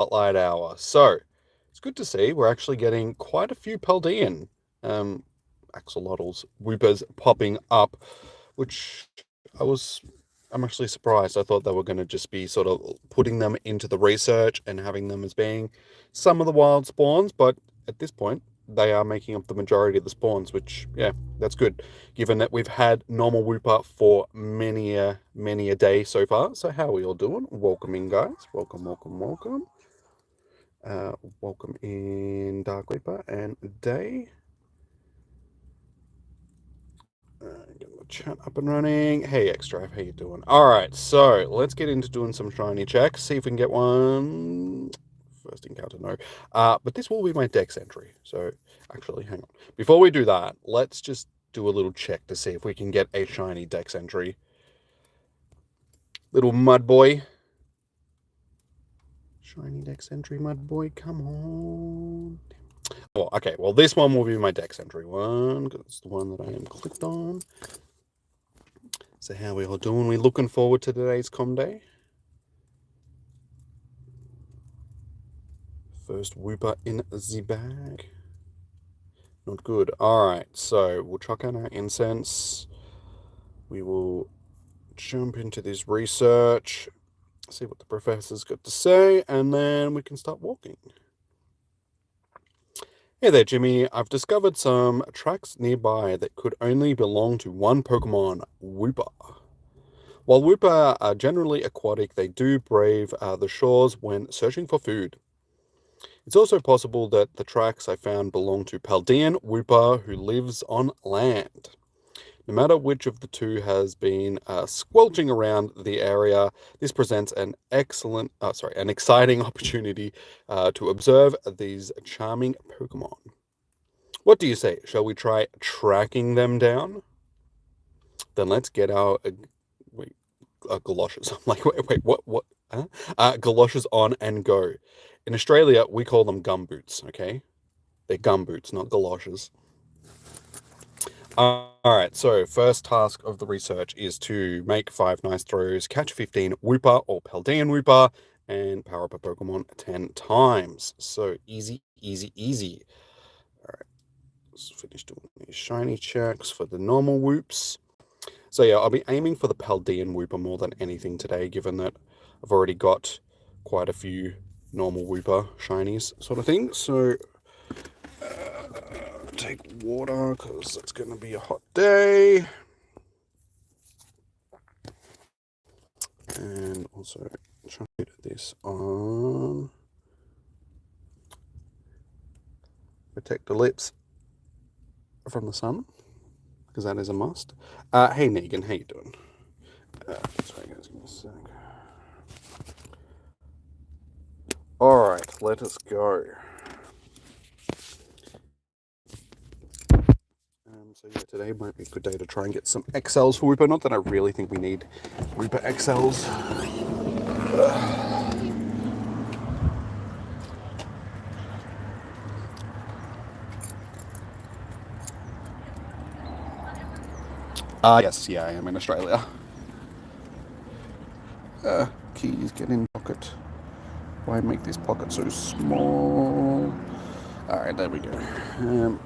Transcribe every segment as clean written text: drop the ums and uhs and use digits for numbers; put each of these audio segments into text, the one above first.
Spotlight Hour. So, it's good to see we're actually getting quite a few Paldean axolotls, Woopers popping up, which I was I'm actually surprised. I thought they were going to just be sort of putting them into the research and having them as being some of the wild spawns, but at this point, they are making up the majority of the spawns, which, yeah, that's good, given that we've had normal Wooper for many a day so far. So how are we all doing? Welcome in, guys. Welcome, welcome, welcome. Welcome in, Dark Wooper and Day. Get the chat up and running. Hey, Xdrive, how you doing? All right, so let's get into doing some shiny checks. See if we can get one. First encounter, no. But this will be my dex entry. So actually, hang on. Before we do that, let's just do a little check to see if we can get a shiny dex entry. Little mud boy. Shiny dex entry, mud boy. Come on. Well, okay. Well, this one will be my dex entry one because it's the one that I am clicked on. So how we all doing? We looking forward to today's com day. First Wooper in the bag. Not good. Alright, so we'll chuck out our incense. We will jump into this research, see what the professor's got to say, and then we can start walking. Hey there, Jimmy. I've discovered some tracks nearby that could only belong to one Pokemon, Wooper. While Wooper are generally aquatic, they do brave the shores when searching for food. It's also possible that the tracks I found belong to Paldean Wooper, who lives on land. No matter which of the two has been squelching around the area, this presents an exciting opportunity to observe these charming Pokemon. What do you say? Shall we try tracking them down? Then let's get our galoshes. I'm like, wait, what? Huh? Galoshes on and go. In Australia, we call them gumboots, okay? They're gumboots, not galoshes. Alright, so first task of the research is to make 5 nice throws, catch 15 Wooper or Paldean Wooper, and power up a Pokemon 10 times. So easy, easy, easy. Alright, let's finish doing these shiny checks for the normal Woops. So yeah, I'll be aiming for the Paldean Wooper more than anything today, given that I've already got quite a few normal Wooper shinies sort of thing. So take water because it's going to be a hot day. And also try to put this on. Protect the lips from the sun, because that is a must. Hey Negan, how you doing? Sorry guys, give me a sec. Alright, let us go. So yeah, today might be a good day to try and get some XLs for Wooper. Not that I really think we need Wooper XLs. Yes, yeah, I am in Australia. Keys, get in pocket. Why make this pocket so small? Alright, there we go.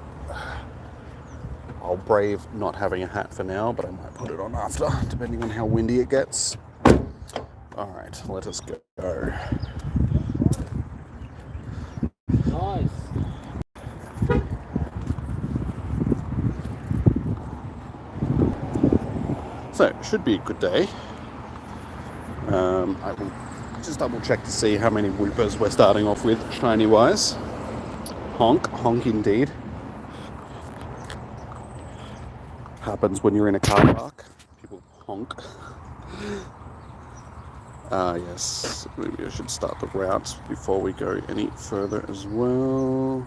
I'll brave not having a hat for now, but I might put it on after, depending on how windy it gets. Alright, let us go. Nice. So, it should be a good day. I will just double check to see how many Woopers we're starting off with, shiny-wise. Honk, honk indeed. Happens when you're in a car park. People honk. Yes, maybe I should start the route before we go any further as well.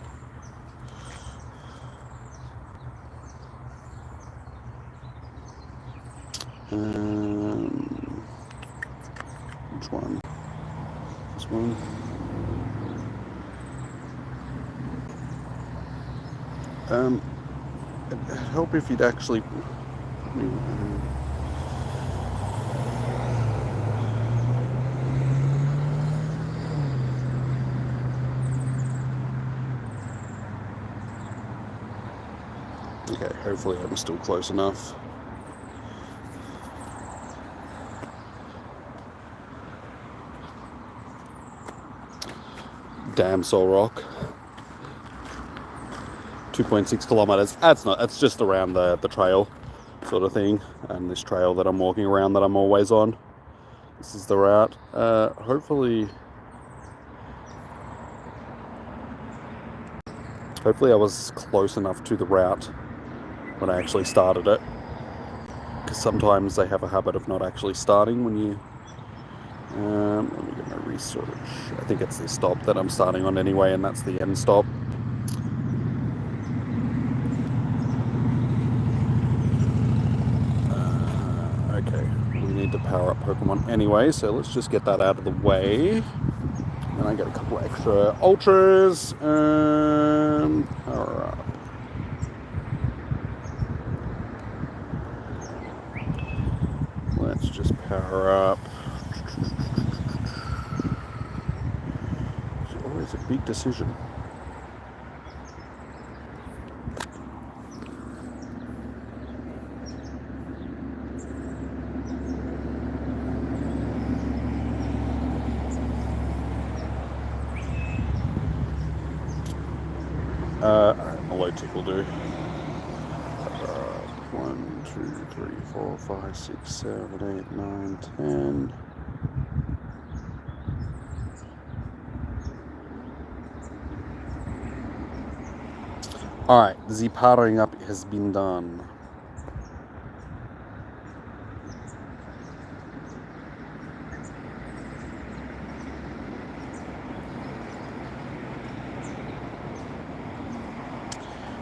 Which one? This one. It'd help if you'd actually. Okay, hopefully I'm still close enough. Damn Solrock. 2.6 kilometers. That's just around the trail sort of thing. And this trail that I'm walking around that I'm always on. This is the route. Hopefully I was close enough to the route when I actually started it. Because sometimes they have a habit of not actually starting when you... let me get my research. I think it's the stop that I'm starting on anyway, and that's the end stop. Okay, we need to power up Pokemon anyway, so let's just get that out of the way. And I get a couple extra Ultras. Power up. Let's just power up. It's always a big decision. A low tick will do. 1, 2, 3, 4, 5, 6, 7, 8, 9, 10. Alright, the powering up has been done.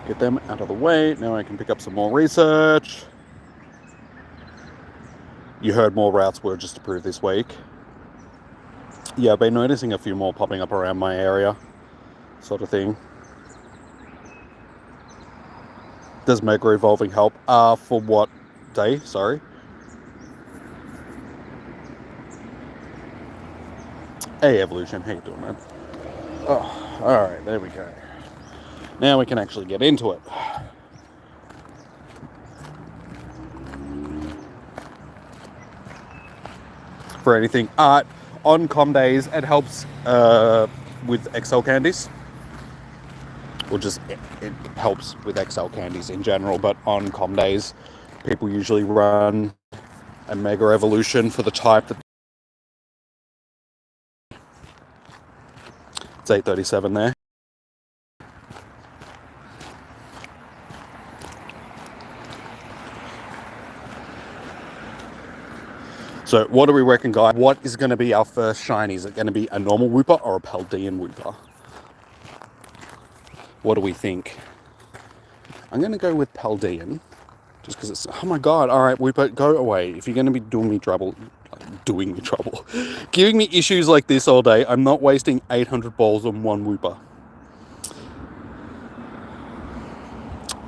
Get them out of the way. Now I can pick up some more research. You heard more routes were just approved this week. Yeah, I've been noticing a few more popping up around my area, sort of thing. Does Mega Evolving help? For what day? Sorry. Hey, Evolution. How you doing, man? Oh, alright, there we go. Now we can actually get into it. For anything. On com days, it helps with XL candies. Or just, it helps with XL candies in general, but on com days, people usually run a Mega Evolution for the type that... It's 8:37 there. So what do we reckon, guys? What is going to be our first shiny? Is it going to be a normal Wooper or a Paldean Wooper? What do we think? I'm going to go with Paldean. Just because it's... Oh my god, alright Wooper, go away. If you're going to be doing me trouble... Giving me issues like this all day, I'm not wasting 800 balls on one Wooper.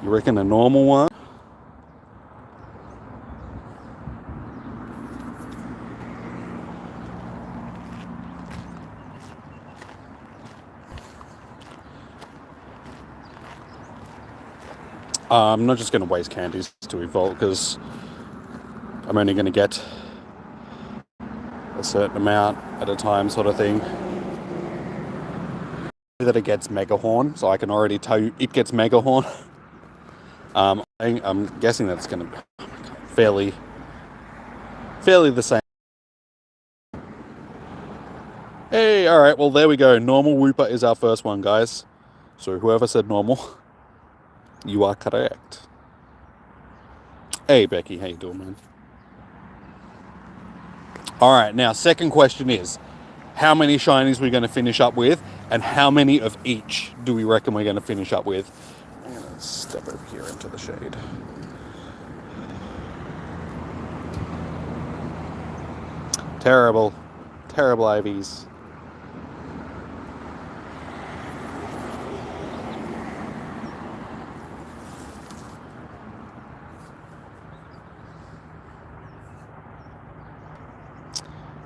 You reckon a normal one? I'm not just going to waste candies to evolve because I'm only going to get a certain amount at a time, sort of thing. That it gets Mega Horn, so I can already tell you it gets Mega Horn. I'm guessing that it's going to be fairly the same. Hey, alright, well there we go. Normal Wooper is our first one, guys. So whoever said normal, you are correct. Hey Becky, how you doing, man? Alright, now second question is, how many shinies we're going to finish up with, and how many of each do we reckon we're going to finish up with? I'm going to step over here into the shade. Terrible IVs.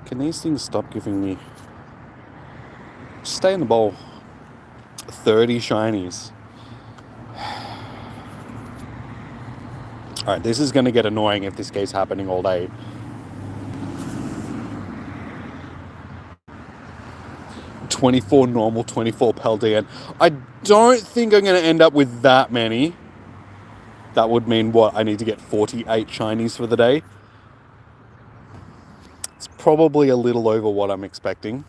Can these things stop giving me... Stay in the bowl. 30 shinies. Alright, this is going to get annoying if this keeps happening all day. $24 normal, 24 Paldean. I don't think I'm going to end up with that many. That would mean what? I need to get 48 shinies for the day. It's probably a little over what I'm expecting.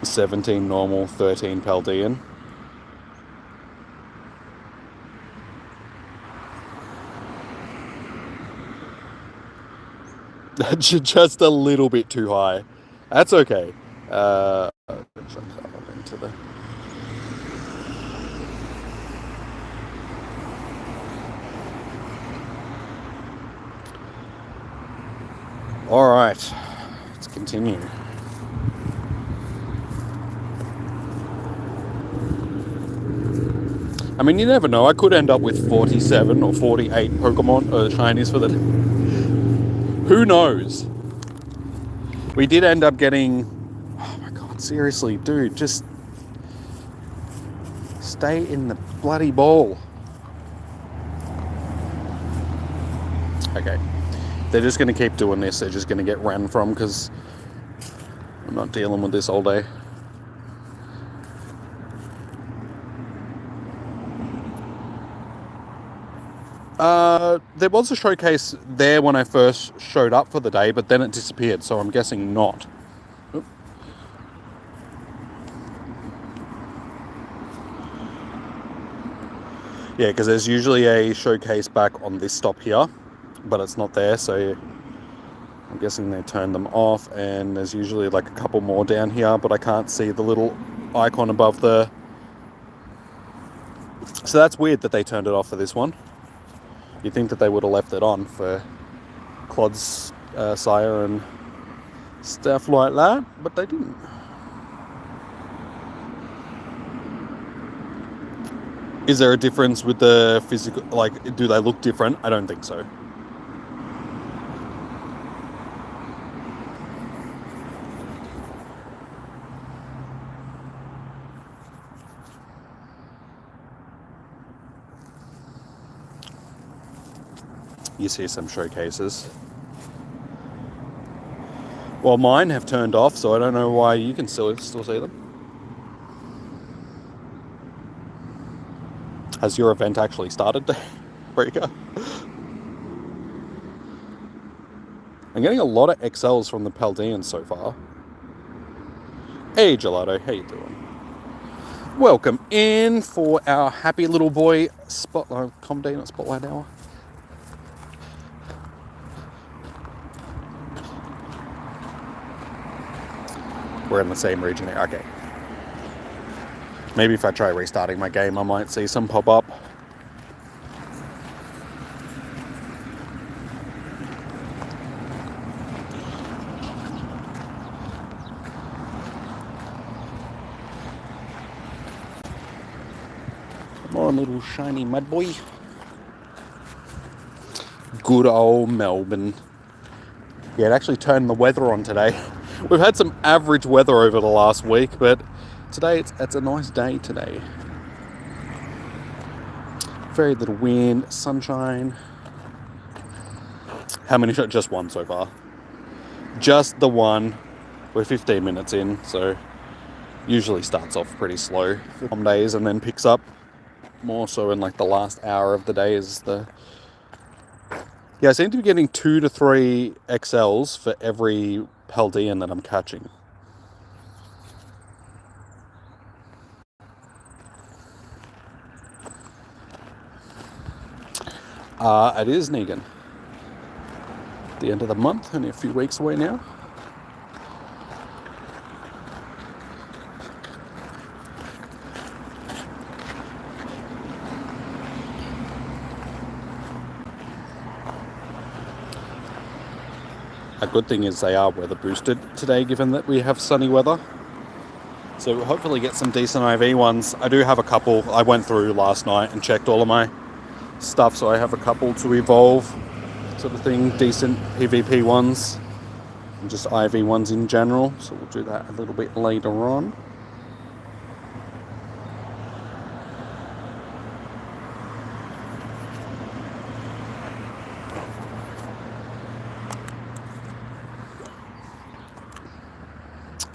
17 normal, 13 Paldean. Just a little bit too high. That's okay. Into the... All right, let's continue. I mean, you never know. I could end up with 47 or 48 Pokemon shinies for the day. Who knows? We did end up getting... Oh my god, seriously, dude, just stay in the bloody ball. Okay. They're just going to keep doing this. They're just going to get ran from because I'm not dealing with this all day. There was a showcase there when I first showed up for the day, but then it disappeared, so I'm guessing not. Oop. Yeah, because there's usually a showcase back on this stop here, but it's not there, so I'm guessing they turned them off, and there's usually like a couple more down here, but I can't see the little icon above the... So that's weird that they turned it off for this one. You'd think that they would have left it on for Clod's sire and stuff like that, but they didn't. Is there a difference with the physical, like, do they look different? I don't think so. You see some showcases. Well, mine have turned off, so I don't know why you can still see them. Has your event actually started, Breaker? I'm getting a lot of XLs from the Paldean so far. Hey, Gelato, how you doing? Welcome in for our happy little boy spotlight, comedy, not spotlight hour. We're in the same region here. Okay. Maybe if I try restarting my game, I might see some pop up. Come on, little shiny mud boy. Good old Melbourne. Yeah, it actually turned the weather on today. We've had some average weather over the last week, but today it's a nice day today. Very little wind, sunshine. How many shots? Just one so far. Just the one. We're 15 minutes in, so usually starts off pretty slow for some days and then picks up more so in like the last hour of the day is the... Yeah, I seem to be getting 2 to 3 XLs for every Paldean that I'm catching. It is Negan. The end of the month, only a few weeks away now. A good thing is they are weather boosted today, given that we have sunny weather. So we'll hopefully get some decent IV ones. I do have a couple. I went through last night and checked all of my stuff, so I have a couple to evolve, sort of thing, decent PvP ones, and just IV ones in general. So we'll do that a little bit later on.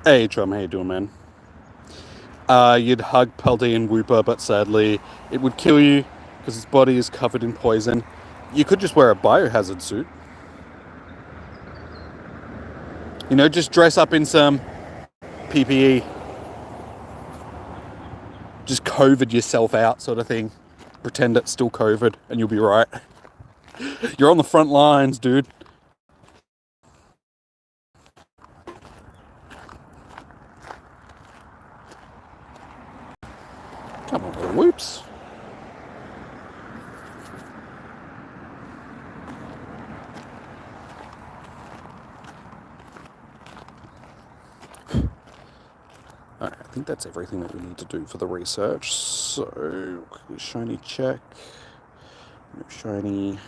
Hey, Chum, how you doing, man? You'd hug Paldean Wooper, but sadly, it would kill you because his body is covered in poison. You could just wear a biohazard suit. You know, just dress up in some PPE. Just COVID yourself out, sort of thing. Pretend it's still COVID, and you'll be right. You're on the front lines, dude. Come on, little whoops. Alright, I think that's everything that we need to do for the research. So, shiny check. No shiny.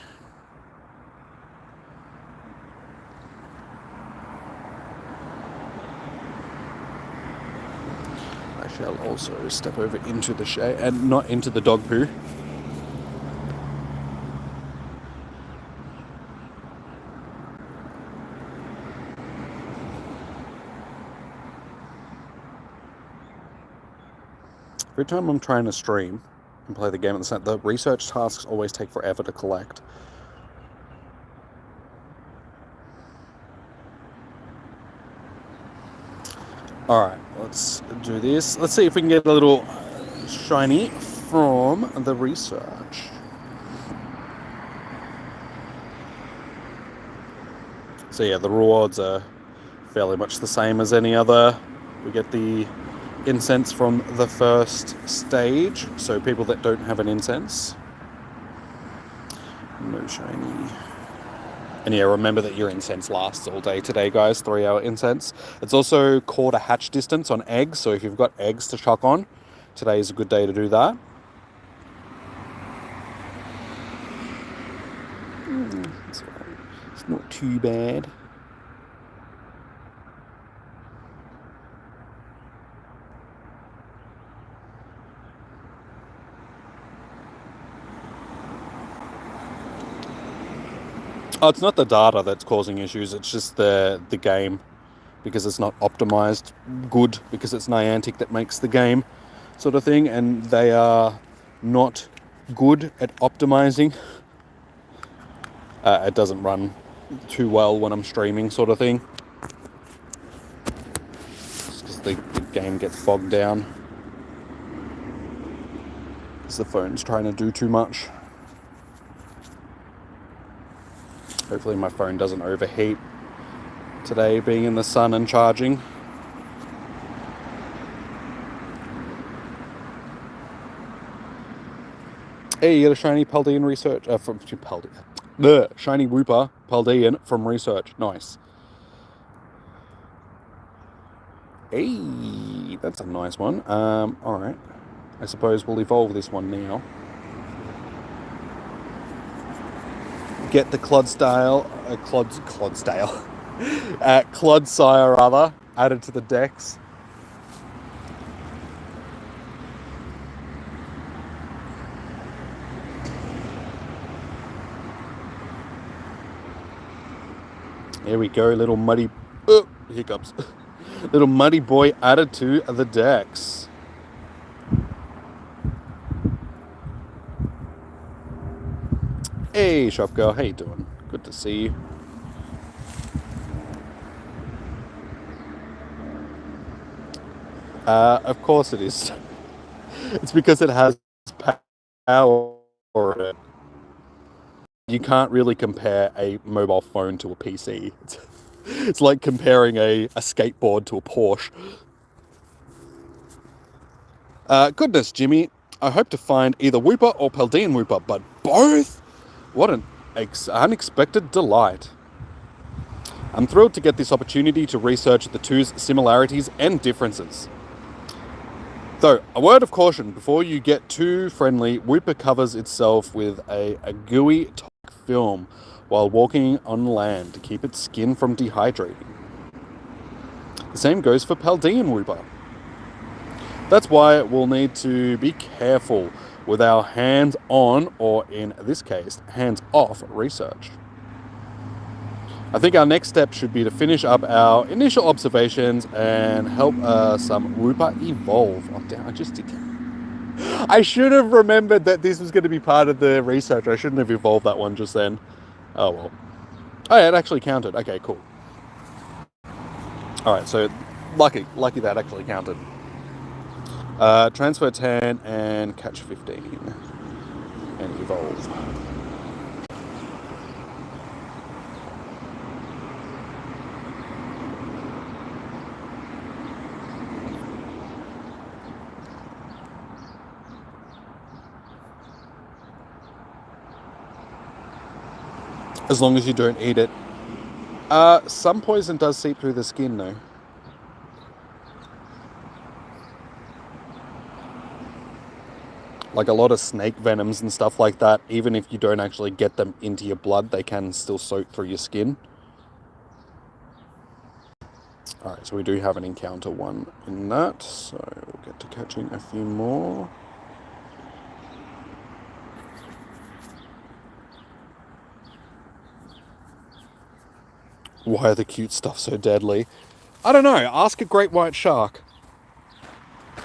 I shall also step over into the shade, and not into the dog poo. Every time I'm trying to stream and play the game at the same time, the research tasks always take forever to collect. Alright, let's do this. Let's see if we can get a little shiny from the research. So yeah, the rewards are fairly much the same as any other. We get the incense from the first stage, so people that don't have an incense. No shiny. And yeah, remember that your incense lasts all day today, guys. 3-hour incense. It's also quarter hatch distance on eggs, so if you've got eggs to chuck on, today is a good day to do that. It's not too bad. Oh, it's not the data that's causing issues, it's just the game, because it's not optimized good, because it's Niantic that makes the game, sort of thing, and they are not good at optimizing. It doesn't run too well when I'm streaming, sort of thing. Just because the game gets bogged down. Because the phone's trying to do too much. Hopefully my phone doesn't overheat today, being in the sun and charging. Hey, you got a shiny Paldean research from Paldean. The shiny Wooper Paldean from research. Nice. Hey, that's a nice one. All right. I suppose we'll evolve this one now. Get the Clodsire rather, added to the decks. There we go, little muddy hiccups. Little muddy boy added to the decks. Hey, shop girl, how you doing? Good to see you. Of course it is. It's because it has power in it. You can't really compare a mobile phone to a PC. It's like comparing a skateboard to a Porsche. Goodness, Jimmy. I hope to find either Wooper or Paldean Wooper, but both? What an unexpected delight. I'm thrilled to get this opportunity to research the two's similarities and differences. Though, a word of caution, before you get too friendly, Wooper covers itself with a gooey toxic film while walking on land to keep its skin from dehydrating. The same goes for Paldean Wooper. That's why we'll need to be careful with our hands-on, or in this case, hands-off research. I think our next step should be to finish up our initial observations and help some Wooper evolve. Oh, damn, I just did. I should have remembered that this was going to be part of the research. I shouldn't have evolved that one just then. Oh, well. Oh, yeah, it actually counted. Okay, cool. Alright, so lucky that actually counted. Transfer 10 and catch 15. And evolve. As long as you don't eat it. Some poison does seep through the skin, though. Like a lot of snake venoms and stuff like that, even if you don't actually get them into your blood, they can still soak through your skin. Alright, so we do have an encounter 1 in that, so we'll get to catching a few more. Why are the cute stuff so deadly? I don't know, ask a great white shark.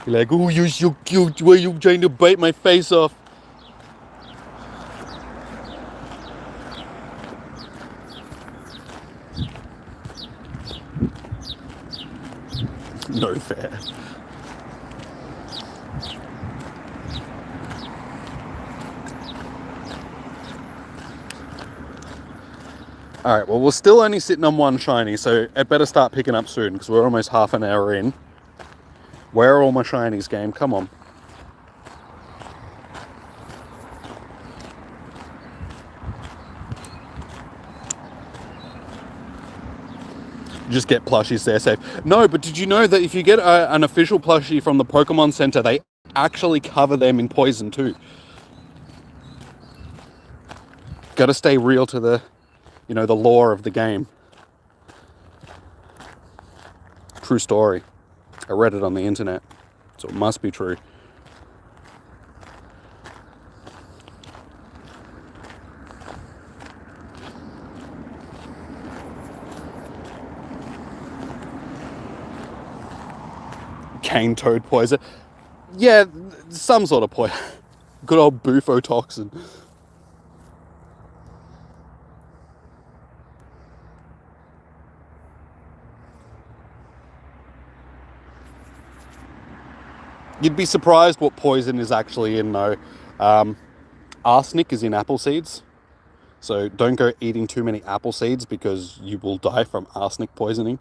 You're like, oh, you're so cute, why are you trying to bite my face off? No fair. Alright, well, we're still only sitting on 1 shiny, so it better start picking up soon, because we're almost half an hour in. Where are all my shinies, game? Come on. Just get plushies there safe. No, but did you know that if you get an official plushie from the Pokemon Center, they actually cover them in poison too? Gotta stay real to the, you know, the lore of the game. True story. I read it on the internet, so it must be true. Cane toad poison. Yeah, some sort of poison. Good old bufotoxin. You'd be surprised what poison is actually in, though. Arsenic is in apple seeds. So don't go eating too many apple seeds because you will die from arsenic poisoning.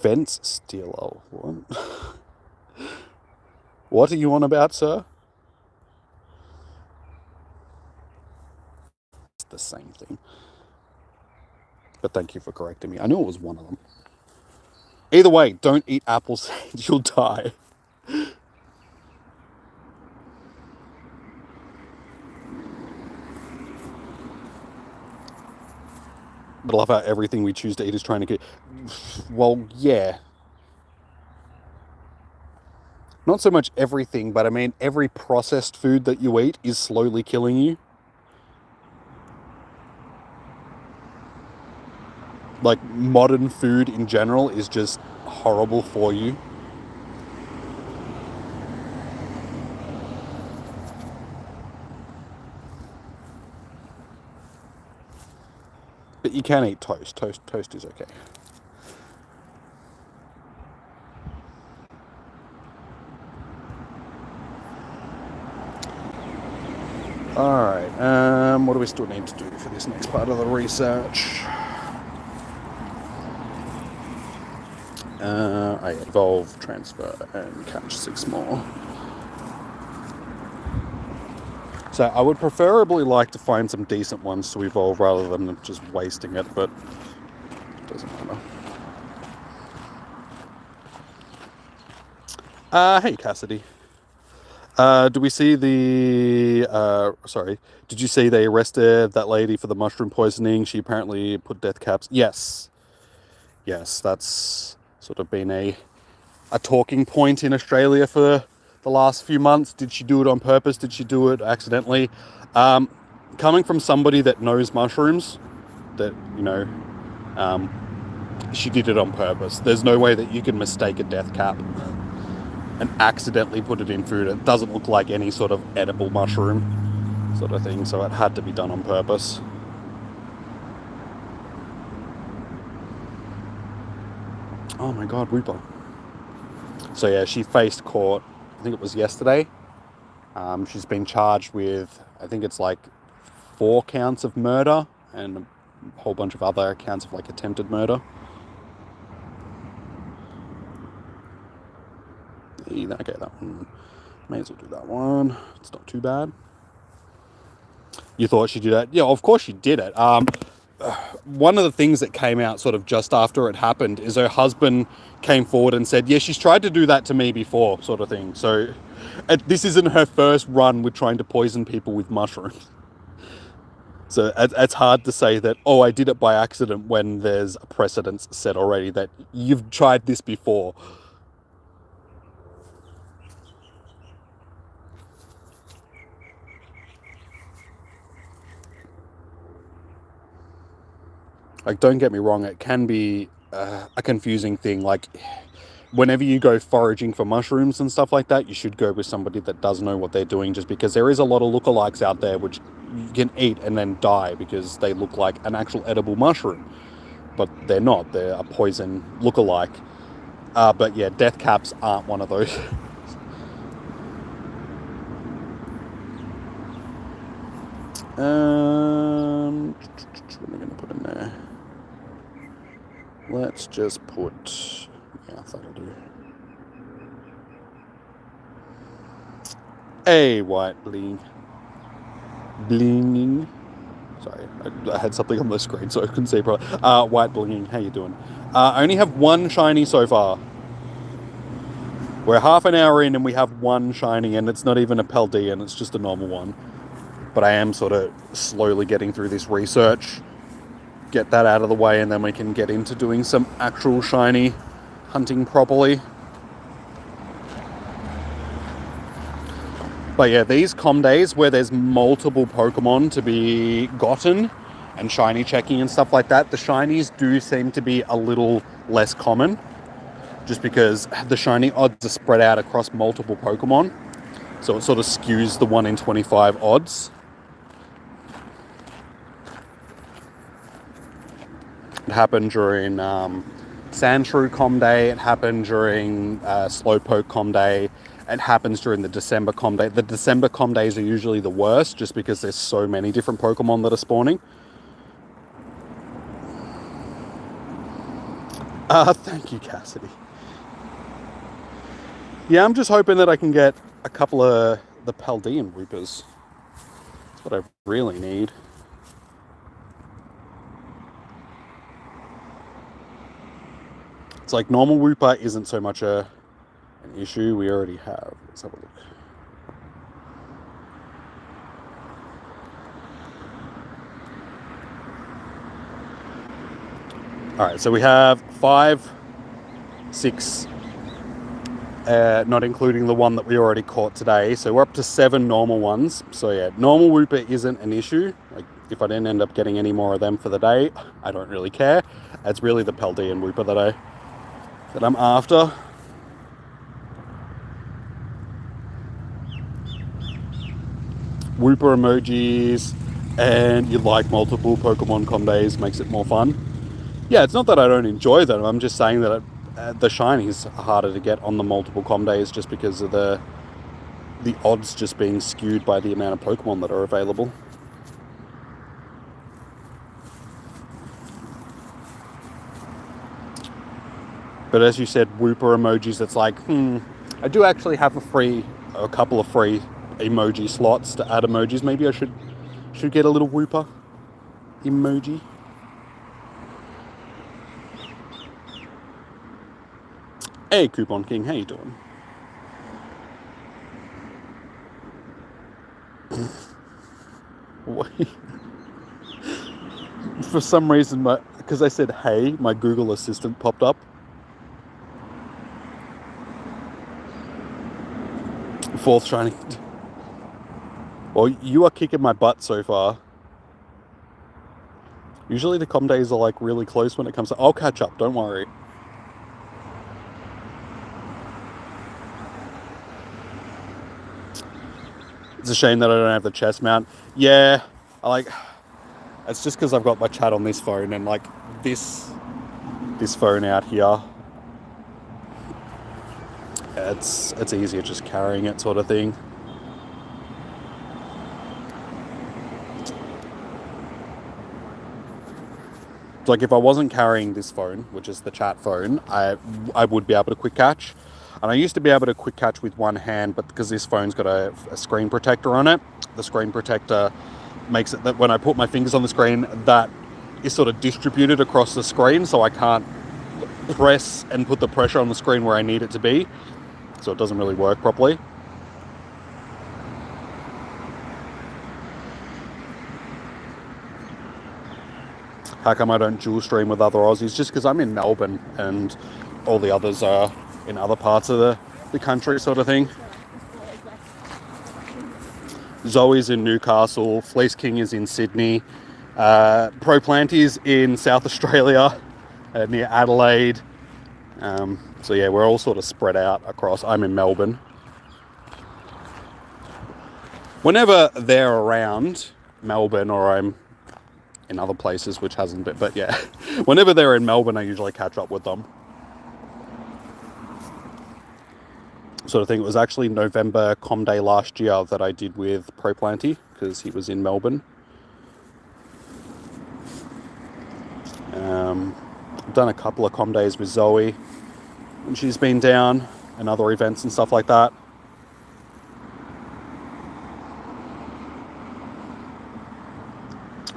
Fence stealer. What? What are you on about, sir? It's the same thing. But thank you for correcting me. I knew it was one of them. Either way, don't eat apple seeds. You'll die. But I love how everything we choose to eat is trying to get... Well, yeah. Not so much everything, but I mean every processed food that you eat is slowly killing you. Like, modern food in general is just horrible for you. But you can eat toast. Toast is okay. Alright, what do we still need to do for this next part of the research? I evolve, transfer, and catch 6 more. So I would preferably like to find some decent ones to evolve rather than just wasting it, but it doesn't matter. Hey Cassidy. Do we see the, sorry, did you see they arrested that lady for the mushroom poisoning? She apparently put death caps. Yes. Yes, that's sort of been a talking point in Australia for the last few months. Did she do it on purpose? Did she do it accidentally? Coming from somebody that knows mushrooms, that, she did it on purpose. There's no way that you can mistake a death cap and accidentally put it in food. It doesn't look like any sort of edible mushroom sort of thing, so it had to be done on purpose. Oh my god, Wooper. So yeah, she faced court, I think it was yesterday. She's been charged with, I think it's like 4 counts of murder and a whole bunch of other counts of like attempted murder. Okay, that one, may as well do that one. It's not too bad. You thought she did it? Yeah, of course she did it. One of the things that came out sort of just after it happened is her husband came forward and said, yeah, she's tried to do that to me before, sort of thing. So this isn't her first run with trying to poison people with mushrooms. So it's hard to say that, oh, I did it by accident, when there's a precedent set already that you've tried this before. Like, don't get me wrong, it can be a confusing thing. Like, whenever you go foraging for mushrooms and stuff like that, you should go with somebody that does know what they're doing, just because there is a lot of lookalikes out there which you can eat and then die because they look like an actual edible mushroom. But they're not. They're a poison lookalike. But yeah, death caps aren't one of those. What am I going to put in there? Let's just put... yeah, that'll do. A white bling. Blinging. Sorry, I had something on the screen so I couldn't see properly. White blinging, how you doing? I only have 1 shiny so far. We're half an hour in and we have 1 shiny, and it's not even a Paldean, it's just a normal one. But I am sort of slowly getting through this research, get that out of the way, and then we can get into doing some actual shiny hunting properly. But yeah, these com days where there's multiple Pokemon to be gotten and shiny checking and stuff like that, the shinies do seem to be a little less common, just because the shiny odds are spread out across multiple Pokemon. So it sort of skews the 1 in 25 odds. It happened during Sandshrew Com Day. It happened during Slowpoke Com Day. It happens during the December Com Day. The December Com Days are usually the worst, just because there's so many different Pokemon that are spawning. Thank you, Cassidy. Yeah, I'm just hoping that I can get a couple of the Paldean Woopers. That's what I really need. It's like normal Wooper isn't so much an issue. We already have. Let's have a look. Alright, so we have 5, 6, not including the one that we already caught today. So we're up to 7 normal ones. So yeah, normal Wooper isn't an issue. Like, if I didn't end up getting any more of them for the day, I don't really care. It's really the Paldean Wooper that I'm after. Wooper emojis, and you like multiple Pokemon Com days, makes it more fun. Yeah, it's not that I don't enjoy them, I'm just saying that the shinies are harder to get on the multiple Com days, just because of the odds just being skewed by the amount of Pokemon that are available. But as you said, Wooper emojis, it's like, I do actually have a couple of free emoji slots to add emojis. Maybe I should get a little Wooper emoji. Hey, Coupon King, how you doing? Wait. For some reason, because I said hey, my Google Assistant popped up. Fourth shiny. Well, you are kicking my butt so far. Usually the com days are like really close when it comes to... I'll catch up, don't worry. It's a shame that I don't have the chest mount. Yeah, it's just because I've got my chat on this phone and like this phone out here. It's easier just carrying it sort of thing. Like if I wasn't carrying this phone, which is the chat phone, I would be able to quick catch. And I used to be able to quick catch with one hand, but because this phone's got a screen protector on it, the screen protector makes it that when I put my fingers on the screen, that is sort of distributed across the screen, so I can't press and put the pressure on the screen where I need it to be. So it doesn't really work properly. How come I don't dual stream with other Aussies? Just because I'm in Melbourne and all the others are in other parts of the country sort of thing. Zoe's in Newcastle, Fleece King is in Sydney, Pro Planty's in South Australia, near Adelaide. So yeah, we're all sort of spread out across. I'm in Melbourne. Whenever they're around Melbourne, or I'm in other places, which hasn't been, but yeah, whenever they're in Melbourne, I usually catch up with them. Sort of thing. It was actually November Com Day last year that I did with Pro Planty because he was in Melbourne. I've done a couple of Com Days with Zoe when she's been down and other events and stuff like that.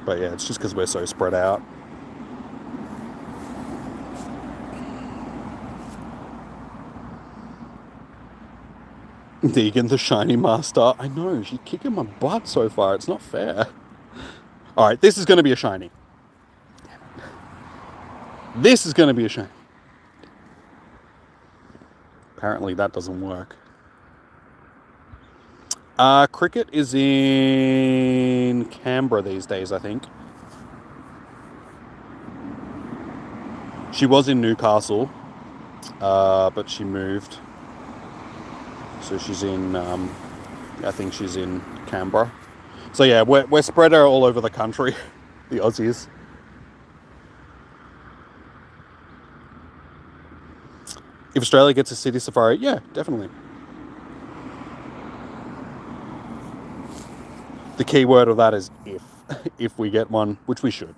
But yeah, it's just because we're so spread out. Deegan, the shiny master. I know, she's kicking my butt so far. It's not fair. Alright, this is going to be a shiny. This is going to be a shiny. Apparently that doesn't work. Cricket is in Canberra these days, I think. She was in Newcastle, but she moved. So she's in, I think she's in Canberra. So yeah, we're spread out all over the country, the Aussies. If Australia gets a city safari, yeah, definitely. The key word of that is if we get one, which we should.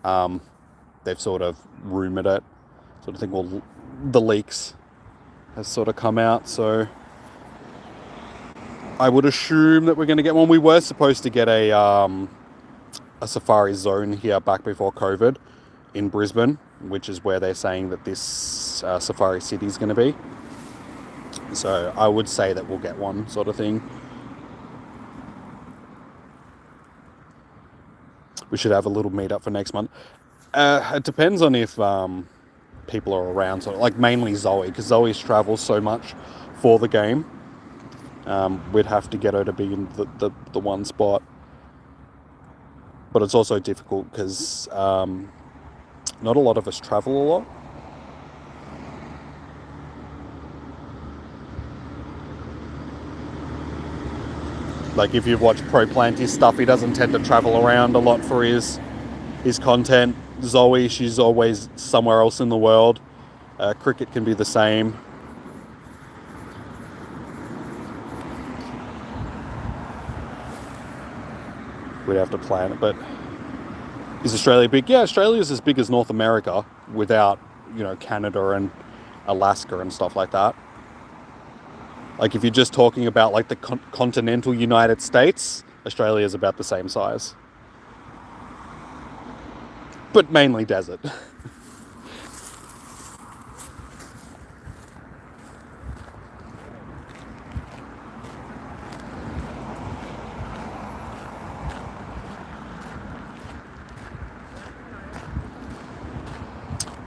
They've sort of rumoured it, sort of thing. Well, the leaks has sort of come out, so I would assume that we're going to get one. We were supposed to get a safari zone here back before COVID in Brisbane, which is where they're saying that this safari city is going to be. So I would say that we'll get one, sort of thing. We should have a little meetup for next month. It depends on if people are around, so like mainly Zoe, because Zoe's travels so much for the game. We'd have to get her to be in the one spot. But it's also difficult because not a lot of us travel a lot. Like if you've watched Pro Planty's stuff, he doesn't tend to travel around a lot for his content. Zoe, she's always somewhere else in the world. Cricket can be the same. We'd have to plan it, but is Australia big? Yeah, Australia's as big as North America without, Canada and Alaska and stuff like that. Like if you're just talking about like the continental United States, Australia is about the same size. But mainly desert.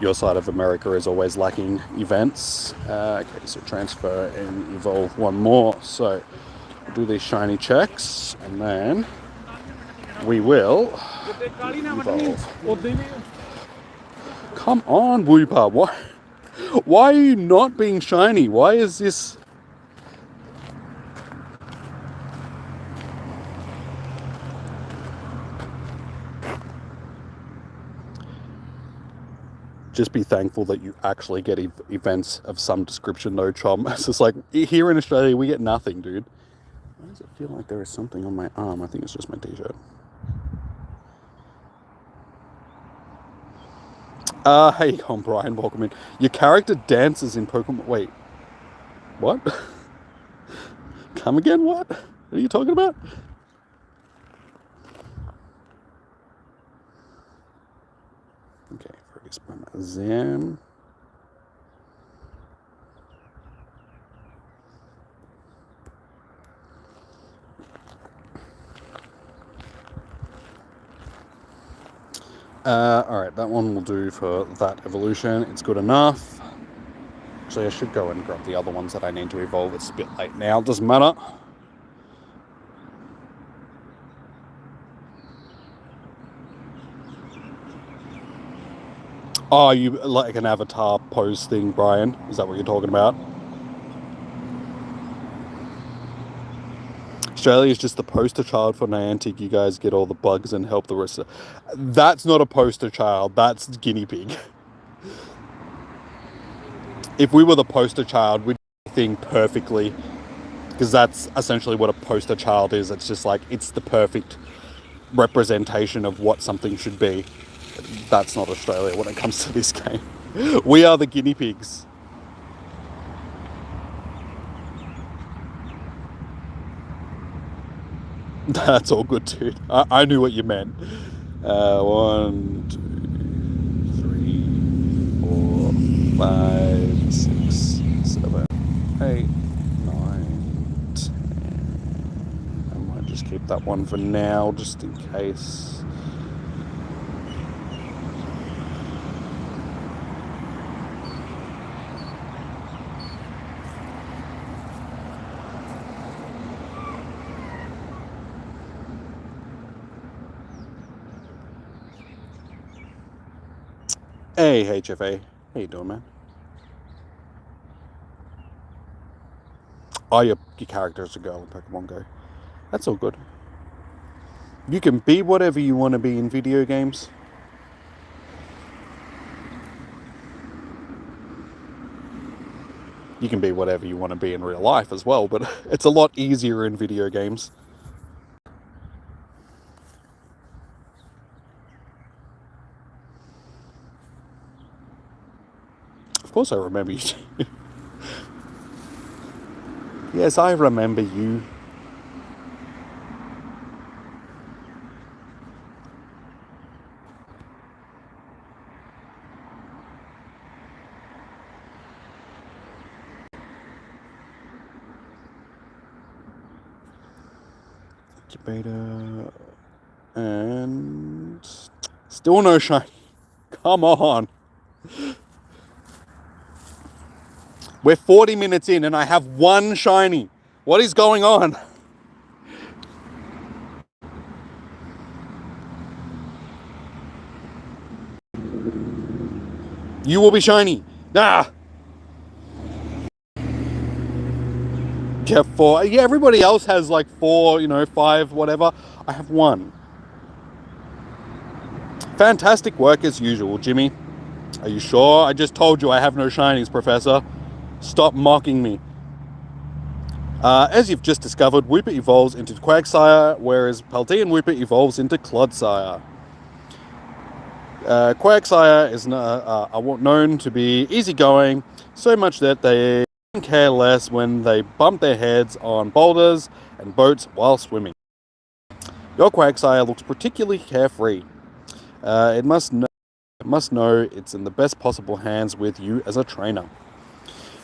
your side of America is always lacking events. Okay, so transfer and evolve one more. So we'll do these shiny checks, and then we will evolve. Come on, Wooper. Why are you not being shiny? Why is this... Just be thankful that you actually get events of some description, though, Chom. It's just like, here in Australia, we get nothing, dude. Why does it feel like there is something on my arm? I think it's just my t-shirt. Hey, Brian, welcome in. Your character dances in Pokemon... Wait. What? Come again, what? What are you talking about? Okay, focus beim Exam. Alright, that one will do for that evolution. It's good enough. Actually, I should go and grab the other ones that I need to evolve. It's a bit late now, doesn't matter. Oh, you like an avatar pose thing, Brian? Is that what you're talking about? Australia is just the poster child for Niantic. You guys get all the bugs and help the rest of... That's not a poster child. That's guinea pig. If we were the poster child, we'd do thing perfectly. Because that's essentially what a poster child is. It's just like, it's the perfect representation of what something should be. That's not Australia when it comes to this game. We are the guinea pigs. That's all good, dude. I knew what you meant. 1, 2, 3, 4, 5, 6, 7, 8, 9, 10. I might just keep that one for now, just in case. Hey, HFA. How you doing, man? Oh, your character's a girl in Pokemon Go. That's all good. You can be whatever you want to be in video games. You can be whatever you want to be in real life as well, but it's a lot easier in video games. Of course I remember you. Yes, I remember you. Incubator. And... still no shine. Come on. We're 40 minutes in and I have one shiny. What is going on? You will be shiny. Ah! Get 4. Yeah, everybody else has like 4, 5, whatever. I have 1. Fantastic work as usual, Jimmy. Are you sure? I just told you I have no shinies, Professor. Stop mocking me. As you've just discovered, Wooper evolves into Quagsire, whereas Paldean Wooper evolves into Clodsire. Quagsire is known to be easygoing, so much that they care less when they bump their heads on boulders and boats while swimming. Your Quagsire looks particularly carefree. It must know it's in the best possible hands with you as a trainer.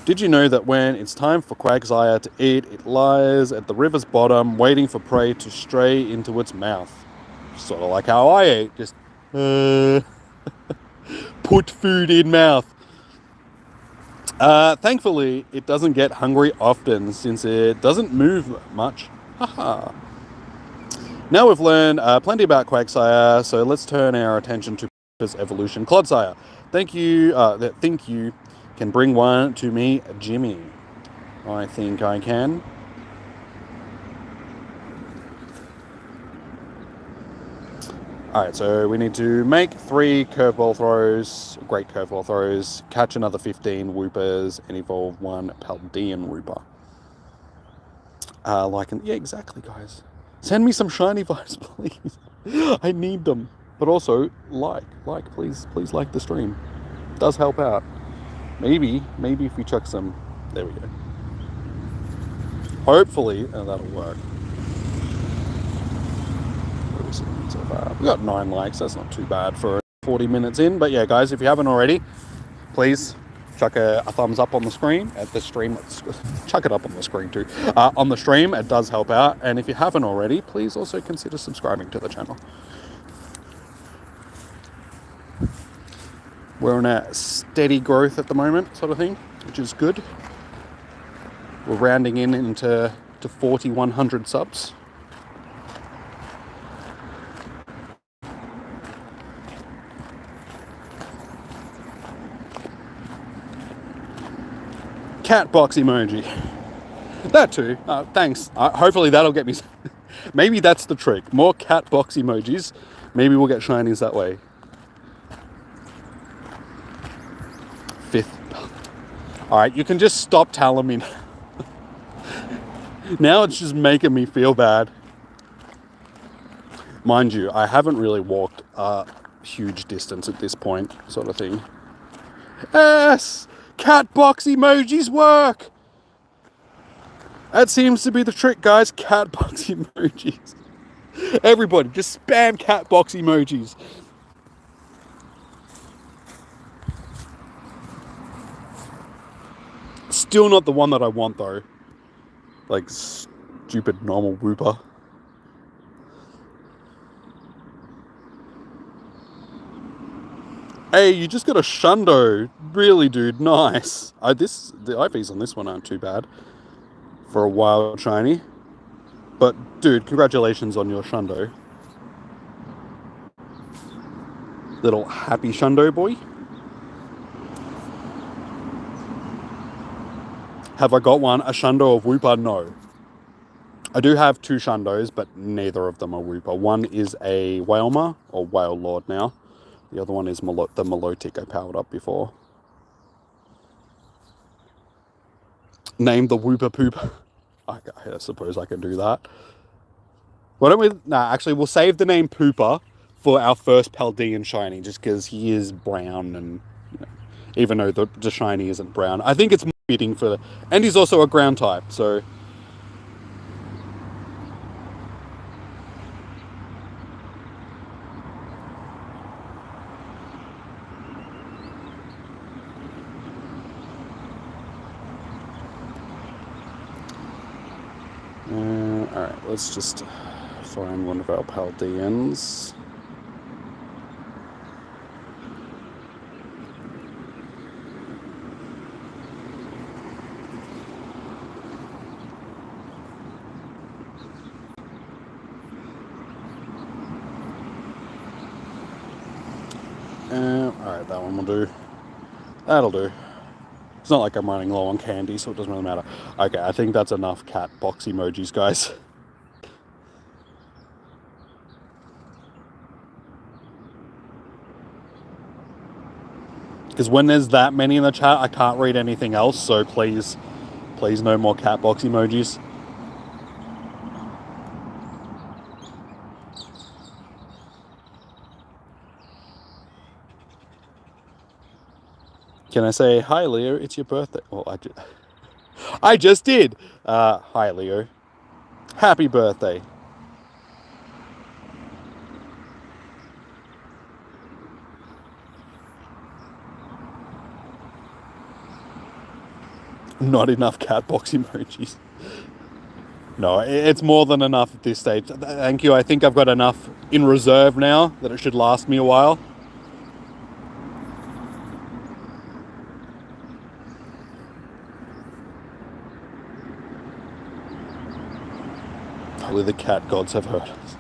Did you know that when it's time for Quagsire to eat, it lies at the river's bottom waiting for prey to stray into its mouth? Sort of like how I eat, just... Poop put food in mouth. Thankfully, it doesn't get hungry often since it doesn't move much. Haha. Now we've learned plenty about Quagsire, so let's turn our attention to Wooper's evolution. Clodsire, think you can bring one to me, Jimmy? I think I can. Alright, so we need to make 3 curveball throws, great curveball throws, catch another 15 Woopers, and evolve 1 Paldean Wooper. Yeah, exactly, guys. Send me some shiny vibes, please. I need them. But also, please like the stream. It does help out. Maybe if we chuck some, there we go. Hopefully, that'll work. We got 9 likes, that's not too bad for 40 minutes in. But yeah, guys, if you haven't already, please chuck a thumbs up on the screen at the stream. Chuck it up on the screen too. On the stream, it does help out. And if you haven't already, please also consider subscribing to the channel. We're on a steady growth at the moment, sort of thing, which is good. We're rounding into 4,100 subs. Cat box emoji. That too. Thanks. Hopefully that'll get me. Maybe that's the trick. More cat box emojis. Maybe we'll get shinies that way. 5th. Alright, you can just stop telling me. Now it's just making me feel bad. Mind you, I haven't really walked a huge distance at this point, sort of thing. Yes! Cat box emojis work! That seems to be the trick, guys. Cat box emojis. Everybody, just spam cat box emojis. Still not the one that I want, though. Like, stupid normal Wooper. Hey, you just got a Shundo. Really, dude, nice. The IVs on this one aren't too bad for a wild shiny. But, dude, congratulations on your Shundo. Little happy Shundo boy. Have I got one? A Shundo of Wooper? No. I do have 2 Shundos, but neither of them are Wooper. One is a Whalmer, or Whale Lord now. The other one is the Milotic I powered up before. Name the Wooper Poop. I suppose I can do that. Why don't we... Nah, actually, we'll save the name Pooper for our first Paldean shiny, just because he is brown and... You know, even though the shiny isn't brown. I think it's more fitting for... And he's also a ground type, so... Alright, let's just find one of our Paldeans. Alright, that one will do. That'll do. It's not like I'm running low on candy, so it doesn't really matter. Okay, I think that's enough cat box emojis, guys. Because when there's that many in the chat, I can't read anything else, so please no more cat box emojis. Can I say, hi Leo, it's your birthday? Well, I just did. Hi Leo. Happy birthday. Not enough cat box emojis. No, it's more than enough at this stage. Thank you. I think I've got enough in reserve now that it should last me a while. Hopefully the cat gods have heard us.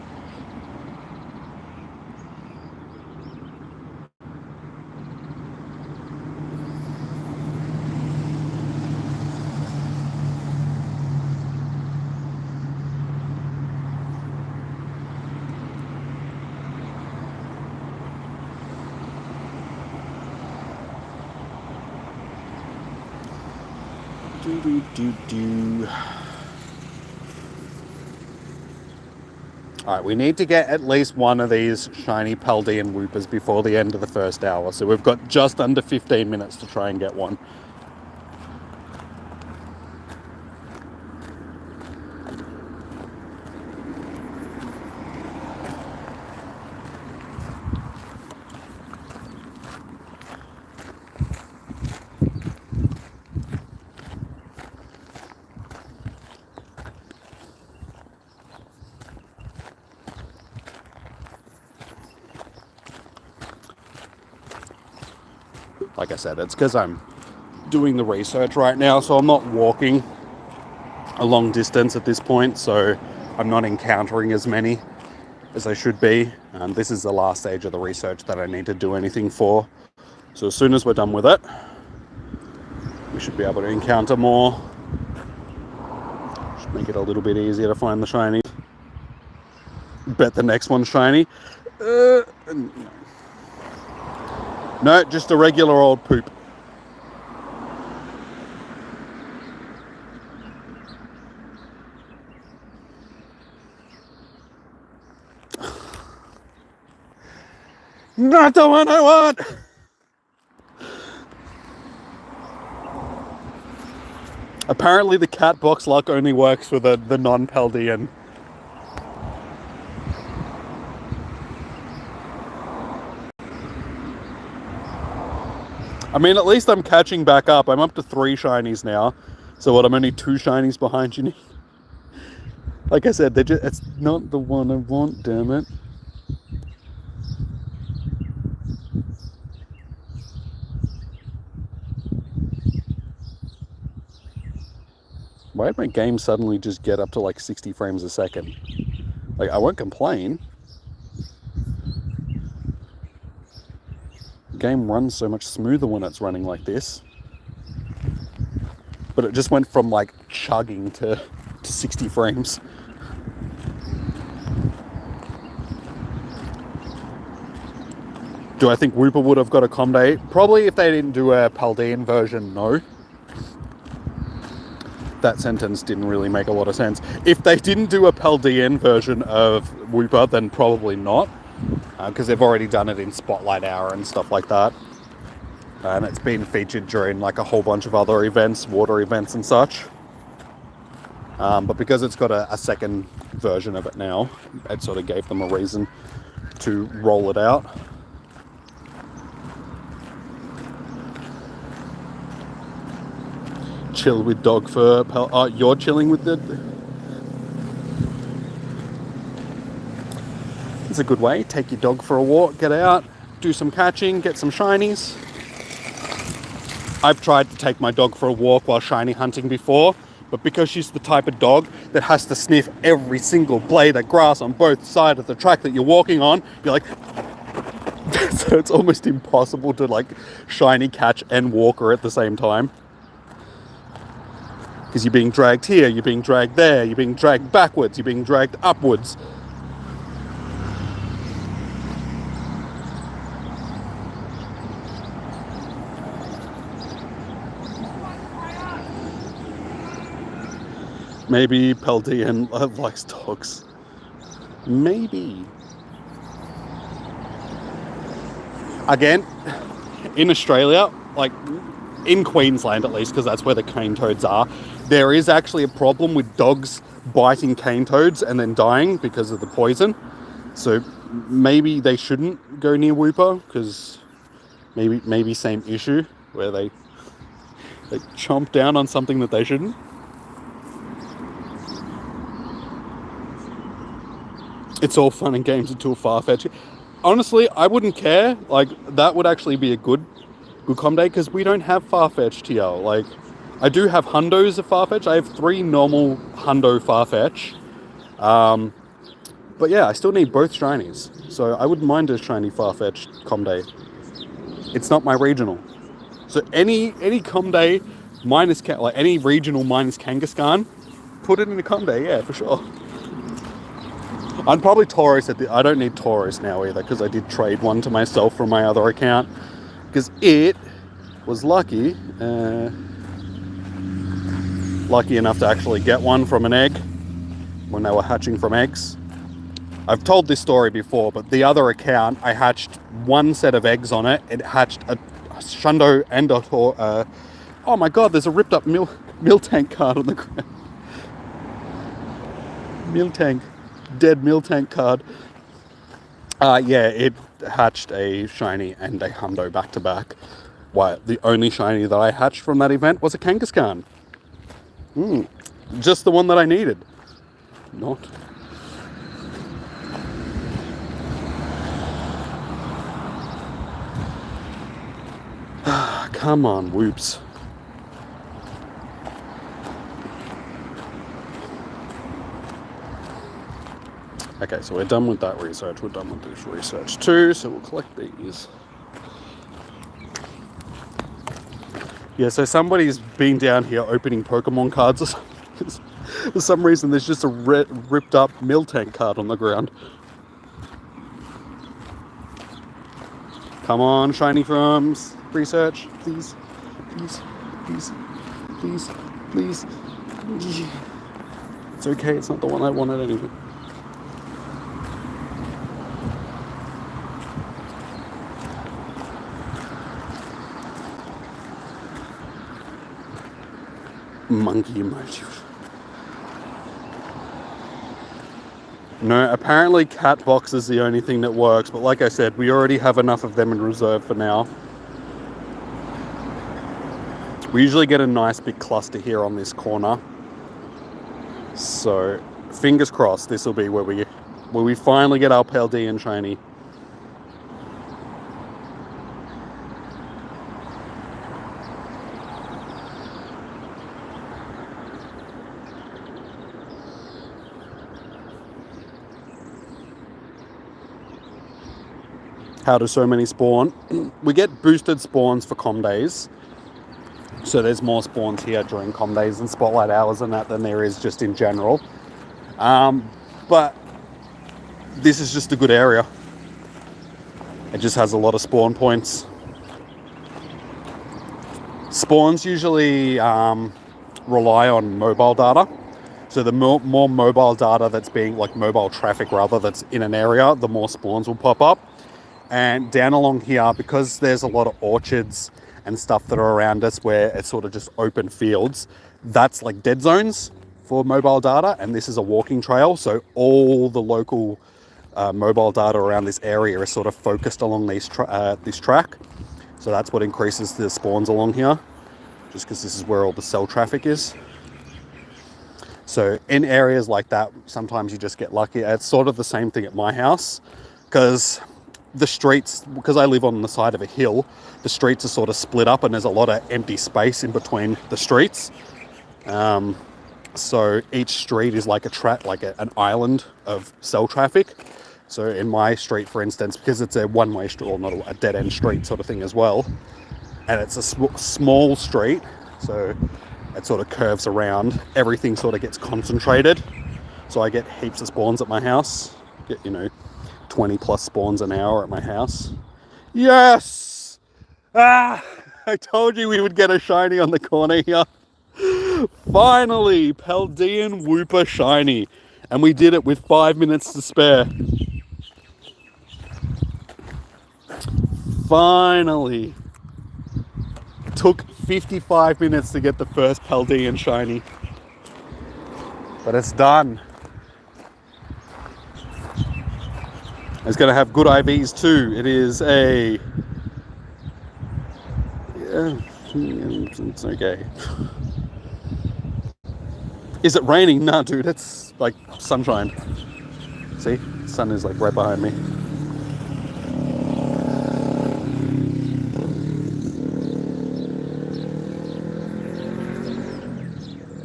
Alright, we need to get at least one of these shiny Paldean Woopers before the end of the first hour, so we've got just under 15 minutes to try and get one. Like I said, it's because I'm doing the research right now, so I'm not walking a long distance at this point, so I'm not encountering as many as I should be. This is the last stage of the research that I need to do anything for. So as soon as we're done with it, we should be able to encounter more. Should make it a little bit easier to find the shinies. Bet the next one's shiny. No, just a regular old poop. Not the one I want! Apparently the cat box luck only works for the non-Paldean. I mean, at least I'm catching back up. I'm up to 3 shinies now. So what, I'm only 2 shinies behind you. Like I said, it's not the one I want, damn it. Why did my game suddenly just get up to like 60 frames a second? Like, I won't complain. The game runs so much smoother when it's running like this. But it just went from like chugging to 60 frames. Do I think Wooper would have got a Comday? Probably if they didn't do a Paldean version, no. That sentence didn't really make a lot of sense. If they didn't do a Paldean version of Wooper, then probably not. Because they've already done it in Spotlight Hour and stuff like that. And it's been featured during like a whole bunch of other events, water events and such. But because it's got a second version of it now, it sort of gave them a reason to roll it out. Chill with dog fur. Oh, you're chilling with the... It's a good way. Take your dog for a walk, get out, do some catching, get some shinies. I've tried to take my dog for a walk while shiny hunting before, but because she's the type of dog that has to sniff every single blade of grass on both sides of the track that you're walking on, you're like... So it's almost impossible to like shiny catch and walk her at the same time. Because you're being dragged here, you're being dragged there, you're being dragged backwards, you're being dragged upwards. Maybe Paldean likes dogs. Maybe. Again, in Australia, like in Queensland at least, because that's where the cane toads are, there is actually a problem with dogs biting cane toads and then dying because of the poison. So maybe they shouldn't go near Wooper, because maybe same issue where they chomp down on something that they shouldn't. It's all fun and games until Farfetch. Honestly, I wouldn't care. Like, that would actually be a good Comday, because we don't have Farfetch here. Like, I do have Hundos of Farfetch. I have 3 normal Hundo Farfetch. But yeah, I still need both shinies. So I wouldn't mind a shiny Farfetch'd Comday. It's not my regional. So any Comday minus, like any regional minus Kangaskhan, put it in a Comday, yeah, for sure. I'm probably Tauros I don't need Tauros now either, because I did trade one to myself from my other account. Because it was lucky enough to actually get one from an egg when they were hatching from eggs. I've told this story before, but the other account, I hatched one set of eggs on it. It hatched a Shundo and a oh my god, there's a ripped up Miltank card on the ground. Miltank. Dead Miltank card. Yeah, it hatched a shiny and a hundo back to back. Why, the only shiny that I hatched from that event was a Kangaskhan. Just the one that I needed. Not. Come on, whoops. Okay, so we're done with that research. We're done with this research too, so we'll collect these. Yeah, so somebody's been down here opening Pokemon cards or something. For some reason, there's just a ripped up Miltank card on the ground. Come on, shiny firms. Research, please. Please. Please. Please. Please. It's okay, it's not the one I wanted anyway. Monkey emoji. No, apparently cat box is the only thing that works, but like I said, we already have enough of them in reserve for now. We usually get a nice big cluster here on this corner. So, fingers crossed, this will be where we finally get our Paldean shiny. How do so many spawn? We get boosted spawns for com days. So there's more spawns here during com days and spotlight hours and that than there is just in general. But this is just a good area. It just has a lot of spawn points. Spawns usually rely on mobile data. So the more mobile data that's being, like mobile traffic rather, that's in an area, the more spawns will pop up. And down along here, because there's a lot of orchards and stuff that are around us where it's sort of just open fields, that's like dead zones for mobile data, and this is a walking trail, so all the local mobile data around this area is sort of focused along this track. So that's what increases the spawns along here, just because this is where all the cell traffic is. So in areas like that, sometimes you just get lucky. It's sort of the same thing at my house, because the streets, because I live on the side of a hill, the streets are sort of split up and there's a lot of empty space in between the streets. So each street is like an island of cell traffic. So in my street, for instance, because it's a one-way street, or not a dead-end street sort of thing as well, and it's a small street, so it sort of curves around, everything sort of gets concentrated. So I get heaps of spawns at my house, get, 20 plus spawns an hour at my house. Yes! Ah! I told you we would get a shiny on the corner here. Finally, Paldean Wooper shiny. And we did it with 5 minutes to spare. Finally. Took 55 minutes to get the first Paldean shiny. But it's done. It's going to have good IVs too. It is a... yeah, it's okay. Is it raining? Nah, dude, it's like sunshine. See? The sun is like right behind me.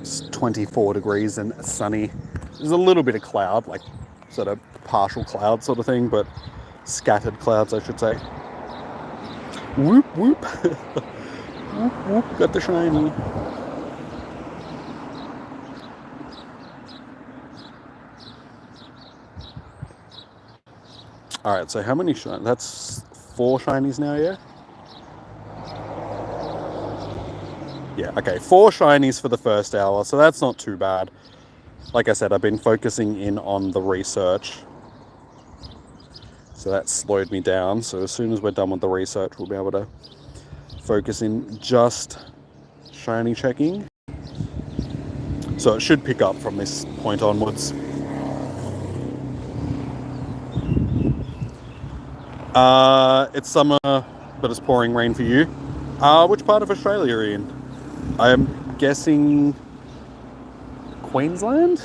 It's 24 degrees and sunny. There's a little bit of cloud, like sort of partial cloud sort of thing, but scattered clouds, I should say. Whoop, whoop. Whoop, whoop, got the shiny. Alright, so how many shinies? That's 4 shinies now, yeah? Yeah, okay, 4 shinies for the first hour, so that's not too bad. Like I said, I've been focusing in on the research. So that slowed me down. So as soon as we're done with the research, we'll be able to focus in just shiny checking. So it should pick up from this point onwards. It's summer, but it's pouring rain for you. Which part of Australia are you in? I'm guessing Queensland?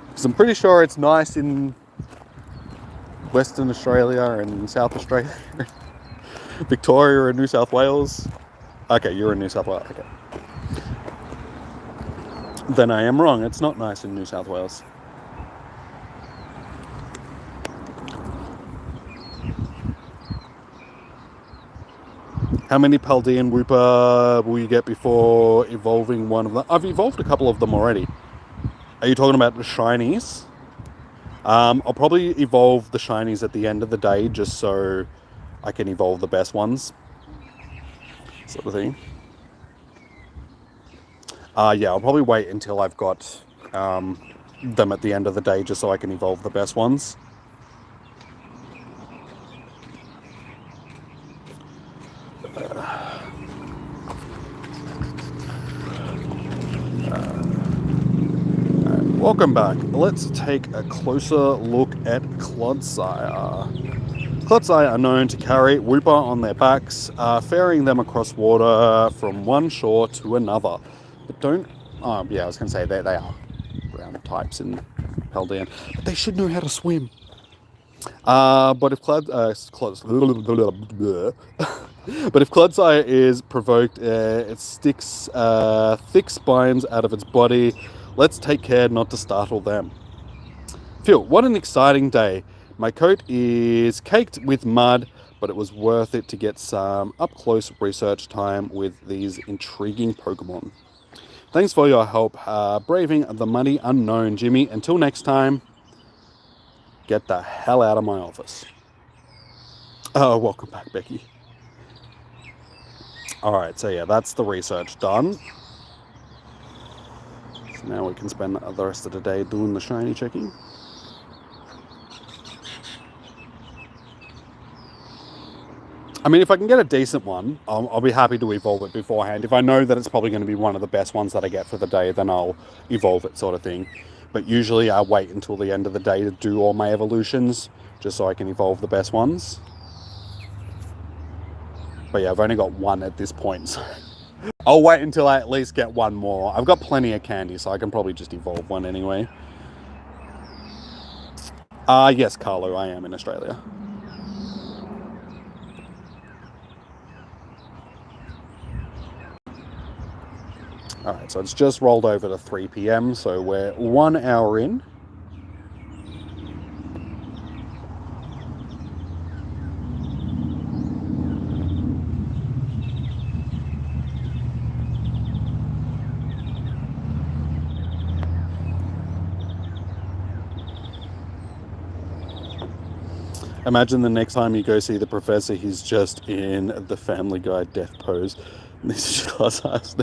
Because I'm pretty sure it's nice in Western Australia and South Australia. Victoria and New South Wales. Okay, you're in New South Wales. Okay. Then I am wrong. It's not nice in New South Wales. How many Paldean Wooper will you get before evolving one of them? I've evolved a couple of them already. Are you talking about the shinies? I'll probably evolve the shinies at the end of the day just so I can evolve the best ones. Sort of thing. Yeah, I'll probably wait until I've got them at the end of the day just so I can evolve the best ones. Welcome back. Let's take a closer look at Clodsire. Clodsire are known to carry Wooper on their backs, ferrying them across water from one shore to another. But don't... yeah, I was going to say they are ground types in Paldean. But they should know how to swim. But if Clodsire is provoked, it sticks thick spines out of its body. Let's take care not to startle them. Phew, what an exciting day. My coat is caked with mud, but it was worth it to get some up-close research time with these intriguing Pokemon. Thanks for your help braving the muddy unknown, Jimmy. Until next time, get the hell out of my office. Oh, welcome back, Becky. Alright, so yeah, that's the research done. So now we can spend the rest of the day doing the shiny checking. I mean, if I can get a decent one, I'll be happy to evolve it beforehand. If I know that it's probably going to be one of the best ones that I get for the day, then I'll evolve it, sort of thing. But usually I wait until the end of the day to do all my evolutions, just so I can evolve the best ones. But yeah, I've only got one at this point, so I'll wait until I at least get one more. I've got plenty of candy, so I can probably just evolve one anyway. Yes, Carlo, I am in Australia. Alright, so it's just rolled over to 3 PM, so we're 1 hour in. Imagine the next time you go see the professor, he's just in the Family Guy death pose. And this is class ass.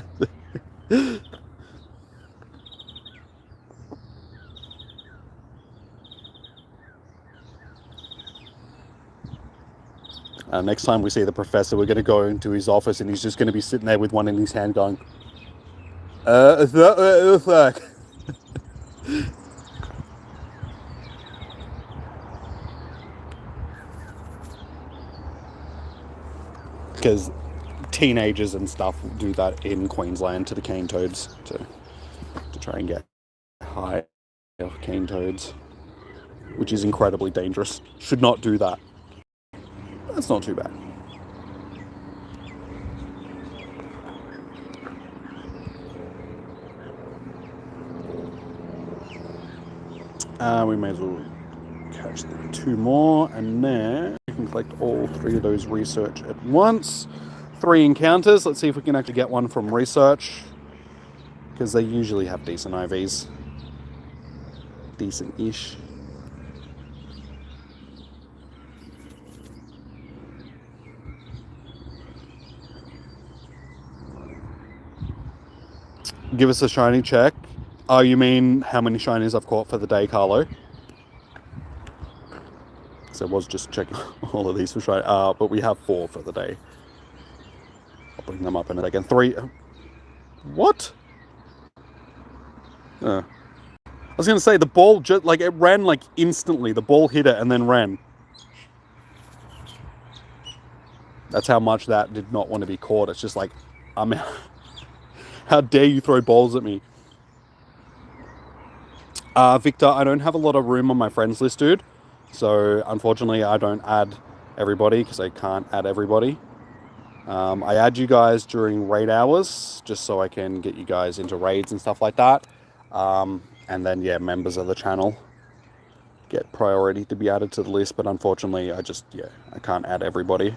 Next time we see the professor, we're going to go into his office and he's just going to be sitting there with one in his hand going, is that what it looks like? Because teenagers and stuff do that in Queensland to the cane toads to try and get high cane toads, which is incredibly dangerous. Should not do that. That's not too bad. We may as well catch the 2 more, and then we can collect all 3 of those research at once. 3 encounters. Let's see if we can actually get one from research, because they usually have decent IVs. Decent-ish. Give us a shiny check. Oh, you mean how many shinies I've caught for the day, Carlo? So I was just checking all of these for shiny. But we have 4 for the day. I'll bring them up in a second. 3. What? I was going to say, the ball just, like, it ran, like, instantly. The ball hit it and then ran. That's how much that did not want to be caught. It's just like, I'm out. How dare you throw balls at me? Victor, I don't have a lot of room on my friends list, dude. So, unfortunately, I don't add everybody because I can't add everybody. I add you guys during raid hours just so I can get you guys into raids and stuff like that. And then, yeah, members of the channel get priority to be added to the list. But unfortunately, I can't add everybody.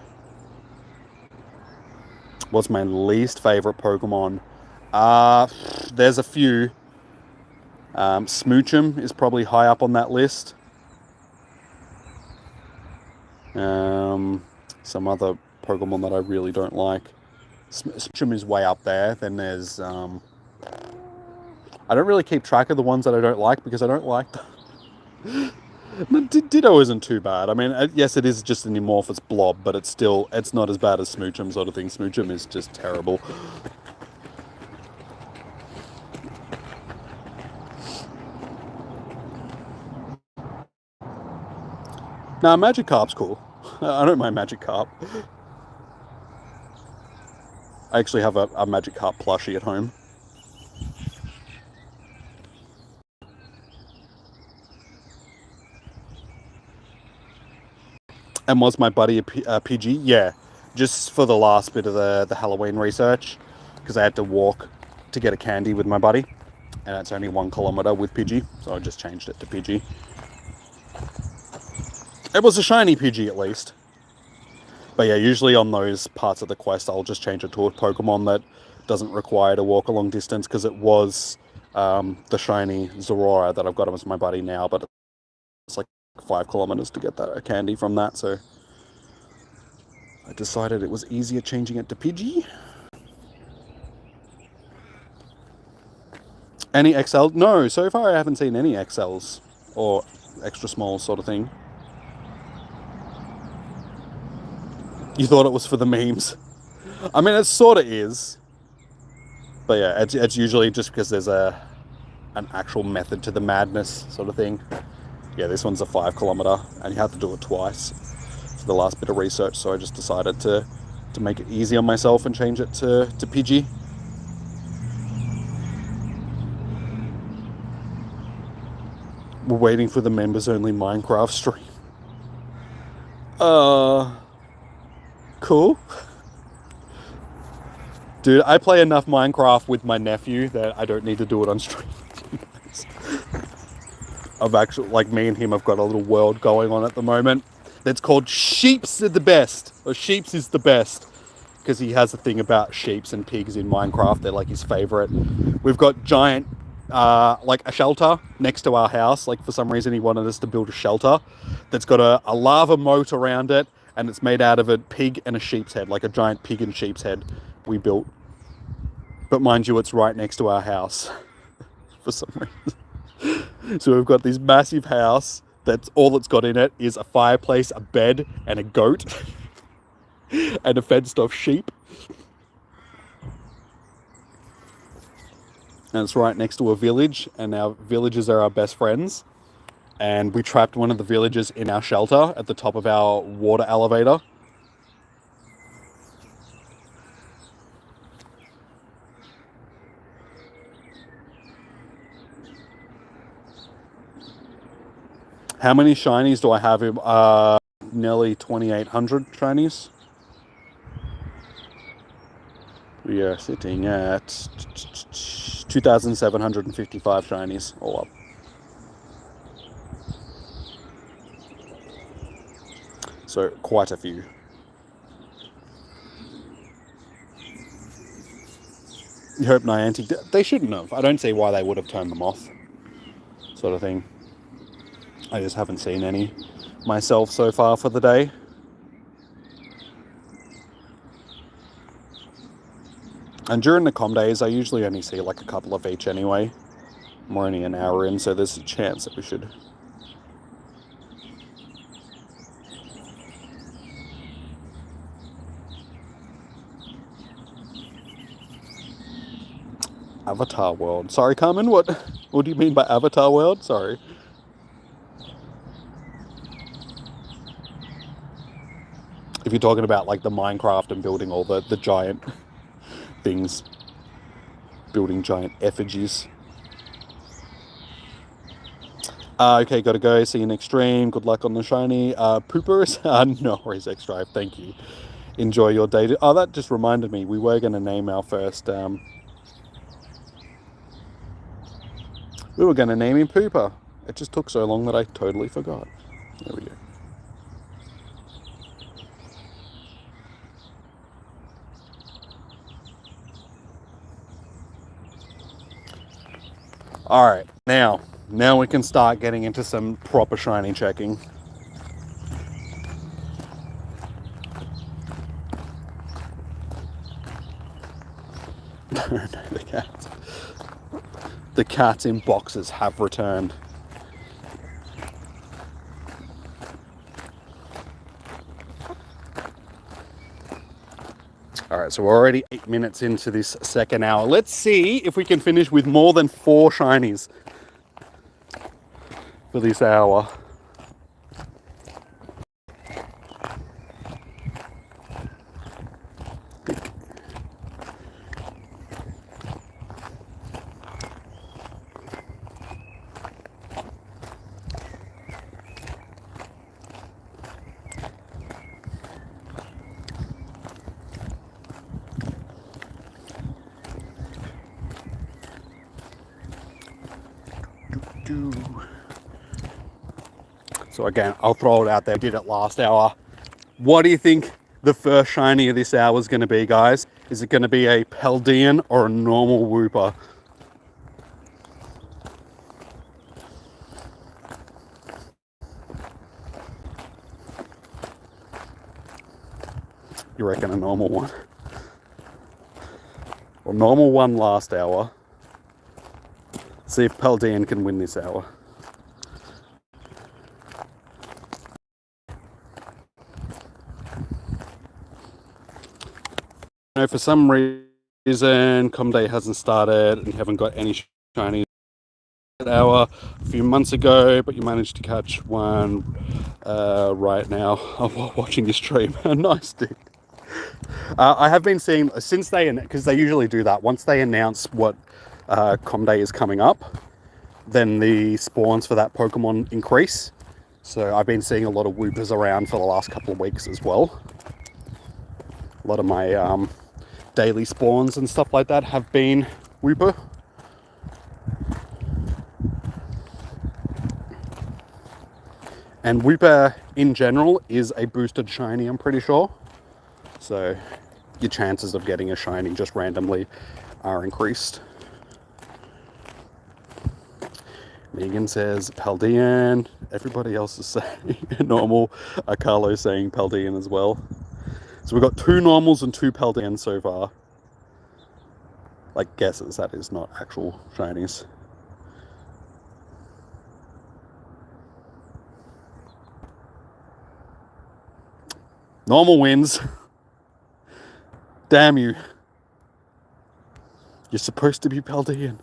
What's my least favorite Pokemon? There's a few. Smoochum is probably high up on that list. Some other Pokemon that I really don't like. Smoochum is way up there. Then there's... I don't really keep track of the ones that I don't like because I don't like them. Ditto isn't too bad. I mean, yes, it is just an amorphous blob, but it's not as bad as Smoochum sort of thing. Smoochum is just terrible. Nah, Magikarp's cool. I don't mind Magikarp. I actually have a Magikarp plushie at home. And was my buddy a PG? Yeah, just for the last bit of the Halloween research, because I had to walk to get a candy with my buddy, and it's only 1 kilometer with PG, so I just changed it to PG. It was a shiny PG at least. But yeah, usually on those parts of the quest, I'll just change it to a Pokemon that doesn't require to walk a long distance, because it was the shiny Zorora that I've got as my buddy now, but it's like 5 kilometers to get that candy from that, so I decided it was easier changing it to Pidgey. Any XL? No, so far I haven't seen any XLs or extra small sort of thing. You thought it was for the memes. I mean, it sort of is. But yeah, it's usually just because there's an actual method to the madness sort of thing. Yeah, this one's a 5 kilometer, and you have to do it twice for the last bit of research, so I just decided to make it easy on myself and change it to Pidgey. We're waiting for the members-only Minecraft stream. Cool. Dude, I play enough Minecraft with my nephew that I don't need to do it on stream. I've actually, like, me and him have got a little world going on at the moment that's called Sheeps are the best, or Sheeps is the best, because he has a thing about sheeps and pigs in Minecraft. They're like his favorite. We've got giant, like a shelter next to our house. Like, for some reason he wanted us to build a shelter that's got a lava moat around it, and it's made out of a pig and a sheep's head, like a giant pig and sheep's head we built. But mind you, it's right next to our house for some reason. So we've got this massive house that's all it's got in it is a fireplace, a bed, and a goat, and a fenced-off sheep. And it's right next to a village, and our villagers are our best friends. And we trapped one of the villagers in our shelter at the top of our water elevator. How many shinies do I have? Nearly 2,800 shinies. We are sitting at 2,755 shinies all up. So quite a few. You hope Niantic... They shouldn't have. I don't see why they would have turned them off. Sort of thing. I just haven't seen any myself so far for the day. And during the com days, I usually only see like a couple of each anyway. I'm only an hour in, so there's a chance that we should... Avatar World. Sorry, Carmen, what do you mean by Avatar World? Sorry. If you're talking about like the Minecraft and building all the giant things. Building giant effigies. Okay, gotta go. See you next stream. Good luck on the shiny. Poopers? No worries, X-Drive. Thank you. Enjoy your day. Oh, that just reminded me. We were going to name our first... we were going to name him Pooper. It just took so long that I totally forgot. There we go. Alright, now we can start getting into some proper shiny checking. No, the cats. The cats in boxes have returned. Alright, so we're already 8 minutes into this second hour. Let's see if we can finish with more than 4 shinies for this hour. So again, I'll throw it out there. I did it last hour. What do you think the first shiny of this hour is going to be, guys? Is it going to be a Paldean or a normal Wooper? You reckon a normal one? Well, normal one last hour. See if Paldean can win this hour. You know, for some reason, Com Day hasn't started and you haven't got any shinies hour a few months ago, but you managed to catch one right now while watching your stream. Nice, dude. I have been seeing since because they usually do that once they announce what Com Day is coming up, then the spawns for that Pokemon increase. So I've been seeing a lot of Woopers around for the last couple of weeks as well. A lot of my daily spawns and stuff like that have been Wooper. And Wooper in general is a boosted shiny, I'm pretty sure. So your chances of getting a shiny just randomly are increased. Megan says Paldean. Everybody else is saying normal. Carlo's saying Paldean as well. So we've got 2 normals and 2 Paldeans so far. Like guesses, that is, not actual shinies. Normal wins. Damn you. You're supposed to be Paldean.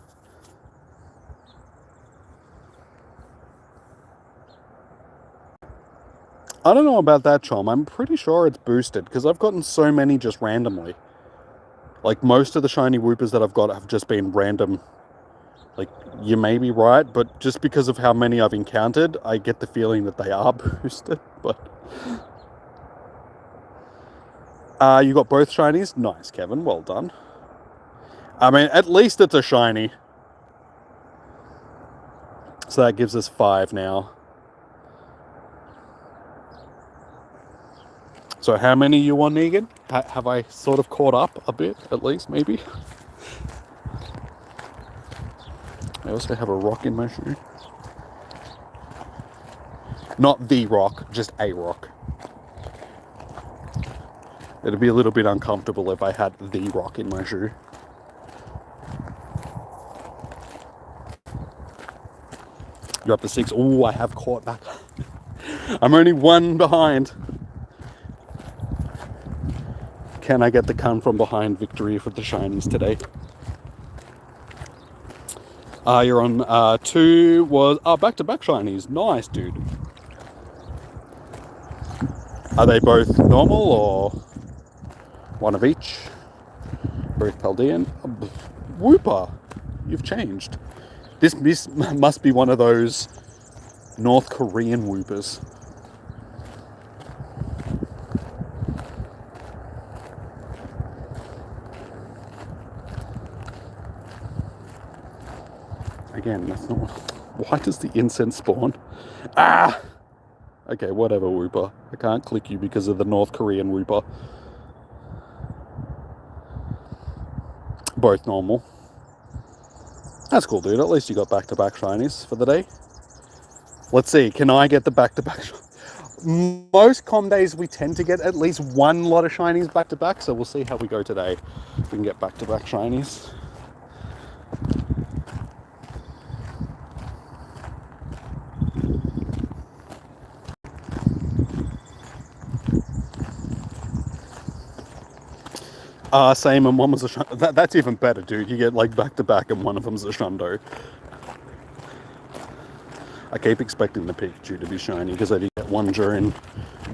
I don't know about that, Chom. I'm pretty sure it's boosted because I've gotten so many just randomly. Like most of the shiny Woopers that I've got have just been random. Like, you may be right, but just because of how many I've encountered, I get the feeling that they are boosted. But you got both shinies? Nice, Kevin. Well done. I mean, at least it's a shiny. So that gives us 5 now. So how many you on, Negan? Have I sort of caught up a bit, at least, maybe? I also have a rock in my shoe. Not the rock, just a rock. It'd be a little bit uncomfortable if I had the rock in my shoe. You're up to 6. Oh, I have caught back. I'm only 1 behind. Can I get the come from behind victory for the shinies today? You're on 2 was back-to-back shinies. Nice, dude. Are they both normal or one of each? Both Paldean. Wooper, you've changed. This must be one of those North Korean Woopers. Again, that's not... Why does the incense spawn? Ah! Okay, whatever, Wooper. I can't click you because of the North Korean Wooper. Both normal. That's cool, dude. At least you got back-to-back shinies for the day. Let's see. Can I get the back-to-back? Most com days we tend to get at least 1 lot of shinies back-to-back, so we'll see how we go today. If we can get back-to-back shinies. Same, and one was a Shundo. That's even better, dude. You get like back-to-back and one of them's a Shundo. I keep expecting the Pikachu to be shiny because I did get one during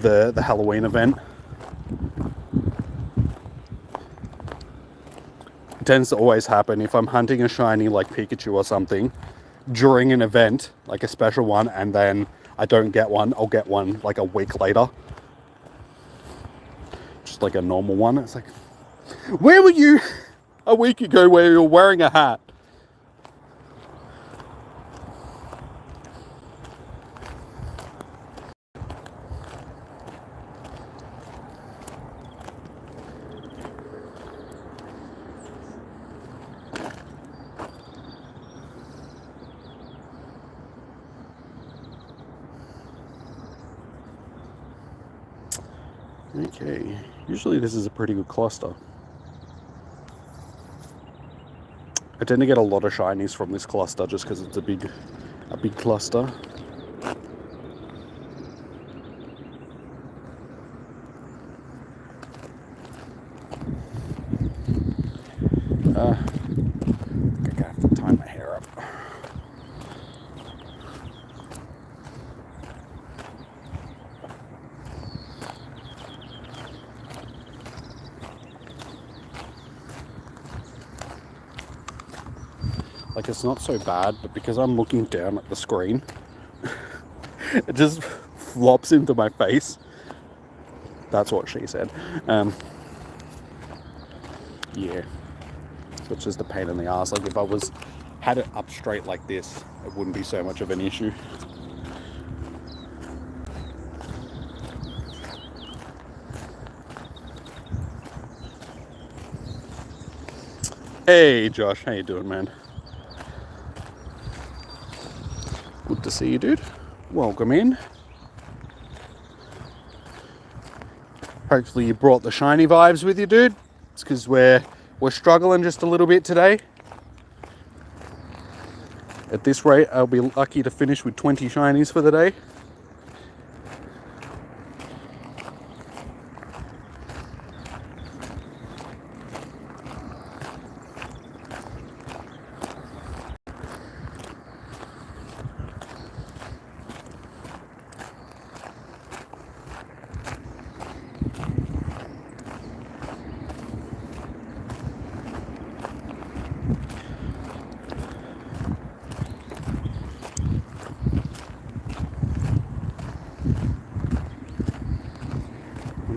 the Halloween event. It tends to always happen if I'm hunting a shiny like Pikachu or something during an event, like a special one, and then I don't get one, I'll get one like a week later. Just like a normal one. It's like, where were you a week ago where you were wearing a hat? Okay, usually this is a pretty good cluster. I tend to get a lot of shinies from this cluster just because it's a big cluster. I think I have to tie my hair up. Like, it's not so bad, but because I'm looking down at the screen, it just flops into my face. That's what she said. Yeah. So it's just a pain in the ass. Like, if I had it up straight like this, it wouldn't be so much of an issue. Hey, Josh. How you doing, man? Good to see you, dude. Welcome in. Hopefully you brought the shiny vibes with you, dude. It's because we're struggling just a little bit today. At this rate, I'll be lucky to finish with 20 shinies for the day.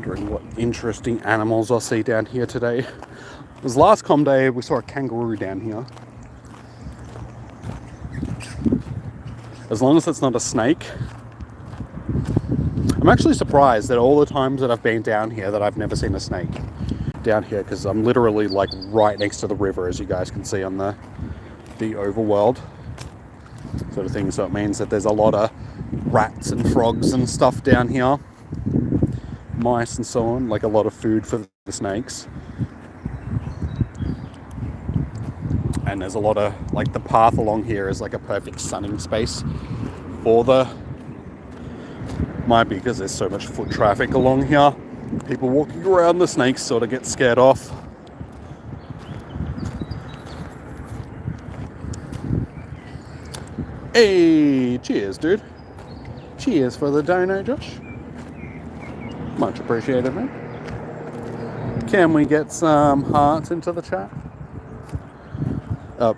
What interesting animals I'll see down here today. It was last com day, we saw a kangaroo down here. As long as it's not a snake. I I'm actually surprised that all the times that I've been down here that I've never seen a snake down here, because I'm literally like right next to the river, as you guys can see on the overworld sort of thing. So it means that there's a lot of rats and frogs and stuff down here, mice and so on, like a lot of food for the snakes. And there's a lot of, like, the path along here is like a perfect sunning space for the, might be because there's so much foot traffic along here, people walking around, the snakes sort of get scared off. Hey, cheers, dude. Cheers for the dono, Josh. Much appreciated, man. Can we get some hearts into the chat?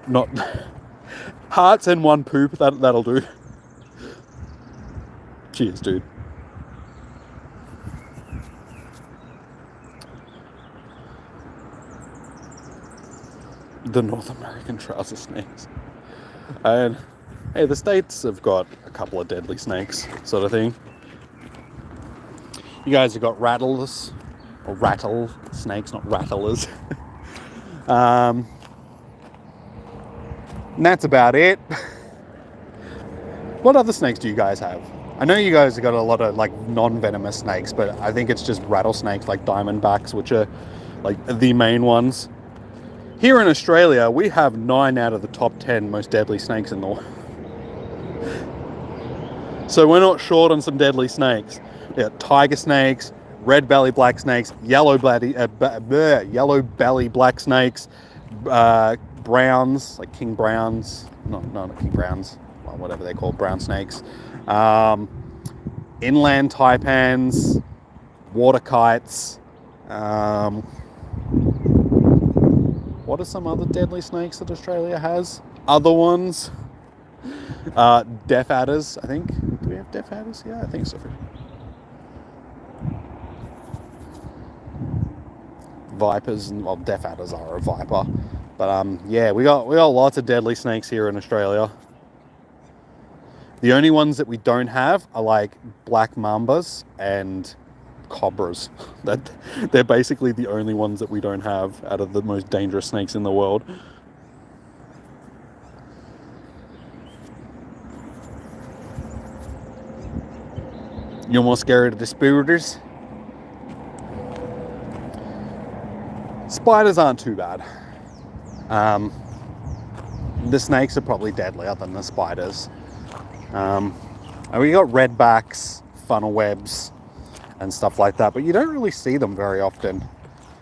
Not hearts and one poop. That'll do. Cheers, dude. The North American trouser snakes. And hey, the States have got a couple of deadly snakes, sort of thing. You guys have got rattlers, or rattle snakes, not rattlers. And that's about it. What other snakes do you guys have? I know you guys have got a lot of like non-venomous snakes, but I think it's just rattlesnakes like diamondbacks, which are like the main ones. Here in Australia, we have 9 out of the top 10 most deadly snakes in the world. So we're not short on some deadly snakes. Yeah, tiger snakes, red belly black snakes, yellow belly black snakes, browns, like king browns, no, not king browns, well, whatever they're called, brown snakes, inland taipans, water kites. What are some other deadly snakes that Australia has? Other ones? Deaf adders, I think. Do we have deaf adders? Yeah, I think so. Vipers, and well, deaf adders are a viper. But yeah, we got lots of deadly snakes here in Australia. The only ones that we don't have are like black mambas and cobras. They're basically the only ones that we don't have out of the most dangerous snakes in the world. You're more scared of the spiders? Spiders aren't too bad. The snakes are probably deadlier than the spiders. And we got redbacks, funnel webs, and stuff like that, but you don't really see them very often.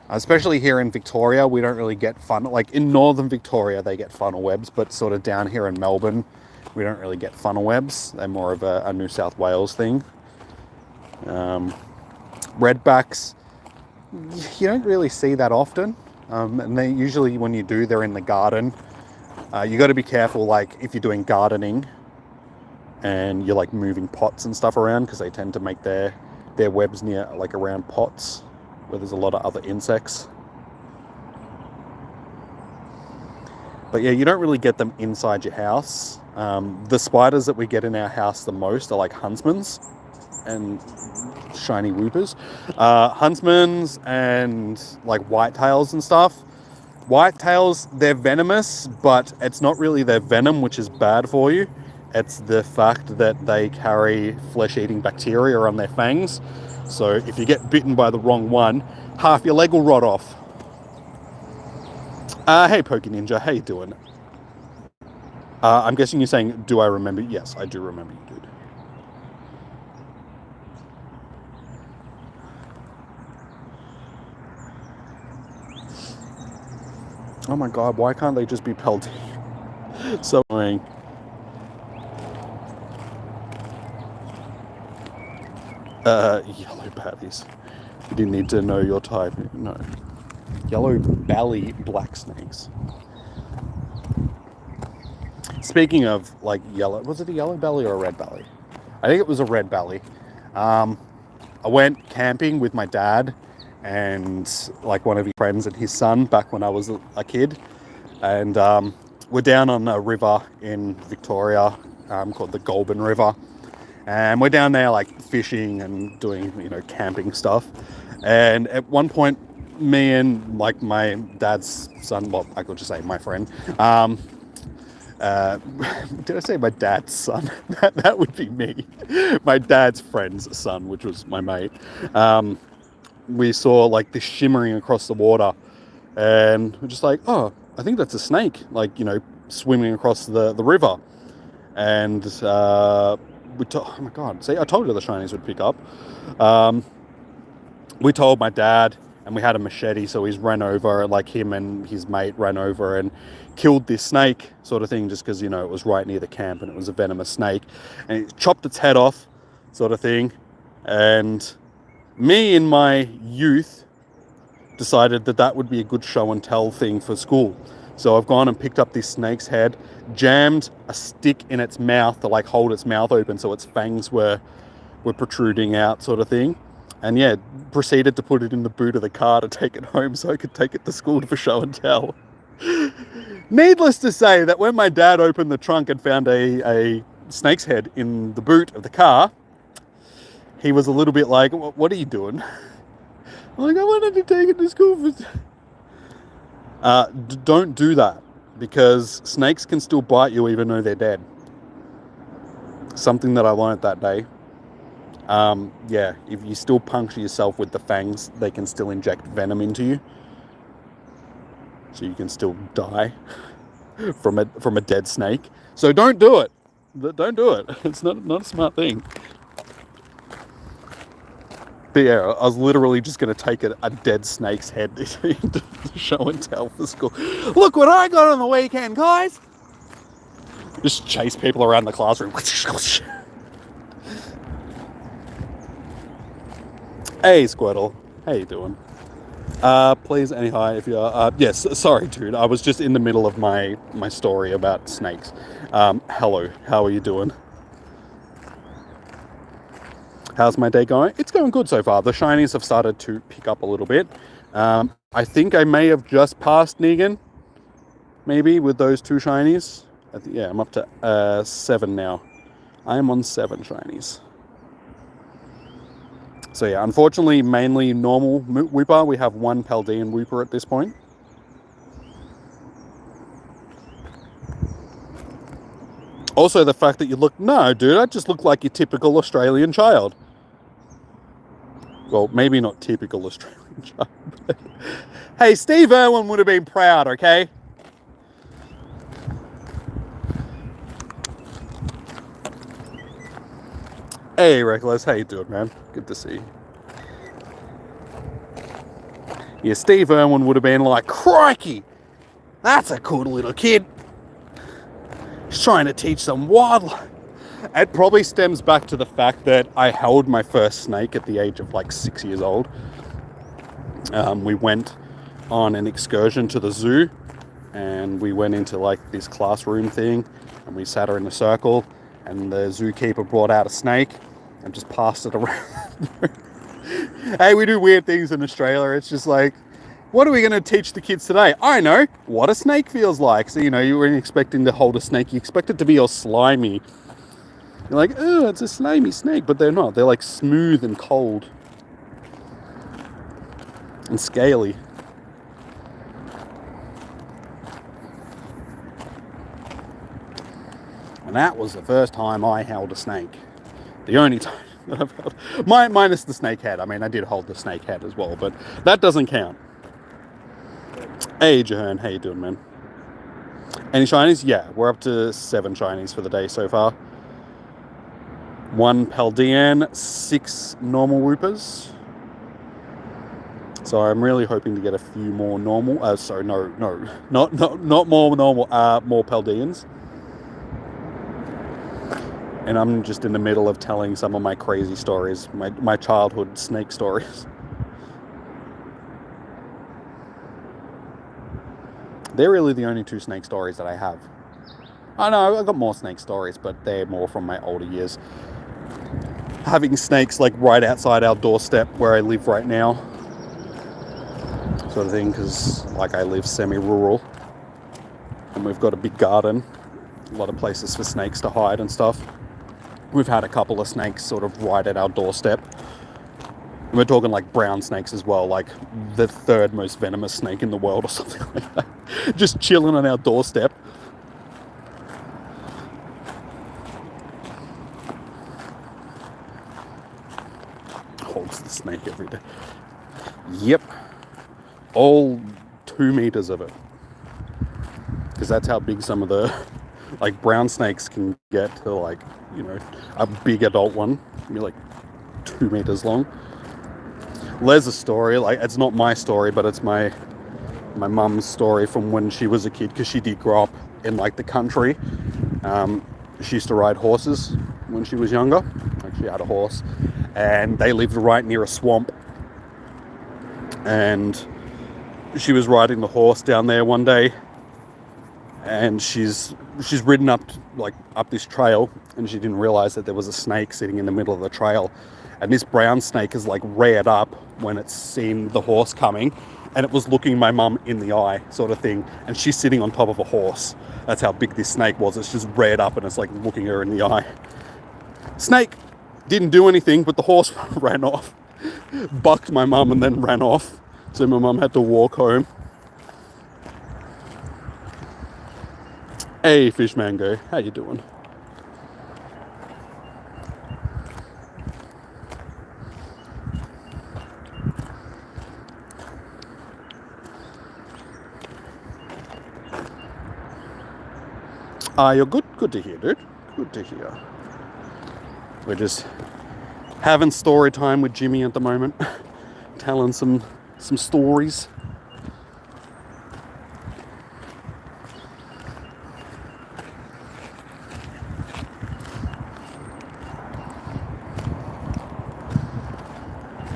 Especially here in Victoria, we don't really get funnel. Like in northern Victoria, they get funnel webs, but sort of down here in Melbourne, we don't really get funnel webs. They're more of a New South Wales thing. Redbacks, you don't really see that often. And they usually, when you do, they're in the garden. You got to be careful, like if you're doing gardening and you're like moving pots and stuff around, because they tend to make their webs near, like around pots where there's a lot of other insects. But yeah, you don't really get them inside your house. The spiders that we get in our house the most are like huntsmans and shiny woopers. Huntsmans and like whitetails and stuff. Whitetails, they're venomous, but it's not really their venom which is bad for you. It's the fact that they carry flesh-eating bacteria on their fangs. So if you get bitten by the wrong one, half your leg will rot off. Hey Poké Ninja, how you doing? I'm guessing you're saying, do I remember? Yes, I do remember you, dude. Oh my god, why can't they just be Paldean? So annoying. Yellow bellies. You didn't need to know your type. No. Yellow belly black snakes. Speaking of like yellow, was it a yellow belly or a red belly? I think it was a red belly. I went camping with my dad and like one of his friends and his son back when I was a kid. And we're down on a river in Victoria called the Goulburn River. And we're down there like fishing and doing, camping stuff. And at one point, me and like my dad's son, well, I could just say my friend, did I say my dad's son? that would be me. My dad's friend's son, which was my mate. We saw like this shimmering across the water, and we're just like, oh, I think that's a snake, like, swimming across the river. And oh my god, see, I told you the shinies would pick up. We told my dad, and we had a machete, so he's ran over, like him and his mate ran over and killed this snake, sort of thing, just because, it was right near the camp and it was a venomous snake. And he chopped its head off, sort of thing. And me, in my youth, decided that would be a good show and tell thing for school. So I've gone and picked up this snake's head, jammed a stick in its mouth to like hold its mouth open so its fangs were protruding out, sort of thing. And yeah, proceeded to put it in the boot of the car to take it home so I could take it to school for show and tell. Needless to say that when my dad opened the trunk and found a snake's head in the boot of the car, he was a little bit like, what are you doing? I'm like, I wanted to take it to school for... don't do that, because snakes can still bite you even though they're dead. Something that I learned that day. Yeah, if you still puncture yourself with the fangs, they can still inject venom into you. So you can still die from a dead snake. So don't do it. Don't do it. It's not a smart thing. But yeah, I was literally just going to take a dead snake's head to show and tell for school. Look what I got on the weekend, guys! Just chase people around the classroom. Hey, Squirtle. How you doing? Please, any hi if you are. Yes, sorry, dude. I was just in the middle of my story about snakes. Hello, how are you doing? How's my day going? It's going good so far. The shinies have started to pick up a little bit. I think I may have just passed Negan, maybe, with those 2 shinies. Yeah, I'm up to 7 now. I am on 7 shinies. So yeah, unfortunately, mainly normal Wooper. We have 1 Paldean Wooper at this point. Also, the fact that you look... No, dude, I just look like your typical Australian child. Well, maybe not typical Australian child. But... Hey, Steve Irwin would have been proud, okay? Hey, Reckless, how you doing, man? Good to see you. Yeah, Steve Irwin would have been like, crikey, that's a cool little kid. He's trying to teach some wildlife. It probably stems back to the fact that I held my first snake at the age of like 6 years old. We went on an excursion to the zoo, and we went into like this classroom thing, and we sat her in a circle, and the zookeeper brought out a snake and just passed it around. Hey, we do weird things in Australia. It's just like, what are we going to teach the kids today? I know what a snake feels like. So, you weren't expecting to hold a snake. You expect it to be all slimy. You're like, oh, it's a slimy snake. But they're not. They're like smooth and cold. And scaly. And that was the first time I held a snake. The only time that I've held... Minus the snake head. I mean, I did hold the snake head as well, but that doesn't count. Hey, Jahan, how you doing, man? Any shinies? Yeah, we're up to 7 shinies for the day so far. 1 Paldean, 6 normal Woopers. So I'm really hoping to get a few more normal... not more normal, more Paldeans. And I'm just in the middle of telling some of my crazy stories, my childhood snake stories. They're really the only 2 snake stories that I have. I know, I've got more snake stories, but they're more from my older years. Having snakes like right outside our doorstep where I live right now. Sort of thing, because like I live semi-rural. And we've got a big garden. A lot of places for snakes to hide and stuff. we've had a couple of snakes sort of right at our doorstep. And we're talking like brown snakes as well, like the third most venomous snake in the world or something like that. Just chilling on our doorstep. Holds the snake every day. Yep. All 2 meters of it. Because that's how big some of the like brown snakes can get to, like, you know, a big adult one can be like 2 meters long. There's a story, like, it's not my story, but it's my mum's story from when she was a kid, because she did grow up in like the country. She used to ride horses when she was younger. Like, she had a horse, and they lived right near a swamp. And she was riding the horse down there one day, and she's ridden up this trail, and she didn't realize that there was a snake sitting in the middle of the trail. And this brown snake has like reared up when it's seen the horse coming, and it was looking my mum in the eye, sort of thing. And she's sitting on top of a horse. That's how big this snake was. It's just reared up and it's like looking her in the eye. Snake didn't do anything, but the horse ran off, bucked my mum, and then ran off. So my mum had to walk home. Hey, Fish Mango, how you doing? You're good. Good to hear, dude. Good to hear. We're just having story time with Jimmy at the moment, telling some stories.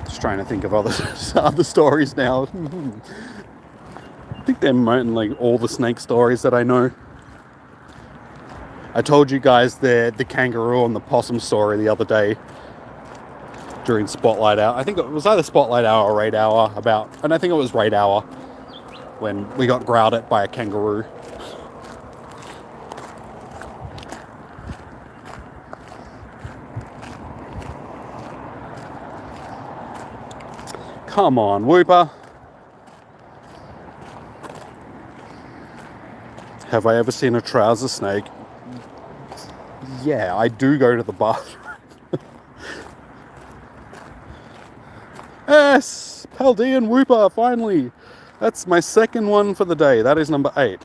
Just trying to think of other stories now. I think they're like all the snake stories that I know. I told you guys the kangaroo and the possum story the other day during Spotlight Hour. I think it was either Spotlight Hour or Raid Hour and I think it was Raid Hour when we got growled at by a kangaroo. Come on, Wooper. Have I ever seen a trouser snake? Yeah, I do go to the bathroom. Yes! Paldean Wooper, finally! That's my second one for the day. That is number 8.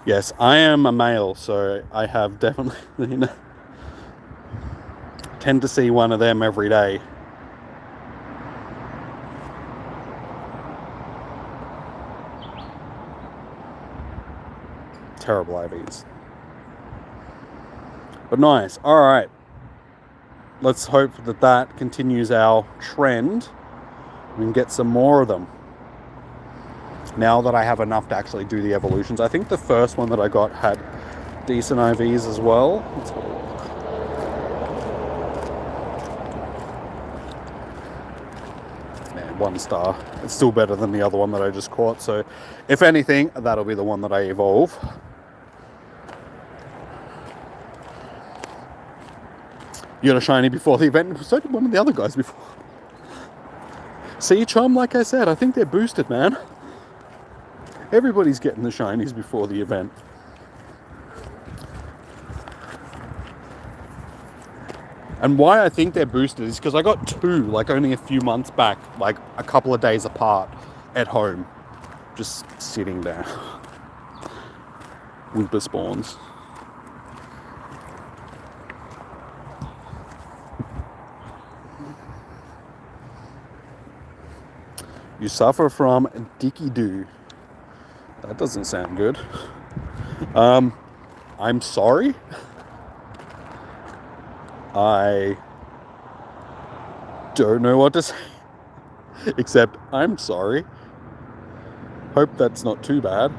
Yes, I am a male, so I have definitely, you know, tend to see one of them every day. Terrible IVs. But nice. Alright. Let's hope that continues our trend. We can get some more of them. Now that I have enough to actually do the evolutions. I think the first one that I got had decent IVs as well. Let's have a look. Man, 1 star. It's still better than the other one that I just caught. So, if anything, that'll be the one that I evolve. You got a shiny before the event. So did one of the other guys before. See, chum, like I said, I think they're boosted, man. Everybody's getting the shinies before the event. And why I think they're boosted is because I got 2, like, only a few months back, like, a couple of days apart at home. Just sitting there. Wooper spawns. You suffer from dicky-doo. That doesn't sound good. I'm sorry. I don't know what to say. Except, I'm sorry. Hope that's not too bad.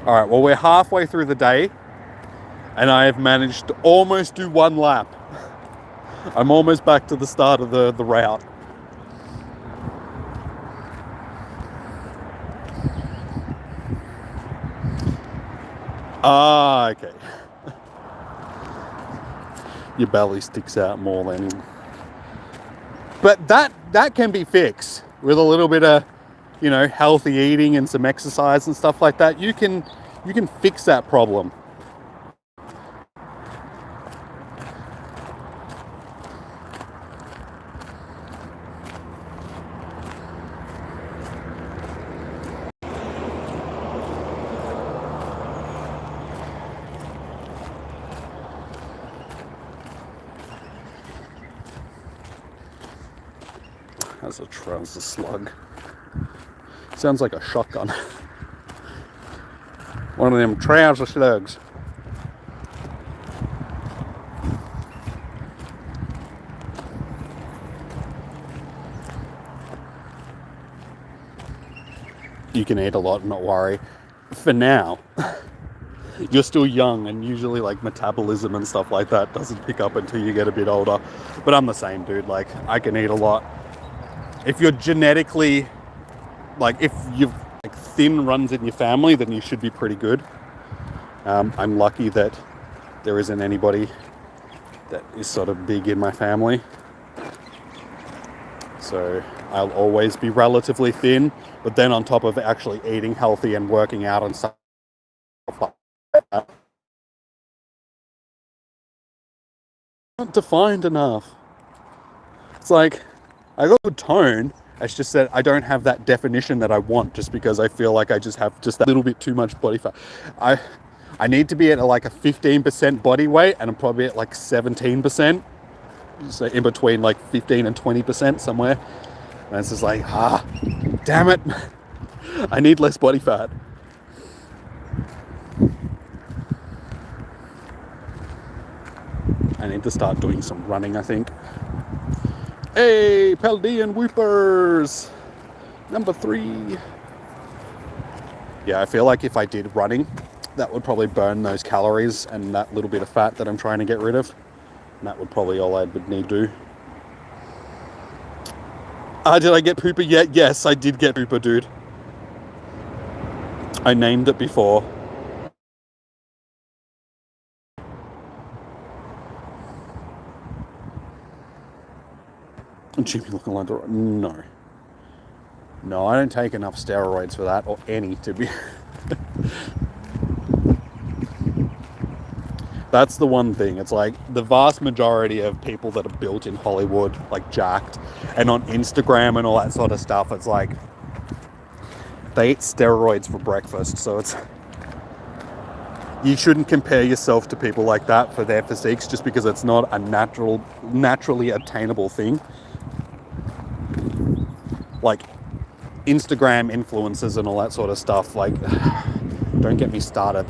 Alright, well, we're halfway through the day. And I have managed to almost do 1 lap. I'm almost back to the start of the route. Ah, okay. Your belly sticks out more than... But that can be fixed with a little bit of, you know, healthy eating and some exercise and stuff like that. You can fix that problem. That's a trouser slug. Sounds like a shotgun. One of them trouser slugs. You can eat a lot and not worry. For now, you're still young, and usually like metabolism and stuff like that doesn't pick up until you get a bit older. But I'm the same, dude. Like, I can eat a lot. If you're genetically, like, if you've like thin runs in your family, then you should be pretty good. I'm lucky that there isn't anybody that is sort of big in my family. So I'll always be relatively thin, but then on top of actually eating healthy and working out and stuff like that, not defined enough. It's like, I got good tone, it's just that I don't have that definition that I want, just because I feel like I just have just a little bit too much body fat. I need to be at like a 15% body weight, and I'm probably at like 17%. So in between like 15 and 20% somewhere. And it's just like, damn it. I need less body fat. I need to start doing some running, I think. Hey, Paldean Woopers! Number 3. Yeah, I feel like if I did running, that would probably burn those calories and that little bit of fat that I'm trying to get rid of. And that would probably all I would need to do. Did I get Pooper yet? Yes, I did get Pooper, dude. I named it before. Jimmy looking like the... No. No, I don't take enough steroids for that, or any, to be... That's the one thing. It's like the vast majority of people that are built in Hollywood, like jacked, and on Instagram and all that sort of stuff, it's like they eat steroids for breakfast. So it's, you shouldn't compare yourself to people like that for their physiques, just because it's not a naturally obtainable thing. Like Instagram influencers and all that sort of stuff, like, don't get me started.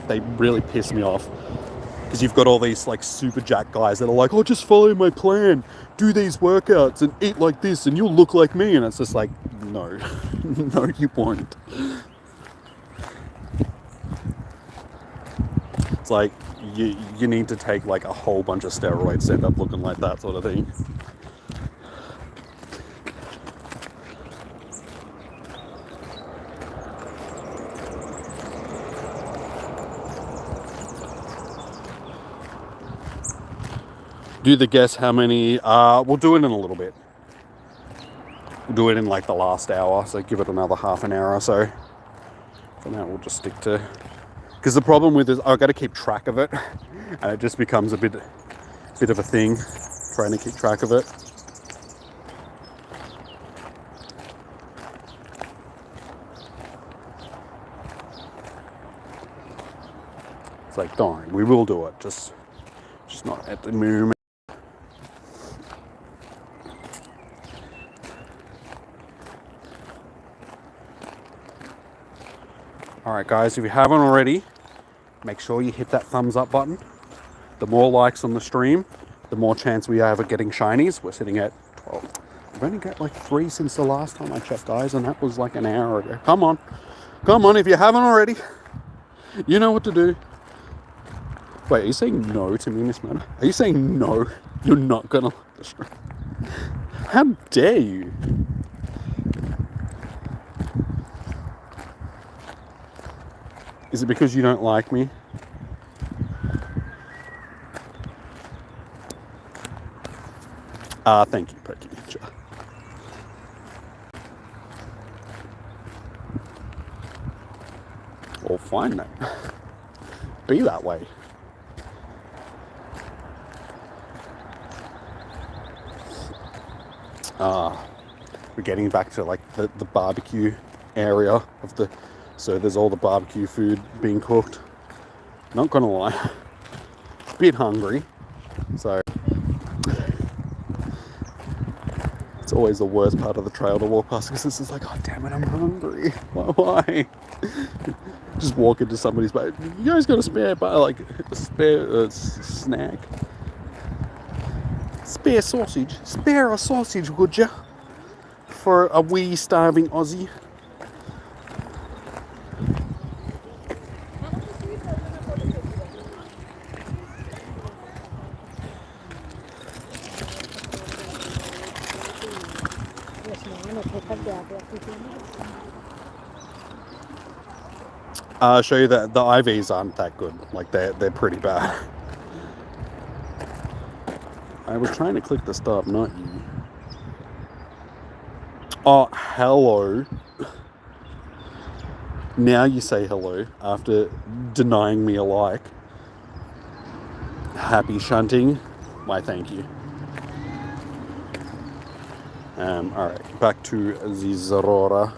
They really piss me off. Because you've got all these like super jack guys that are like, oh, just follow my plan, do these workouts and eat like this and you'll look like me. And it's just like, no, no, you won't. It's like, you need to take like a whole bunch of steroids to end up looking like that sort of thing. Do the guess how many, we'll do it in a little bit. We'll do it in like the last hour, so give it another half an hour or so. For now, we'll just stick to, because the problem with it is I've got to keep track of it, and it just becomes a bit of a thing, trying to keep track of it. It's like, darn, we will do it, just not at the moment. Alright guys, if you haven't already, make sure you hit that thumbs up button. The more likes on the stream, the more chance we have of getting shinies. We're sitting at 12. I've only got like 3 since the last time I checked, guys, and that was like an hour ago. Come on, if you haven't already, you know what to do. Wait, are you saying no to me, Miss Meta? Are you saying no? You're not gonna like the stream? How dare you? Is it because you don't like me? Thank you, Pokey Ninja. Well, fine then. Be that way. We're getting back to like the barbecue area of the, so there's all the barbecue food being cooked. Not gonna lie, a bit hungry, so it's always the worst part of the trail to walk past because it's just like, oh damn it, I'm hungry. Why? Just walk into somebody's boat. You guys got a spare, like a spare snack? Spare sausage? Spare a sausage, would you? For a wee starving Aussie. I'll show you that the IVs aren't that good. Like they're pretty bad. I was trying to click the stop, not you. Oh, hello. Now you say hello after denying me a like. Happy shunting. Why, thank you. Alright, back to the Zorora.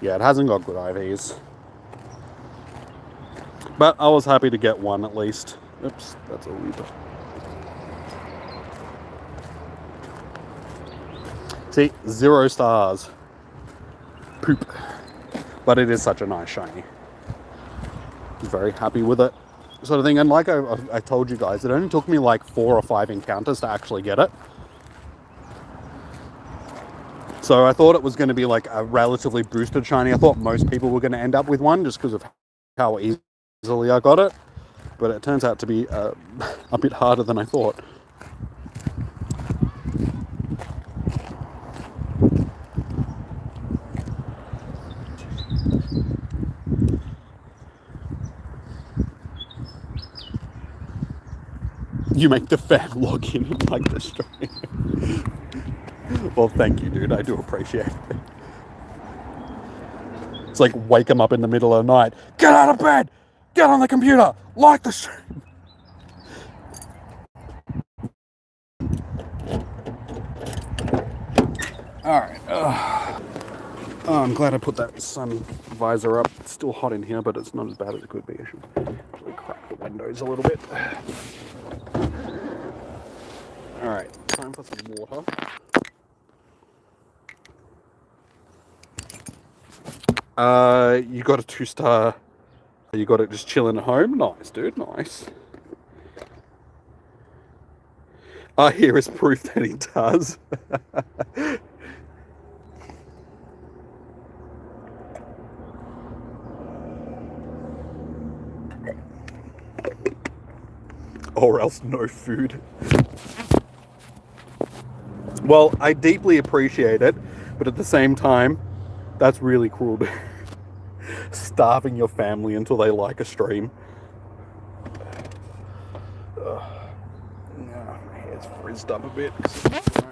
Yeah, it hasn't got good IVs. But I was happy to get one at least. Oops, that's a Wooper. See, 0 stars. Poop. But it is such a nice shiny. Very happy with it. Sort of thing. And like I told you guys, it only took me like 4 or 5 encounters to actually get it. So I thought it was going to be like a relatively boosted shiny. I thought most people were going to end up with one just because of how easily I got it. But it turns out to be a bit harder than I thought. You make the fam log in and like the stream. Well, thank you, dude. I do appreciate it. It's like wake them up in the middle of the night. Get out of bed! Get on the computer! Like the stream! Alright. Oh, I'm glad I put that sun visor up. It's still hot in here, but it's not as bad as it could be. I should actually crack the windows a little bit. Alright, time for some water. You got a 2-star. You got it just chilling at home. Nice, dude. Nice. Here is proof that he does. Or else no food. Well, I deeply appreciate it, but at the same time, that's really cruel. Starving your family until they like a stream. Yeah, my hair's frizzed up a bit.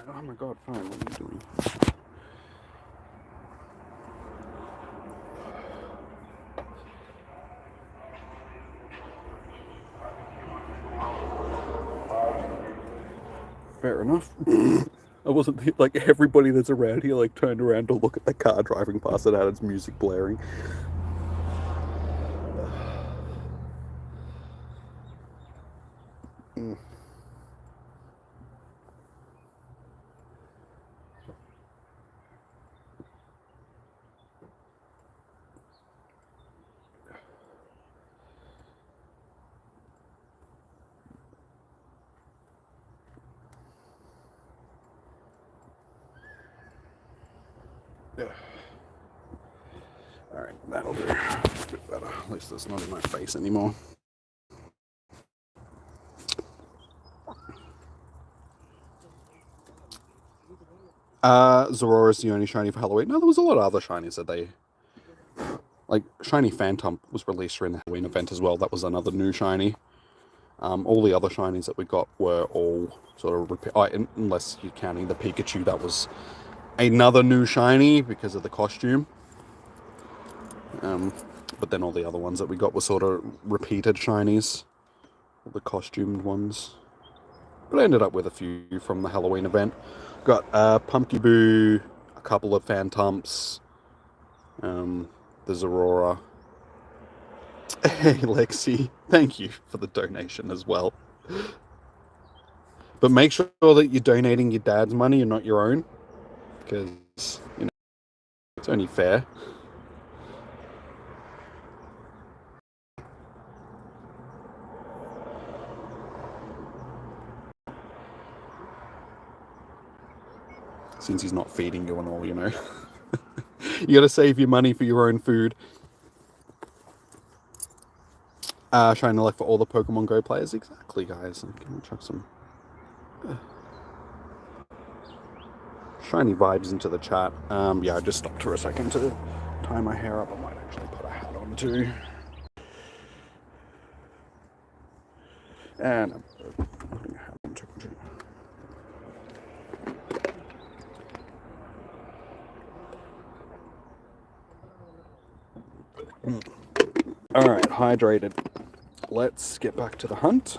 Oh my god, phone, what are you doing? Fair enough. I wasn't like everybody that's around here like turned around to look at the car driving past it had its music blaring. Alright, that'll do. A bit better. At least it's not in my face anymore. Zorora's the only shiny for Halloween. No, there was a lot of other shinies that they Like, Shiny Phantom was released during the Halloween event as well. That was another new shiny. All the other shinies that we got were all sort of unless you're counting the Pikachu, that was another new shiny because of the costume. But then all the other ones that we got were sort of repeated shinies, all the costumed ones. But I ended up with a few from the Halloween event. Got Pumpkaboo, a couple of Phantumps, there's Aurora. Hey Lexi, thank you for the donation as well. But make sure that you're donating your dad's money and not your own, because, you know, it's only fair. Since he's not feeding you and all, you know. You gotta save your money for your own food. Shiny luck for all the Pokemon Go players. Exactly, guys. Can we chuck some shiny vibes into the chat? Yeah, I just stopped for a second to tie my hair up. I might actually put a hat on too. And I'm putting a hat on too. Alright, hydrated. Let's get back to the hunt.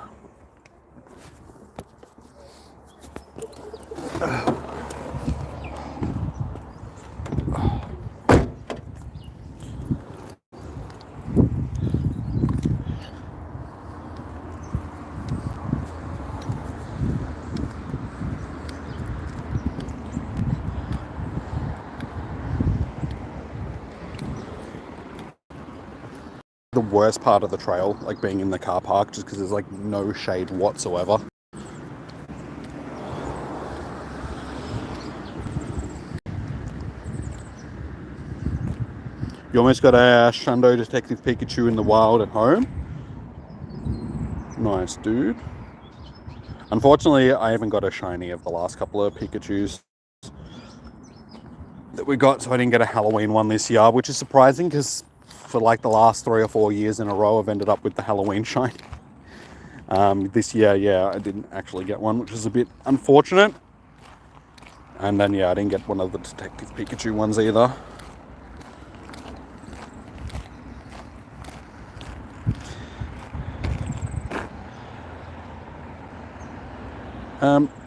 The worst part of the trail, like being in the car park, just because there's like no shade whatsoever. You almost got a Shundo Detective Pikachu in the wild at home. Nice, dude. Unfortunately, I haven't got a shiny of the last couple of Pikachus that we got, so I didn't get a Halloween one this year, which is surprising because for like the last 3 or 4 years in a row, I've ended up with the Halloween shiny. This year, yeah, I didn't actually get one, which is a bit unfortunate. And then, yeah, I didn't get one of the Detective Pikachu ones either.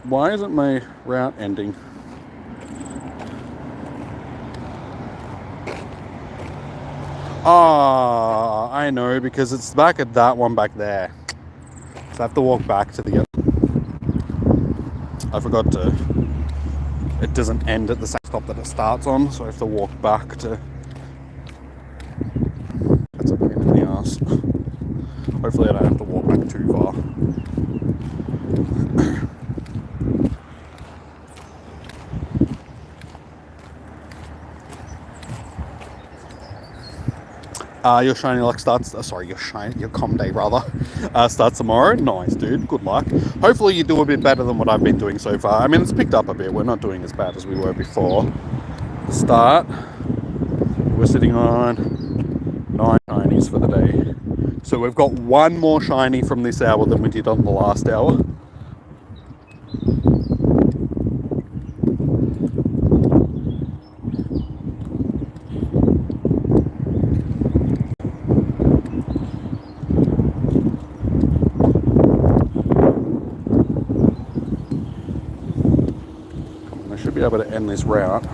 Why isn't my route ending? Ah, I know, because it's back at that one back there. So I have to walk back to the... I forgot to... It doesn't end at the same stop that it starts on, so I have to walk back to... That's a pain in the ass. Hopefully I don't have to walk back too far. Your shiny luck starts... your com day, rather. Starts tomorrow. Nice, dude. Good luck. Hopefully you do a bit better than what I've been doing so far. I mean, it's picked up a bit. We're not doing as bad as we were before the start. We're sitting on 9 shinies for the day. So we've got one more shiny from this hour than we did on the last hour. Be able to end this route.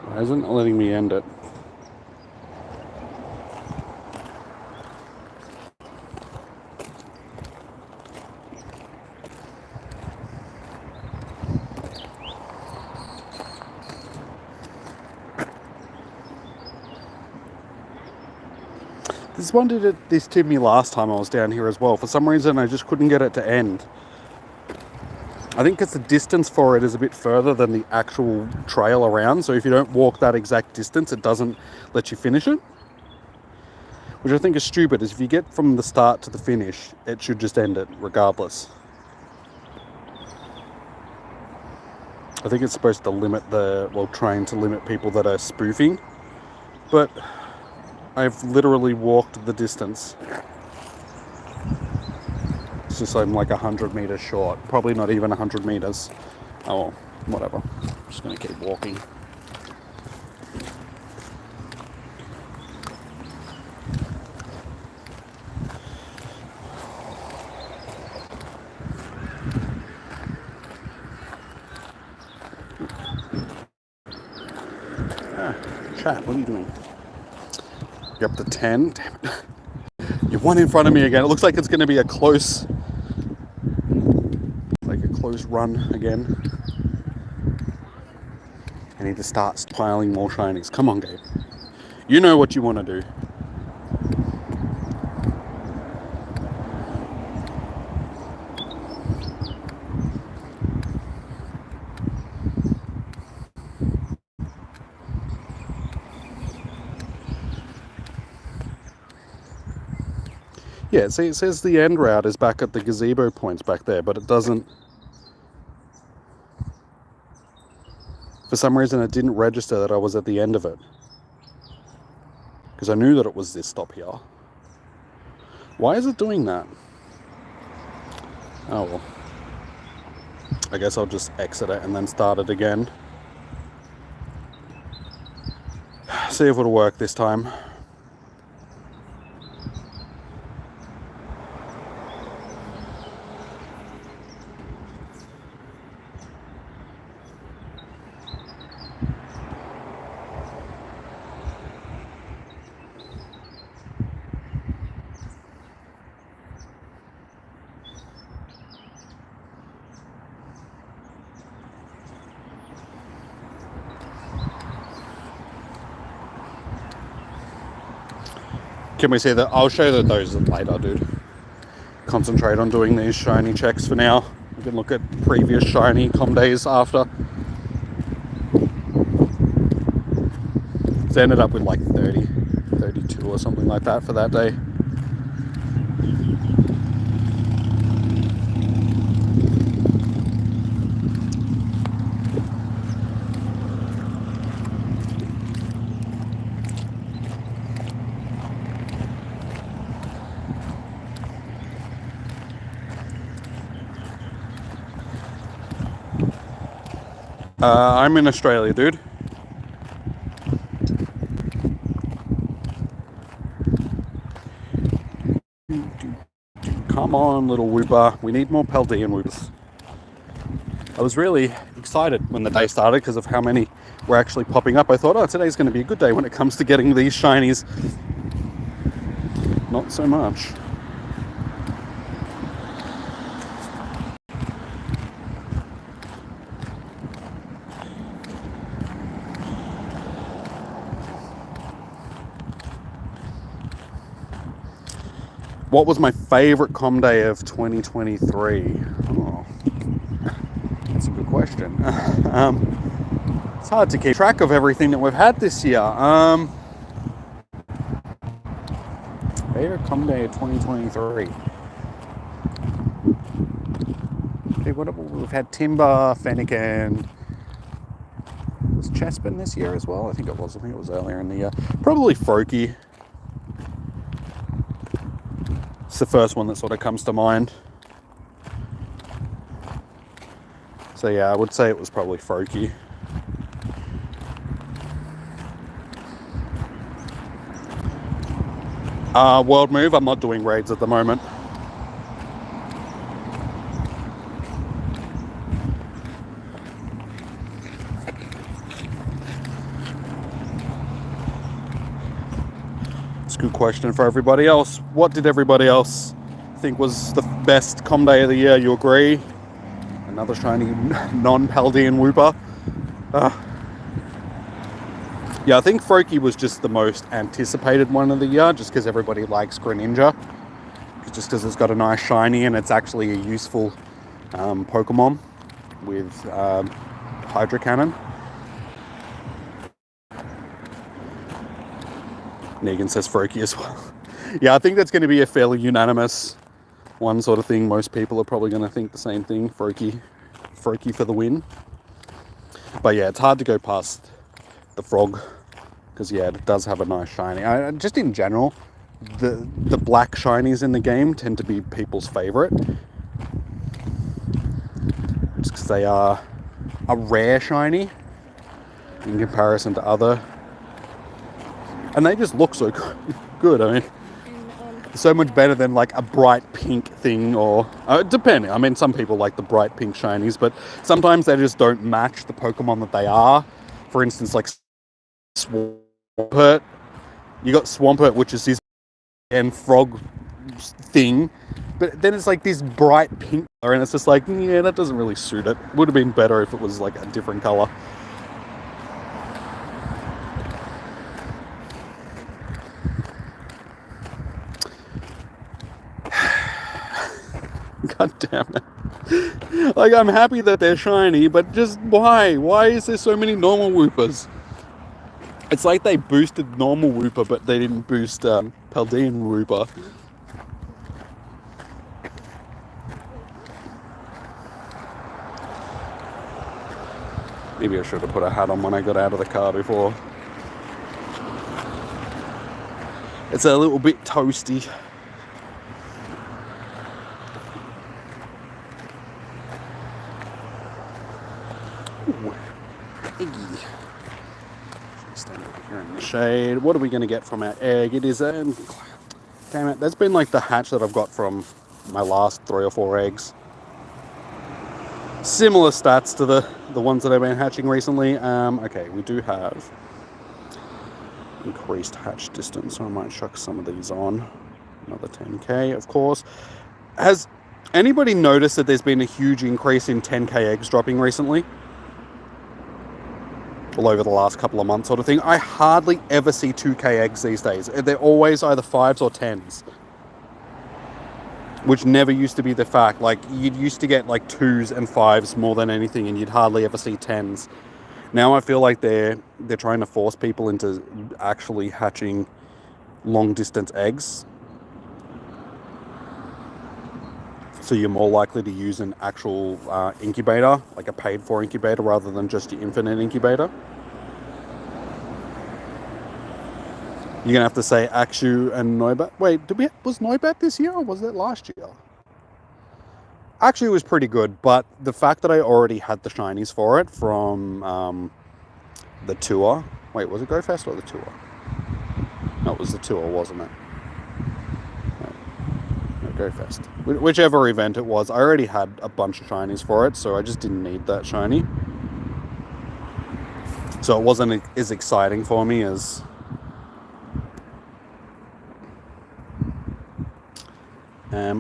Why isn't it letting me end it? This one did this to me last time I was down here as well. For some reason, I just couldn't get it to end. I think because the distance for it is a bit further than the actual trail around, so if you don't walk that exact distance, it doesn't let you finish it. Which I think is stupid, is if you get from the start to the finish, it should just end it, regardless. I think it's supposed to limit trying to limit people that are spoofing, but I've literally walked the distance. It's just I'm like 100 meters short, probably not even 100 meters. Oh, well, whatever. I'm just gonna keep walking. Chat, what are you doing? You're up to 10? Damn it. You're one in front of me again. It looks like it's going to be a close run again. I need to start piling more shinies. Come on, Gabe. You know what you want to do. Yeah, see, it says the end route is back at the gazebo points back there, but it doesn't... For some reason, it didn't register that I was at the end of it. Because I knew that it was this stop here. Why is it doing that? Oh, well. I guess I'll just exit it and then start it again. See if it'll work this time. Can we see that? I'll show you those later, dude. Concentrate on doing these shiny checks for now. We can look at previous shiny com days after. So I ended up with like 30, 32 or something like that for that day. I'm in Australia, dude. Come on, little Wooper. We need more Paldean Woopers. I was really excited when the day started because of how many were actually popping up. I thought, oh, today's going to be a good day when it comes to getting these shinies. Not so much. What was my favourite com day of 2023? Oh, that's a good question. It's hard to keep track of everything that we've had this year. Favourite com day of 2023? Okay, we've had Timber, Fennekin. Was Chespin this year as well? I think it was. I think it was earlier in the year. Probably Froakie. It's the first one that sort of comes to mind. So yeah, I would say it was probably Froakie. World Move, I'm not doing raids at the moment. It's a good question for everybody else. What did everybody else think was the best com day of the year? You agree? Another shiny non-Paldean Wooper. Yeah, I think Froakie was just the most anticipated one of the year, just because everybody likes Greninja. Just because it's got a nice shiny and it's actually a useful Pokemon. with Hydra Cannon. Negan says Froakie as well. Yeah, I think that's going to be a fairly unanimous one sort of thing. Most people are probably going to think the same thing. Froakie for the win. But yeah, it's hard to go past the frog because yeah, it does have a nice shiny. Just in general, the black shinies in the game tend to be people's favorite, just because they are a rare shiny in comparison to other, and they just look so good. I mean, so much better than like a bright pink thing, or depending. I mean, some people like the bright pink shinies, but sometimes they just don't match the Pokemon that they are. For instance, like Swampert. You got Swampert, which is this and frog thing, but then it's like this bright pink color, and it's just like, yeah, that doesn't really suit it. Would have been better if it was like a different color. God damn it. Like, I'm happy that they're shiny, but just why? Why is there so many normal Woopers? It's like they boosted normal Wooper, but they didn't boost Paldean Wooper. Maybe I should have put a hat on when I got out of the car before. It's a little bit toasty. Ooh. Eggy. Stand over here in the shade. What are we going to get from our egg? It is a... Damn it, that's been like the hatch that I've got from my last 3 or 4 eggs. Similar stats to the ones that I've been hatching recently. Okay, we do have increased hatch distance, so I might chuck some of these on. Another 10k, of course. Has anybody noticed that there's been a huge increase in 10k eggs dropping recently? All over the last couple of months sort of thing. I hardly ever see 2k eggs these days. They're always either 5s or 10s. Which never used to be the fact. Like, you'd used to get like 2s and 5s more than anything, and you'd hardly ever see 10s. Now I feel like they're trying to force people into actually hatching long distance eggs. So you're more likely to use an actual incubator, like a paid for incubator, rather than just your infinite incubator. You're gonna have to say Axu and Noibat. Wait, was Noibat this year or was it last year? Actually, it was pretty good, but the fact that I already had the shinies for it from the tour. Wait, was it Go Fest or the tour? No, it was the tour, wasn't it? No, Go Fest. Whichever event it was, I already had a bunch of shinies for it, so I just didn't need that shiny. So it wasn't as exciting for me as...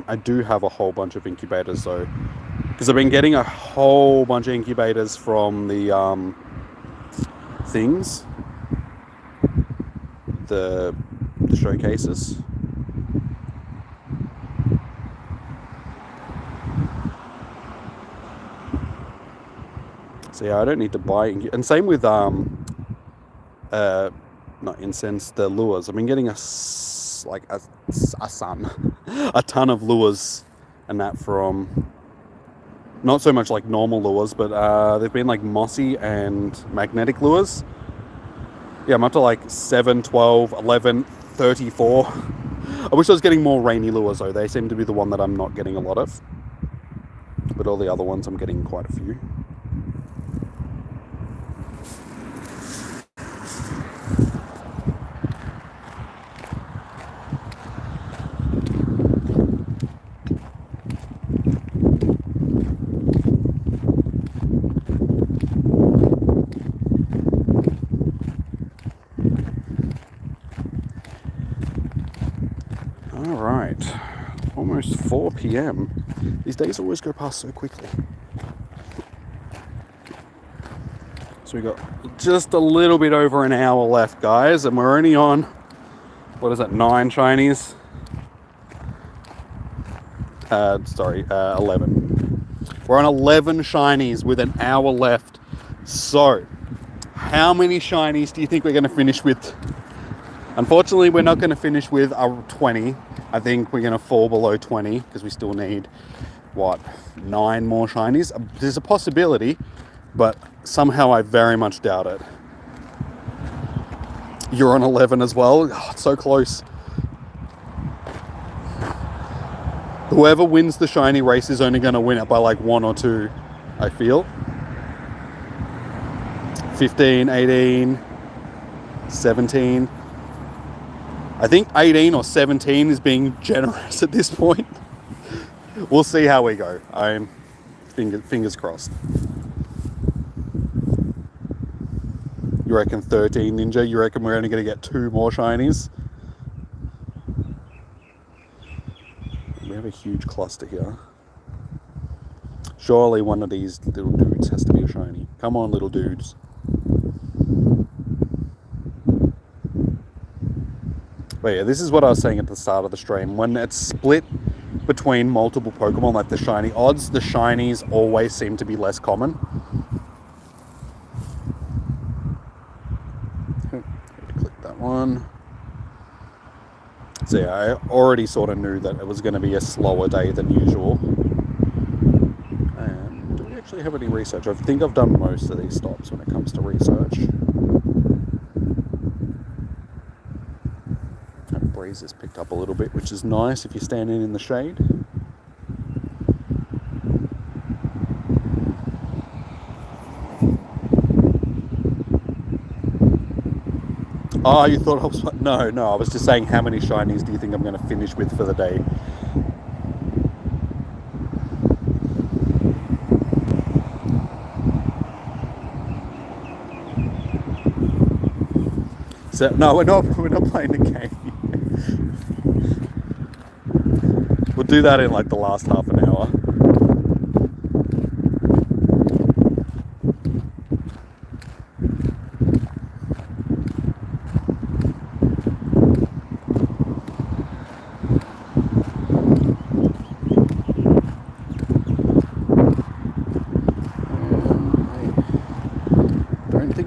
I do have a whole bunch of incubators though, because I've been getting a whole bunch of incubators from the things, the showcases. So yeah, I don't need to buy, and same with not incense, the lures. I've been getting a ton of lures and that from, not so much like normal lures, but they've been like mossy and magnetic lures. Yeah, I'm up to like 7, 12, 11, 34. I wish I was getting more rainy lures though. They seem to be the one that I'm not getting a lot of, but all the other ones I'm getting quite a few. Almost 4 p.m. These days always go past so quickly. So we got just a little bit over an hour left, guys, and we're only on, what is it, 9 shinies? 11. We're on 11 shinies with an hour left. So, how many shinies do you think we're going to finish with? Unfortunately, we're not going to finish with 20. I think we're going to fall below 20 because we still need, 9 more shinies? There's a possibility, but somehow I very much doubt it. You're on 11 as well. Oh, it's so close. Whoever wins the shiny race is only going to win it by like 1 or 2, I feel. 15, 18, 17. I think 18 or 17 is being generous at this point. We'll see how we go. I'm fingers crossed. You reckon 13, Ninja? You reckon we're only going to get 2 more shinies? We have a huge cluster here. Surely one of these little dudes has to be a shiny. Come on, little dudes. But yeah, this is what I was saying at the start of the stream. When it's split between multiple Pokemon, like the shiny odds, the shinies always seem to be less common. Click that one. So yeah, I already sort of knew that it was going to be a slower day than usual. And do we actually have any research? I think I've done most of these stops when it comes to research. That breeze has picked up a little bit, which is nice if you're standing in the shade. Oh, you thought I was... No, I was just saying how many shinies do you think I'm going to finish with for the day? So, no, we're not playing the game. We'll do that in like the last half an hour.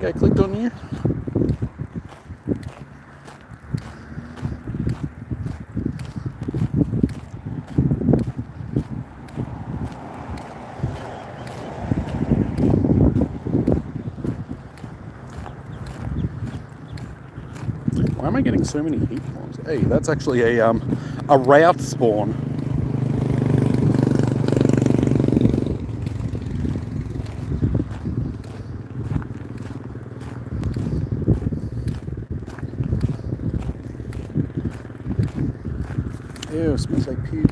I clicked on you. Why am I getting so many heat forms? Hey, that's actually a route spawn. Ew, smells like puke.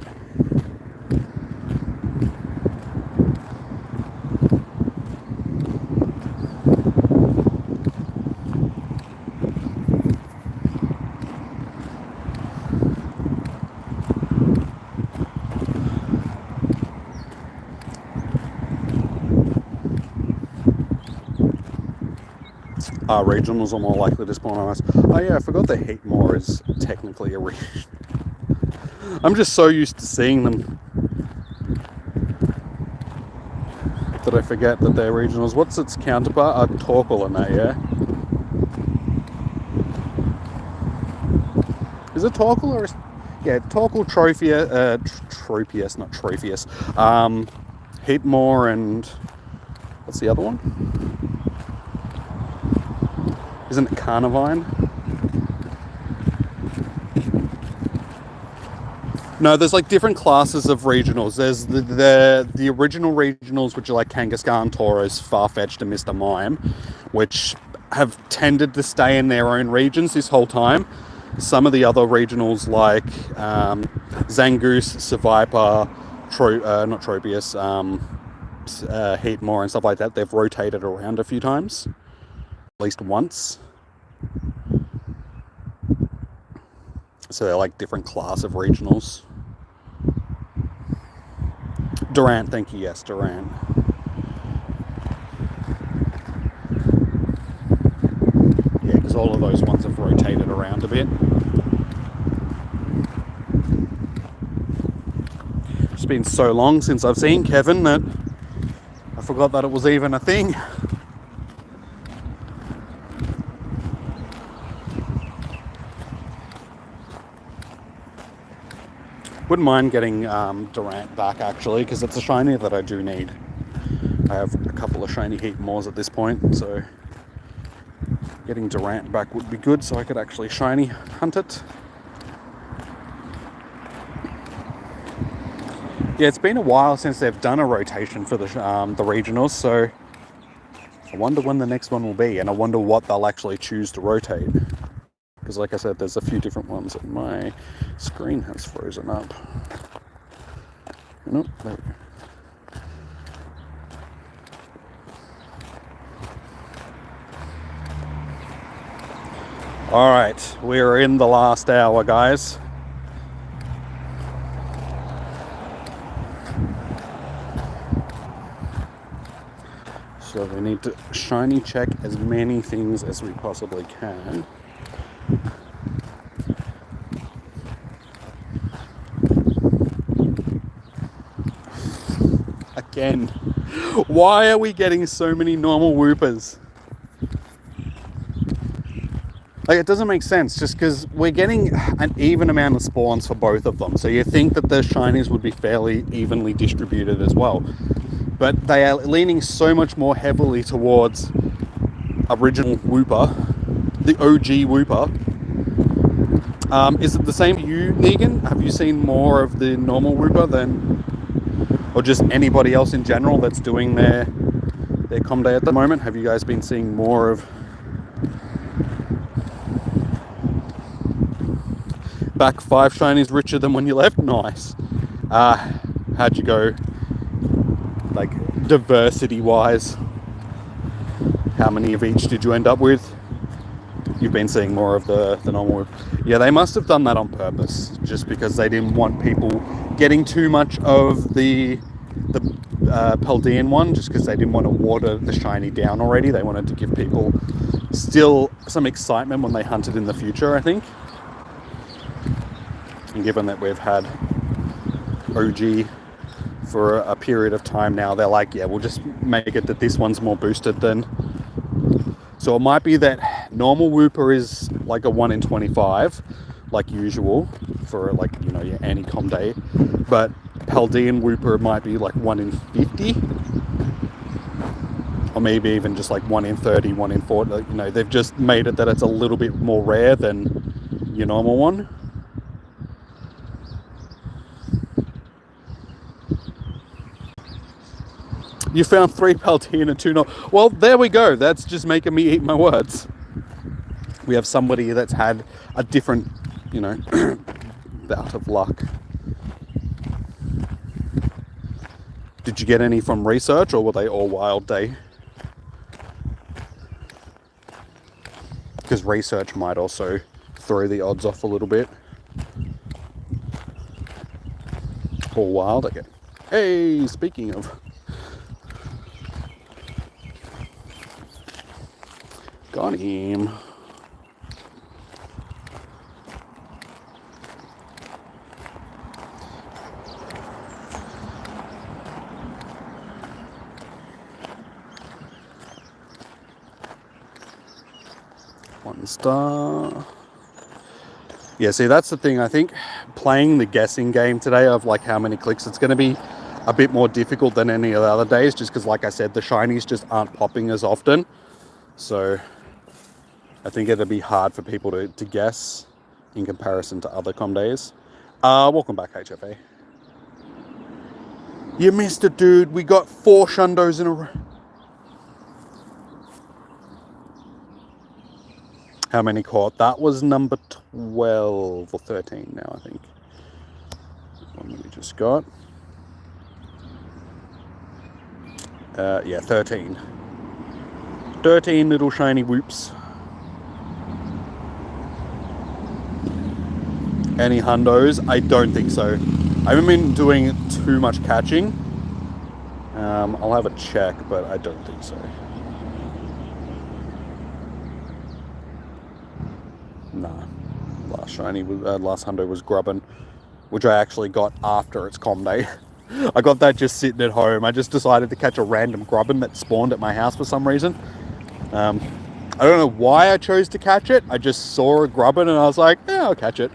Regionals are more likely to spawn on us. Oh yeah, I forgot the Heatmore is technically a region. I'm just so used to seeing them that I forget that they're regionals. What's its counterpart? A Torkoal in that, yeah? Is it Torkoal or... Yeah, Torkoal, Tropius, not Trophius. Heatmore and... What's the other one? Isn't it Carnivine? No, there's like different classes of regionals. There's the original regionals, which are like Kangaskhan, Tauros, Farfetch'd, and Mr. Mime, which have tended to stay in their own regions this whole time. Some of the other regionals like Zangoose, Seviper, not Tropius, Heatmore and stuff like that, they've rotated around a few times. At least once. So they're like different class of regionals. Durant, thank you, yes, Durant. Yeah, because all of those ones have rotated around a bit. It's been so long since I've seen Kevin that I forgot that it was even a thing. Wouldn't mind getting Durant back actually, because it's a shiny that I do need. I have a couple of shiny heat mores at this point, so getting Durant back would be good so I could actually shiny hunt it. Yeah, it's been a while since they've done a rotation for the regionals, so I wonder when the next one will be, and I wonder what they'll actually choose to rotate. Because like I said, there's a few different ones, and my screen has frozen up. Nope, there we go. Alright, we're in the last hour, guys. So we need to shiny check as many things as we possibly can. Again, why are we getting so many normal Woopers? Like, it doesn't make sense, just because we're getting an even amount of spawns for both of them. So you think that the shinies would be fairly evenly distributed as well. But they are leaning so much more heavily towards original Wooper, the OG Wooper. Is it the same for you, Negan? Have you seen more of the normal Wooper than, or just anybody else in general that's doing their com day at the moment? Have you guys been seeing more of back 5 shinies richer than when you left? Nice. How'd you go, like, diversity wise? How many of each did you end up with? You've been seeing more of the normal. Yeah, they must have done that on purpose, just because they didn't want people getting too much of the Paldean one, just because they didn't want to water the shiny down already. They wanted to give people still some excitement when they hunted in the future, I think. And given that we've had OG for a period of time now, they're like, yeah, we'll just make it that this one's more boosted than. So it might be that normal Wooper is like a 1 in 25, like usual, for, like, you know, your anti-com day. But Paldean Wooper might be like 1 in 50. Or maybe even just like 1 in 30, 1 in 40. You know, they've just made it that it's a little bit more rare than your normal one. You found 3 Paldean and 2 normal. Well, there we go. That's just making me eat my words. We have somebody that's had a different, you know, bout of luck. Did you get any from research, or were they all wild day? Because research might also throw the odds off a little bit. All wild, okay. Hey, speaking of. Got him. One star. Yeah, see, that's the thing. I think playing the guessing game today of like how many clicks, it's going to be a bit more difficult than any of the other days, just because, like I said, the shinies just aren't popping as often. So I think it'll be hard for people to guess in comparison to other com days. Welcome back, HFA. You missed it, dude. We got 4 shundos in a row. How many caught? That was number 12 or 13 now, I think. One that we just got. Yeah, 13. 13 little shiny whoops. Any hundos? I don't think so. I haven't been doing too much catching. I'll have a check, but I don't think so. Nah. Last shiny, last hundo was grubbin, which I actually got after its com day. I got that just sitting at home. I just decided to catch a random grubbin that spawned at my house for some reason. I don't know why I chose to catch it. I just saw a grubbin and I was like, yeah, I'll catch it.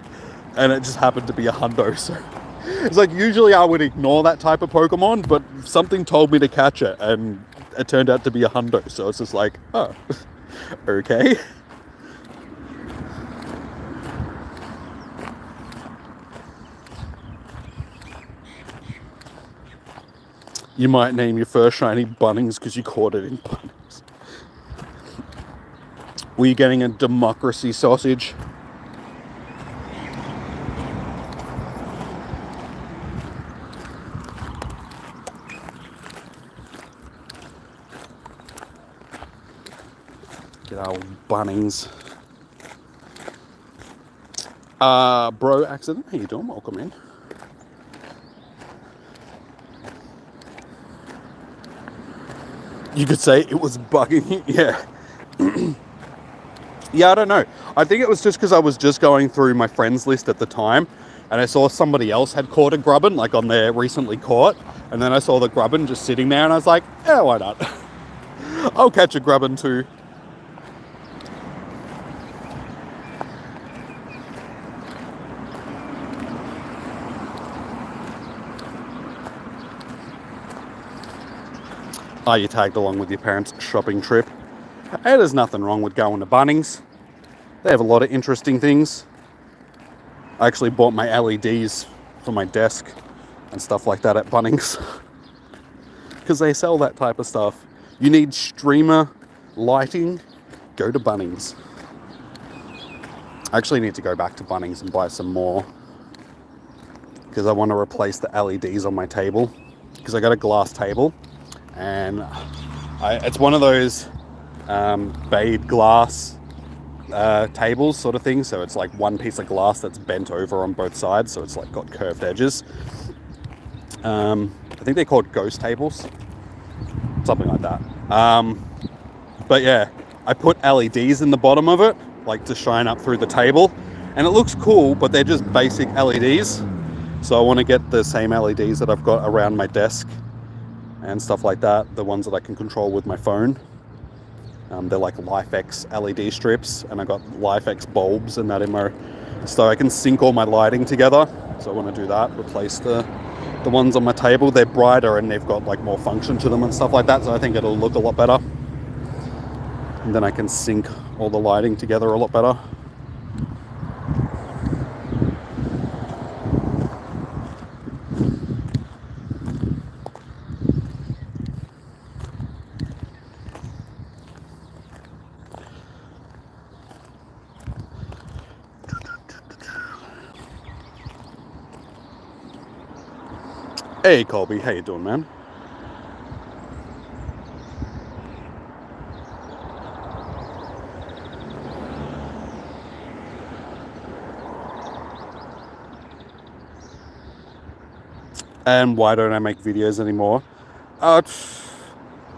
And it just happened to be a hundo. So it's like, usually I would ignore that type of Pokemon, but something told me to catch it and it turned out to be a hundo. So it's just like, oh, okay. You might name your first shiny Bunnings because you caught it in Bunnings. Were you getting a democracy sausage? Get our Bunnings. Bro Accident, how you doing? Welcome in. You could say it was bugging you. Yeah. Yeah, I don't know. I think it was just because I was just going through my friends list at the time and I saw somebody else had caught a grubbin, like on their recently caught. And then I saw the grubbin just sitting there and I was like, yeah, why not? I'll catch a grubbin too. You tagged along with your parents' shopping trip. Hey, there's nothing wrong with going to Bunnings. They have a lot of interesting things. I actually bought my LEDs for my desk and stuff like that at Bunnings. Because they sell that type of stuff. You need streamer lighting, go to Bunnings. I actually need to go back to Bunnings and buy some more. Because I want to replace the LEDs on my table. Because I got a glass table. And it's one of those bayed glass tables sort of thing. So it's like one piece of glass that's bent over on both sides. So it's like got curved edges. I think they're called ghost tables. Something like that. But yeah, I put LEDs in the bottom of it, like to shine up through the table. And it looks cool, but they're just basic LEDs. So I want to get the same LEDs that I've got around my desk and stuff like that, the ones that I can control with my phone. They're like LifeX LED strips, and I got LifeX bulbs and that in my, so I can sync all my lighting together. So I want to do that, replace the ones on my table. They're brighter and they've got like more function to them and stuff like that, so I think it'll look a lot better. And then I can sync all the lighting together a lot better. Hey Colby, how you doing, man? And why don't I make videos anymore? I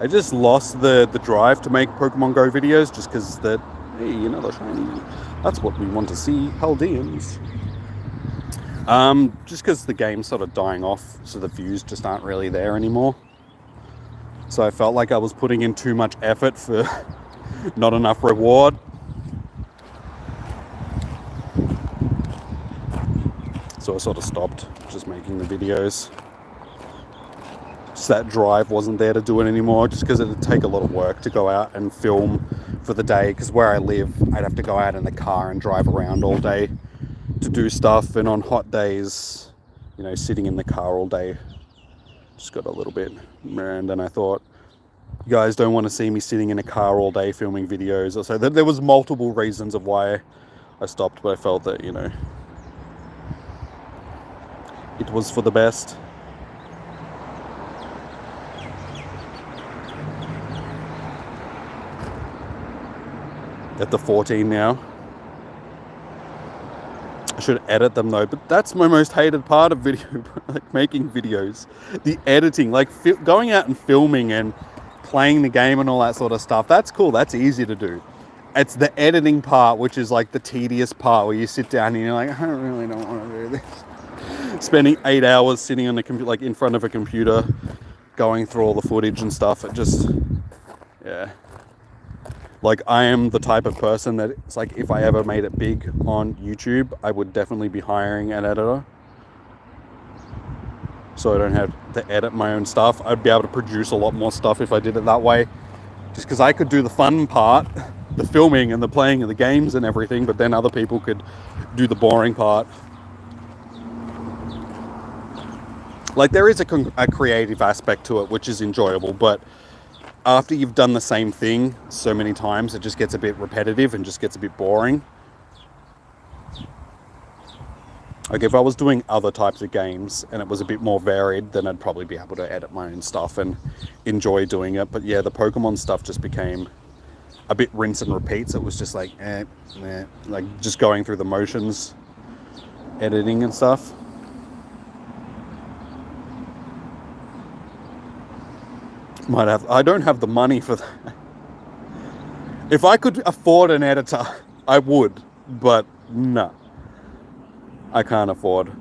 just lost the drive to make Pokemon Go videos just because that, hey, another shiny. That's what we want to see, Paldeans. Just because the game's sort of dying off, so the views just aren't really there anymore. So I felt like I was putting in too much effort for not enough reward. So I sort of stopped just making the videos. Just that drive wasn't there to do it anymore, just because it'd take a lot of work to go out and film for the day, because where I live, I'd have to go out in the car and drive around all day to do stuff, and on hot days, sitting in the car all day just got a little bit, and then I thought, you guys don't want to see me sitting in a car all day filming videos. So there was multiple reasons of why I stopped, but I felt that, it was for the best. At the 14 now. I should edit them though, but that's my most hated part of video, like making videos. The editing, like going out and filming and playing the game and all that sort of stuff. That's cool, that's easy to do. It's the editing part, which is like the tedious part where you sit down and you're like, I really don't want to do this. spending 8 hours sitting on the computer, like in front of a computer, going through all the footage and stuff. It just, yeah. Like, I am the type of person that it's like, if I ever made it big on YouTube, I would definitely be hiring an editor. So I don't have to edit my own stuff. I'd be able to produce a lot more stuff if I did it that way. Just because I could do the fun part, the filming and the playing of the games and everything, but then other people could do the boring part. Like, there is a creative aspect to it, which is enjoyable, but after you've done the same thing so many times, it just gets a bit repetitive and just gets a bit boring. Like, if I was doing other types of games and it was a bit more varied, then I'd probably be able to edit my own stuff and enjoy doing it. But yeah, the Pokemon stuff just became a bit rinse and repeat. So it was just like, like just going through the motions, editing and stuff. I don't have the money for that. If I could afford an editor, I would, but no, I can't afford.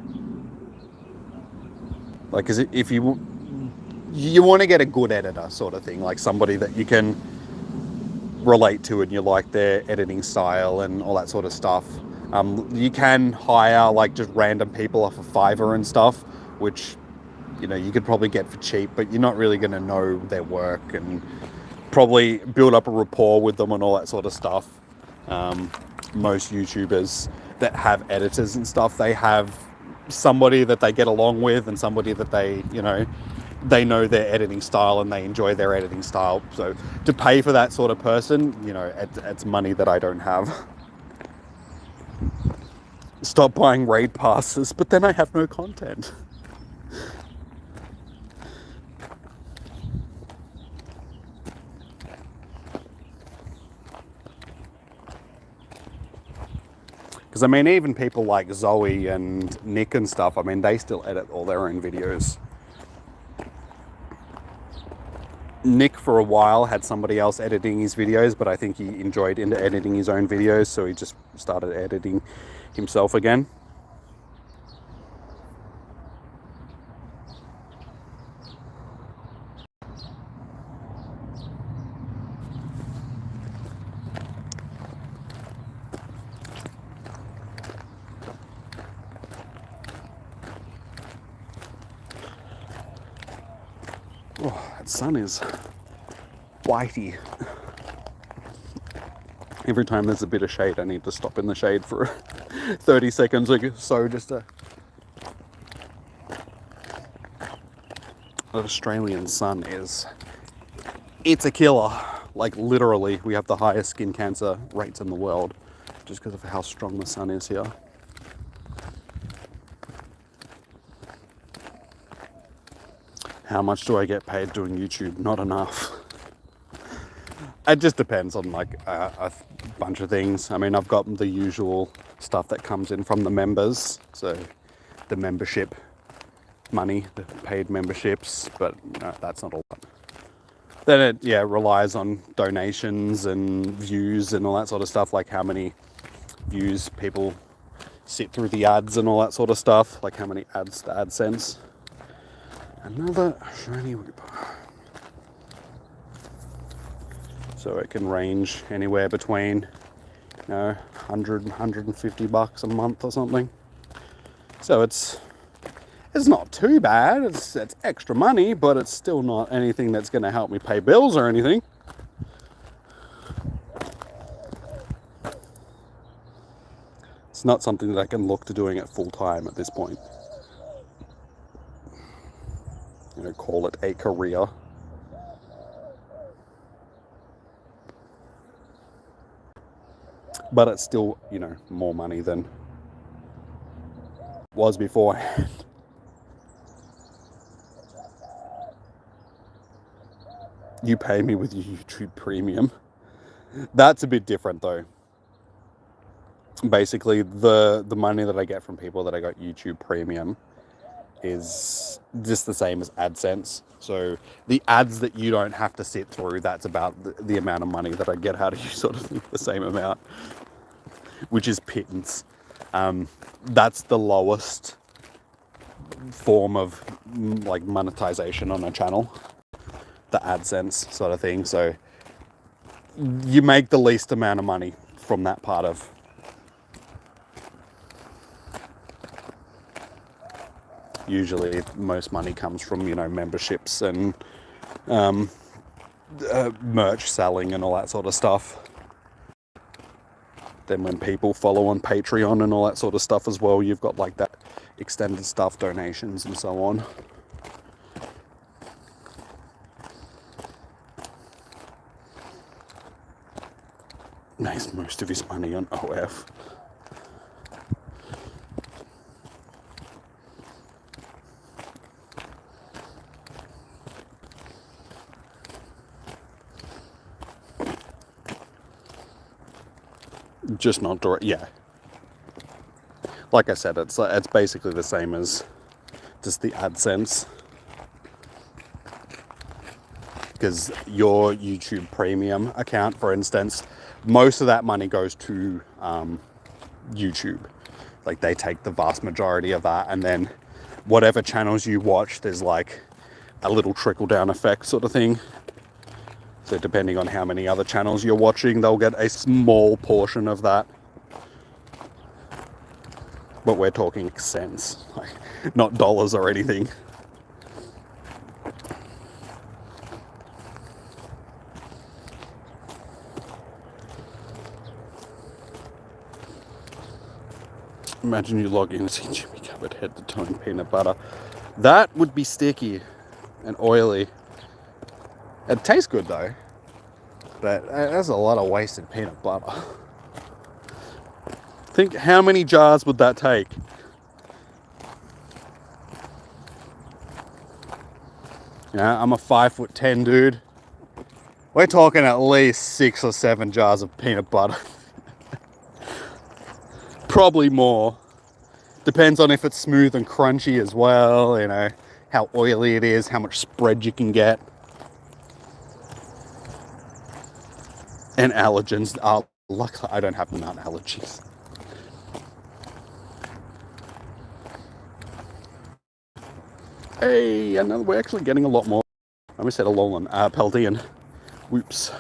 Like, 'cause if you want to get a good editor sort of thing, like somebody that you can relate to and you like their editing style and all that sort of stuff. You can hire like just random people off of Fiverr and stuff, which, you know, you could probably get for cheap, but you're not really going to know their work and probably build up a rapport with them and all that sort of stuff. Most YouTubers that have editors and stuff, they have somebody that they get along with and somebody that they know their editing style and they enjoy their editing style. So to pay for that sort of person, you know, it's money that I don't have. Stop buying raid passes, but then I have no content. Because, I mean, even people like Zoe and Nick and stuff, I mean, they still edit all their own videos. Nick, for a while, had somebody else editing his videos, but I think he enjoyed editing his own videos, so he just started editing himself again. Oh, that sun is whitey. Every time there's a bit of shade, I need to stop in the shade for 30 seconds or so just to... The Australian sun it's a killer. Like, literally, we have the highest skin cancer rates in the world just because of how strong the sun is here. How much do I get paid doing YouTube? Not enough. It just depends on like a bunch of things. I mean, I've got the usual stuff that comes in from the members. So the membership money, the paid memberships, but no, that's not a lot. Then it, relies on donations and views and all that sort of stuff, like how many views people sit through the ads and all that sort of stuff, like how many ads the AdSense. Another shiny Wooper. So it can range anywhere between, 100, 150 bucks a month or something. So it's not too bad. It's extra money, but it's still not anything that's going to help me pay bills or anything. It's not something that I can look to doing it full time at this point. Call it a career. But it's still, more money than was beforehand. You pay me with your YouTube Premium. That's a bit different though. Basically, the money that I get from people that I got YouTube Premium is just the same as AdSense. So the ads that you don't have to sit through, that's about the amount of money that I get out of you, sort of thing, the same amount, which is pittance. That's the lowest form of like monetization on a channel, the AdSense sort of thing. So you make the least amount of money from that part of. Usually most money comes from, memberships and merch selling and all that sort of stuff. Then when people follow on Patreon and all that sort of stuff as well, you've got like that extended stuff donations and so on. Makes most of his money on OF. Just not direct, yeah. Like I said, it's basically the same as just the AdSense. Because your YouTube Premium account, for instance, most of that money goes to YouTube. Like they take the vast majority of that, and then whatever channels you watch, there's like a little trickle down effect sort of thing. So depending on how many other channels you're watching, they'll get a small portion of that. But we're talking cents, like not dollars or anything. Imagine you log in and see Jimmy covered head to toe in peanut butter. That would be sticky and oily. It tastes good though, but that's a lot of wasted peanut butter. Think how many jars would that take? I'm a 5'10" dude. We're talking at least 6 or 7 jars of peanut butter. Probably more. Depends on if it's smooth and crunchy as well, how oily it is, how much spread you can get. And allergens are, luckily I don't have nut allergies. Hey, we're actually getting a lot more. I almost said a Alolan, Paldean. Whoops.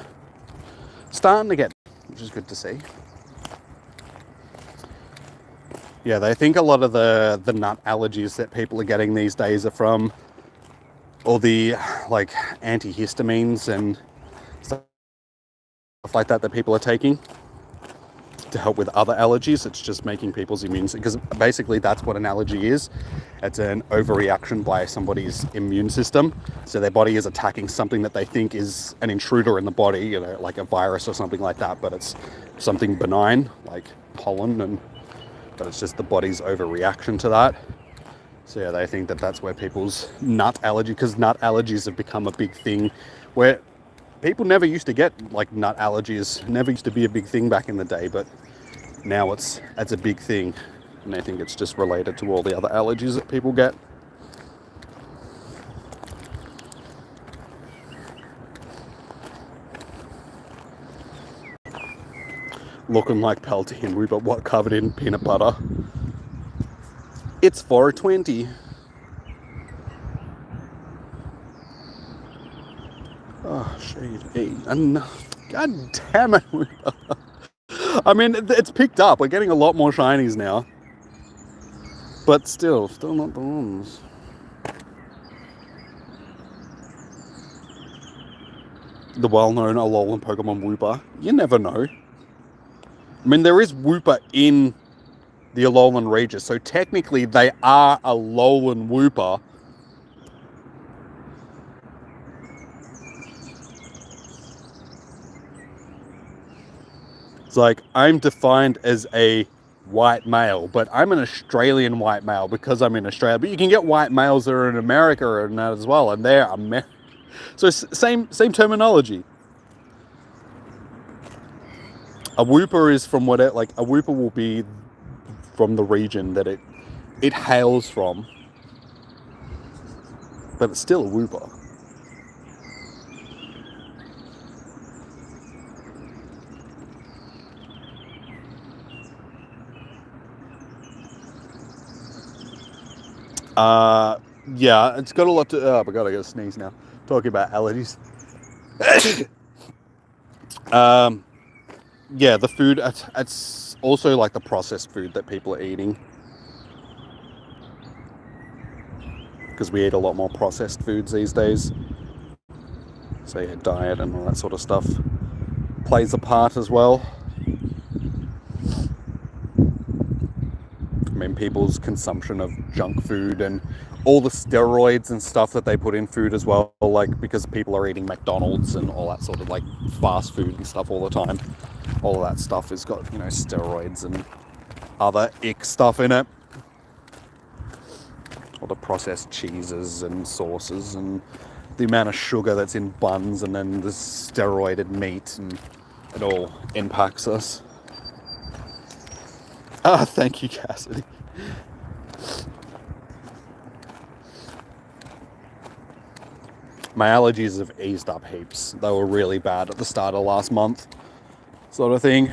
Starting to get, which is good to see. Yeah, they think a lot of the nut allergies that people are getting these days are from all the like antihistamines and stuff like that people are taking to help with other allergies. It's just making people's immune system, because basically that's what an allergy is. It's an overreaction by somebody's immune system. So their body is attacking something that they think is an intruder in the body, like a virus or something like that, but it's something benign like pollen, but it's just the body's overreaction to that. So yeah, they think that that's where people's nut allergy, because nut allergies have become a big thing where people never used to get like nut allergies, never used to be a big thing back in the day, but now it's a big thing, and I think it's just related to all the other allergies that people get. Looking like Paldean, but what, covered in peanut butter? It's 420. Oh, shade 8. God damn it. I mean, it's picked up. We're getting a lot more shinies now. But still not the ones. The well-known Alolan Pokemon Wooper. You never know. I mean, there is Wooper in the Alolan Regis, so technically they are Alolan Wooper. It's like, I'm defined as a white male, but I'm an Australian white male because I'm in Australia. But you can get white males that are in America and that as well, and they're so same terminology. A Wooper is from what a Wooper will be from the region that it hails from, but it's still a Wooper. Yeah, it's got a lot to... Oh my god, I gotta sneeze now. Talking about allergies. Yeah, the food, it's also like the processed food that people are eating. Because we eat a lot more processed foods these days. So yeah, diet and all that sort of stuff plays a part as well. I mean, people's consumption of junk food and all the steroids and stuff that they put in food as well, like because people are eating McDonald's and all that sort of like fast food and stuff all the time. All of that stuff has got, you know, steroids and other ick stuff in it. All the processed cheeses and sauces and the amount of sugar that's in buns and then the steroided meat, and it all impacts us. Ah, thank you, Cassidy. My allergies have eased up heaps. They were really bad at the start of last month, sort of thing.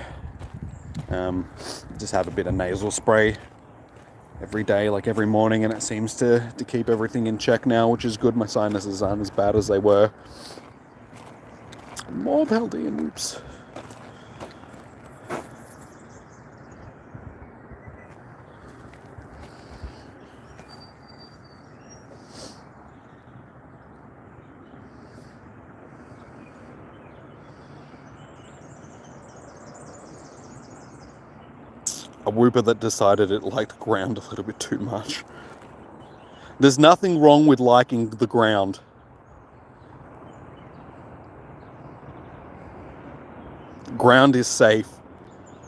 Just have a bit of nasal spray every day, like every morning, and it seems to keep everything in check now, which is good. My sinuses aren't as bad as they were. More Paldean whoops. A Wooper that decided it liked ground a little bit too much. There's nothing wrong with liking the ground. Ground is safe.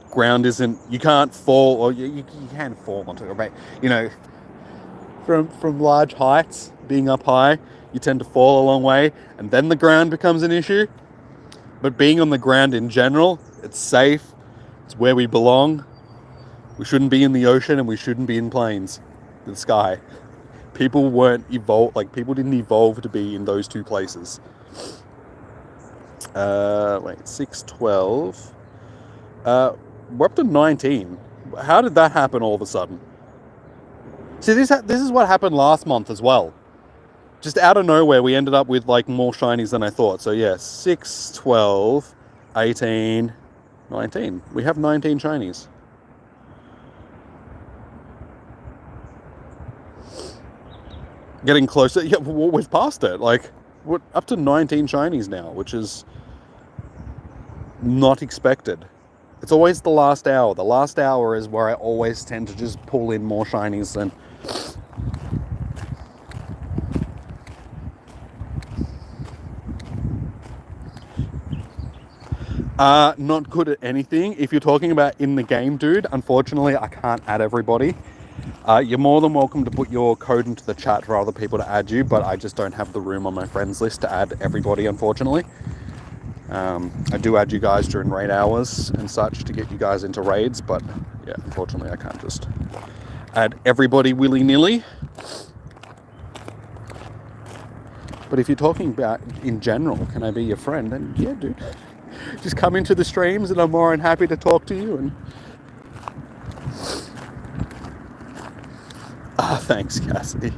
Ground isn't... You can't fall, or you can fall onto it, right? You know, from large heights, being up high, you tend to fall a long way, and then the ground becomes an issue. But being on the ground in general, it's safe. It's where we belong. We shouldn't be in the ocean, and we shouldn't be in planes, the sky. People weren't evolved, like people didn't evolve to be in those two places. Wait, 612. We're up to 19. How did that happen all of a sudden? See, this is what happened last month as well. Just out of nowhere, we ended up with like more shinies than I thought. So yeah, 6, 12, 18, 19. We have 19 shinies. Getting closer. Yeah, we've passed it. Like, we're up to 19 shinies now, which is not expected. It's always the last hour. The last hour is where I always tend to just pull in more shinies than... Not good at anything. If you're talking about in the game, dude, unfortunately, I can't add everybody. You're more than welcome to put your code into the chat for other people to add you, but I just don't have the room on my friends list to add everybody, unfortunately. I do add you guys during raid hours and such to get you guys into raids, but yeah, unfortunately I can't just add everybody willy-nilly. But if you're talking about in general, can I be your friend, then yeah, dude. Just come into the streams and I'm more than happy to talk to you. And thanks, Cassidy.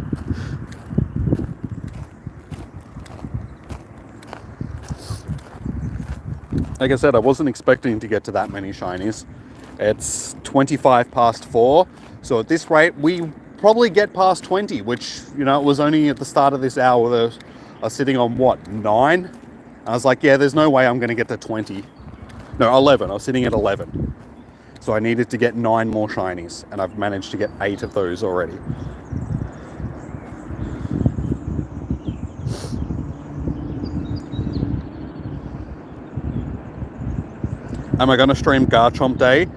Like I said, I wasn't expecting to get to that many shinies. It's 25 past 4, so at this rate we probably get past 20, which, you know, it was only at the start of this hour that I was sitting on, what, 9? I was like, yeah, there's no way I'm going to get to 20. No, 11. I was sitting at 11. So I needed to get 9 more shinies, and I've managed to get 8 of those already. Am I going to stream Garchomp Day?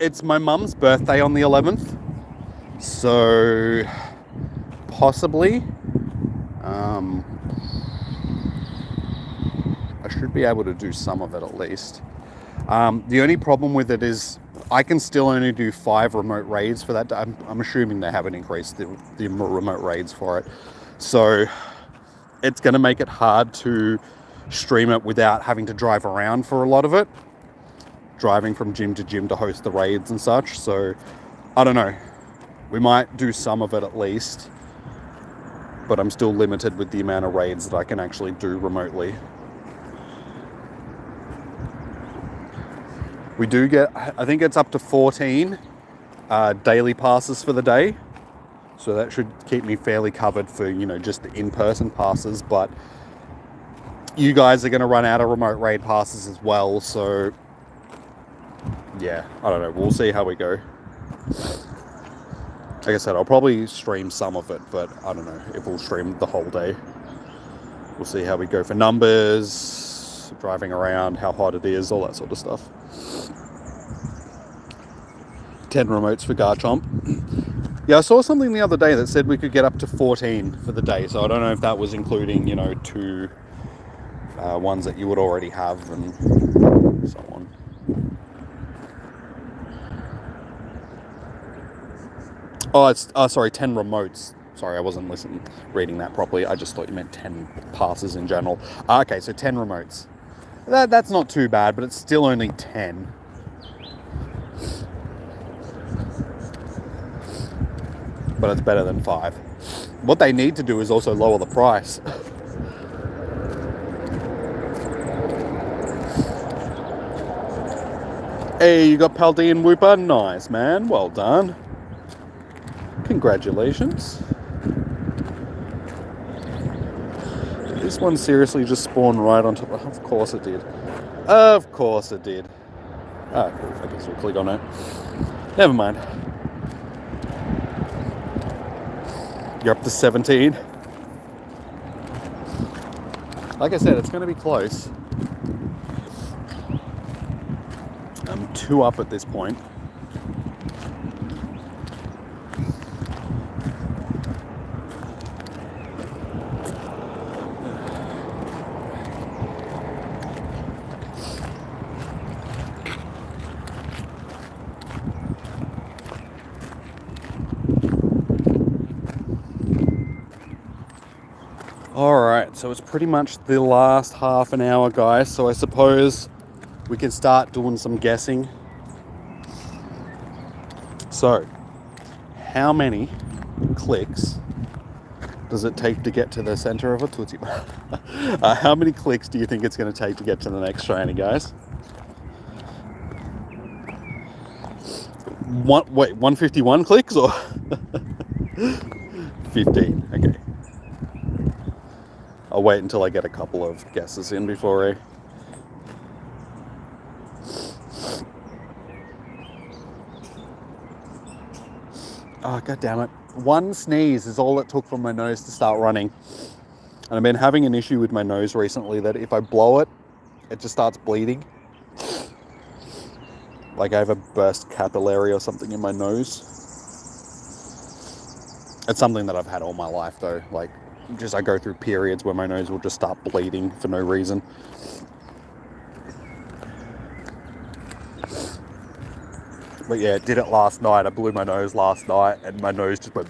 It's my mum's birthday on the 11th. So, possibly. I should be able to do some of it at least. The only problem with it is I can still only do 5 remote raids for that. I'm assuming they haven't increased the remote raids for it. So it's going to make it hard to stream it without having to drive around for a lot of it. Driving from gym to gym to host the raids and such. So I don't know. We might do some of it at least, but I'm still limited with the amount of raids that I can actually do remotely. We do get, I think it's up to 14 daily passes for the day. So that should keep me fairly covered for, you know, just the in-person passes. But you guys are going to run out of remote raid passes as well. So, yeah, I don't know. We'll see how we go. Like I said, I'll probably stream some of it, but I don't know if we'll stream the whole day. We'll see how we go for numbers, driving around, how hot it is, all that sort of stuff. 10 remotes for Garchomp. Yeah, I saw something the other day that said we could get up to 14 for the day. So I don't know if that was including, you know, 2 ones that you would already have and so on. Oh, it's sorry, 10 remotes. Sorry, I wasn't reading that properly. I just thought you meant 10 passes in general. Okay, so 10 remotes. That's not too bad, but it's still only 10. But it's better than 5. What they need to do is also lower the price. Hey, you got Paldean Wooper? Nice, man. Well done. Congratulations. Did this one seriously just spawn right on top? Of course it did. Of course it did. Ah, cool. I guess we'll click on it. Never mind. You're up to 17. Like I said, it's going to be close. I'm 2 up at this point. Alright, so it's pretty much the last half an hour, guys, so I suppose we can start doing some guessing. So, how many clicks does it take to get to the center of a Tootsie Bar? How many clicks do you think it's going to take to get to the next shiny, guys? Wait, 151 clicks or 15? Okay. I'll wait until I get a couple of guesses in before I... Oh, god damn it. 1 sneeze is all it took for my nose to start running. And I've been having an issue with my nose recently that if I blow it, it just starts bleeding. Like I have a burst capillary or something in my nose. It's something that I've had all my life though. Like, just I go through periods where my nose will just start bleeding for no reason. But yeah, did it last night. I blew my nose last night and my nose just went...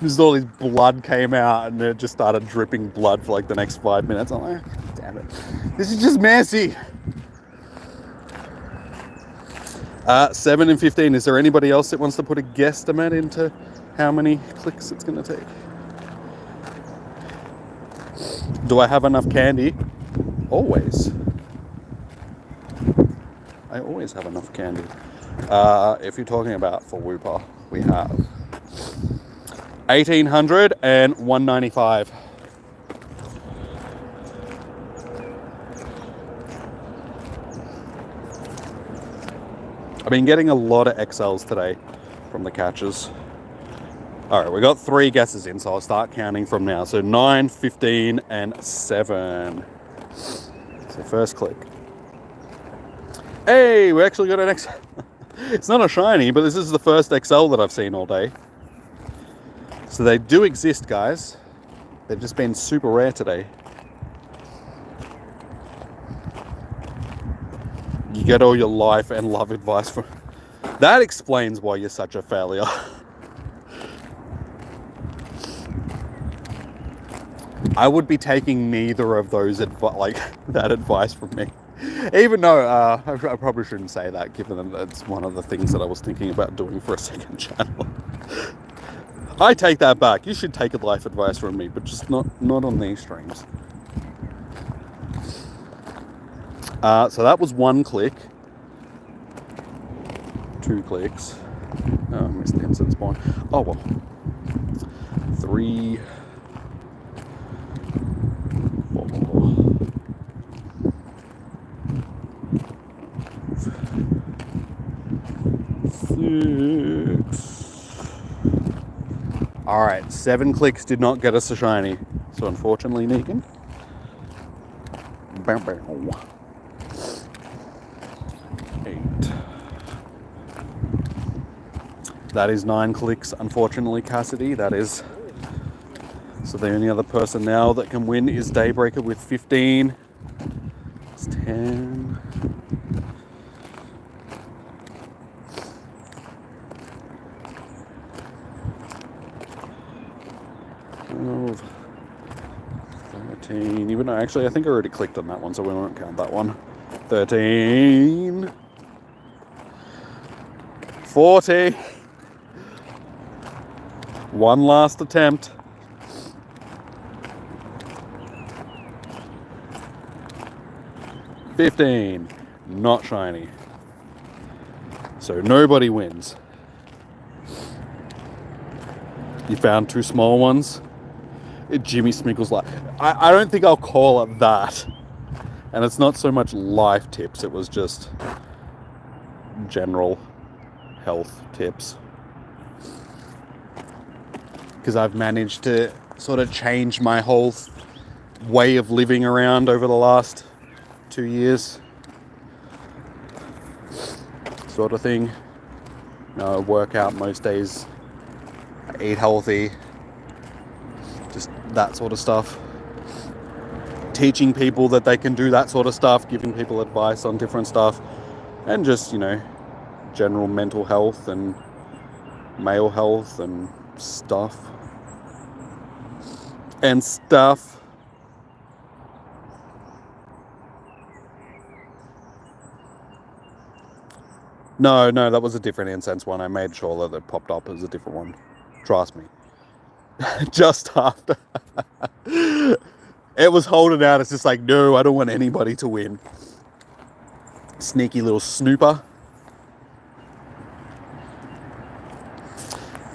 just all this blood came out and it just started dripping blood for like the next 5 minutes. I'm like, damn it. This is just messy. 7 and 15. Is there anybody else that wants to put a guesstimate into how many clicks it's going to take? Do I have enough candy? Always. I always have enough candy. If you're talking about for Wooper, we have 1,800 and 195. I've been getting a lot of XLs today from the catches. All right, we got 3 guesses in, so I'll start counting from now. So 9, 15, and 7. So first click. Hey, we actually got an XL. It's not a shiny, but this is the first XL that I've seen all day. So they do exist, guys. They've just been super rare today. You get all your life and love advice from... That explains why you're such a failure. I would be taking neither of those that advice from me. Even though I probably shouldn't say that, given that it's one of the things that I was thinking about doing for a second channel. I take that back. You should take a life advice from me, but just not on these streams. So that was 1 click. 2 clicks. Oh, I missed the instant spawn. Oh well. 3, 4, 6. Alright, 7 clicks did not get us a shiny. So unfortunately, Negan. Bow, bow. 8. That is 9 clicks, unfortunately, Cassidy. That is. So the only other person now that can win is Daybreaker with 15. It's 10. 12. 13. Even though actually I think I already clicked on that one, so we won't count that one. 13. 40. One last attempt. 15. Not shiny. So nobody wins. You found 2 small ones. Jimmy Smiggles life. I don't think I'll call it that. And it's not so much life tips, it was just general health tips. Because I've managed to sort of change my whole way of living around over the last 2 years. Sort of thing. I work out most days. I eat healthy. Just that sort of stuff. Teaching people that they can do that sort of stuff. Giving people advice on different stuff. And just, general mental health and male health and stuff. And stuff. No, that was a different incense one. I made sure that it popped up as a different one. Trust me. Just after. It was holding out. It's just like, no, I don't want anybody to win. Sneaky little snooper.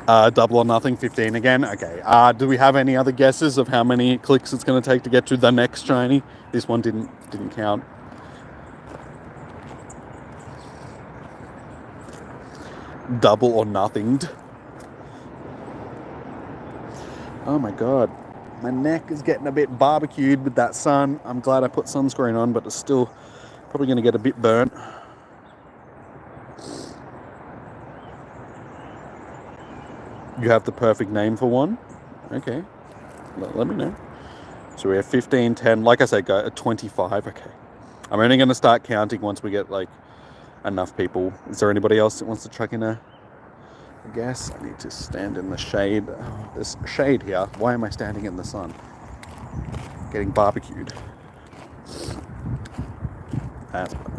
Double or nothing, 15 again. Okay. Do we have any other guesses of how many clicks it's going to take to get to the next shiny? This one didn't count. Double or nothinged. Oh my god. My neck is getting a bit barbecued with that sun. I'm glad I put sunscreen on, but it's still probably going to get a bit burnt. You have the perfect name for one? Okay. Let me know. So we have 15, 10, like I said, 25. Okay. I'm only going to start counting once we get, enough people. Is there anybody else that wants to chuck in a guess? I need to stand in the shade. There's shade here. Why am I standing in the sun? Getting barbecued. That's better.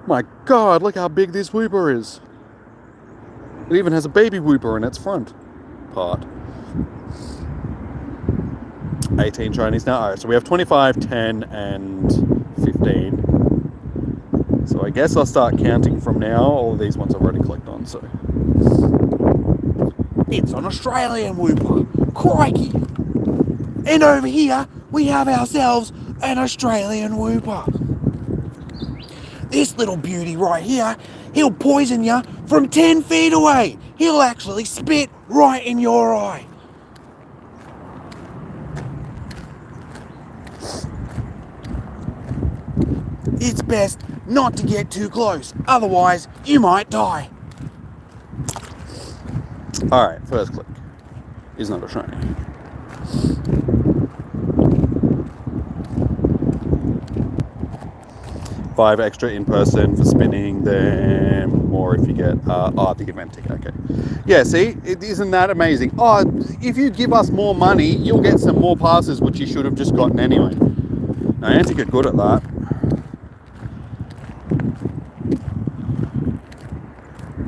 My god, look how big this Wooper is. It even has a baby Wooper in its front part. 18 shinies now. Alright, so we have 25, 10, and 15. So I guess I'll start counting from now. All of these ones I've already clicked on, so. It's an Australian Wooper. Crikey! And over here, we have ourselves an Australian Wooper. This little beauty right here, he'll poison you from 10 feet away. He'll actually spit right in your eye. It's best not to get too close, otherwise you might die. Alright, first click. Is not a shiny. $5 extra in person for spinning them more if you get the event ticket. Okay. Yeah, see, isn't that amazing? Oh, if you give us more money, you'll get some more passes, which you should have just gotten anyway. Niantic are good at that.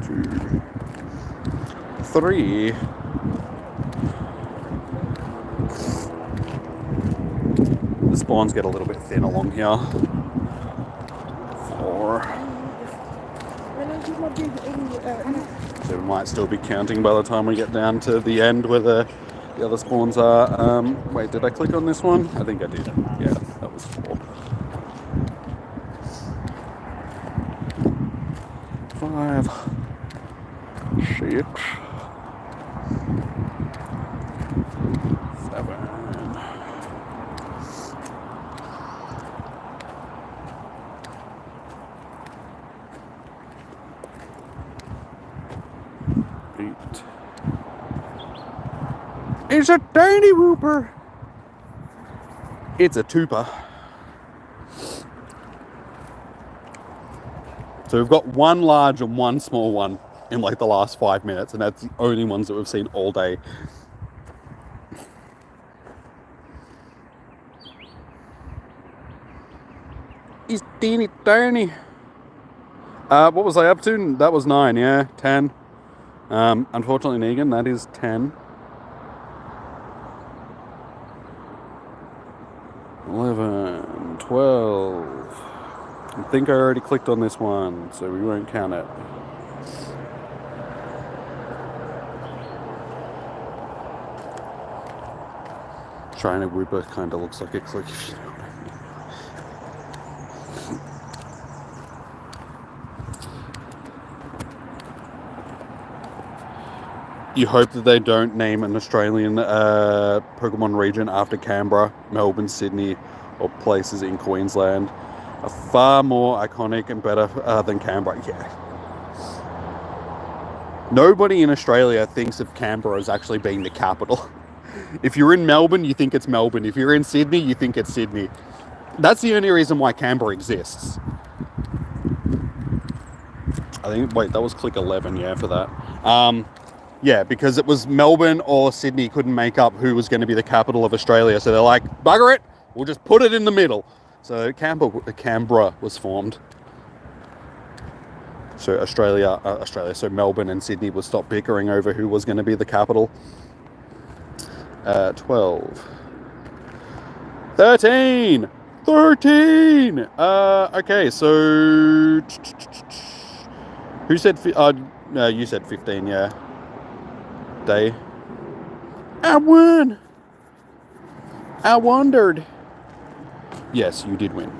2, 3. The spawns get a little bit thin along here. 4. So we might still be counting by the time we get down to the end where the other spawns are. Wait, did I click on this one? I think I did. Yeah, that was 4. 5. 6. 7. 8. It's a tiny Wooper. It's a tuper. So we've got one large and one small one in like the last 5 minutes, and that's the only ones that we've seen all day. He's teeny tiny. What was I up to? That was 9, yeah, 10. Unfortunately, Negan, that is 10. 11, 12. I think I already clicked on this one, so we won't count it. Trying to Wooper kind of looks like a click. You hope that they don't name an Australian Pokemon region after Canberra, Melbourne, Sydney, or places in Queensland. Are far more iconic and better than Canberra. Yeah. Nobody in Australia thinks of Canberra as actually being the capital. If you're in Melbourne, you think it's Melbourne. If you're in Sydney, you think it's Sydney. That's the only reason why Canberra exists. I think, wait, that was click 11, yeah, for that. Yeah, because it was Melbourne or Sydney couldn't make up who was going to be the capital of Australia. So they're like, bugger it, we'll just put it in the middle. So Canberra was formed. So Australia, so Melbourne and Sydney would stop bickering over who was going to be the capital. 12. 13! 13! Okay, so... Who said... you said 15, yeah. Day. I won! I wondered. Yes, you did win.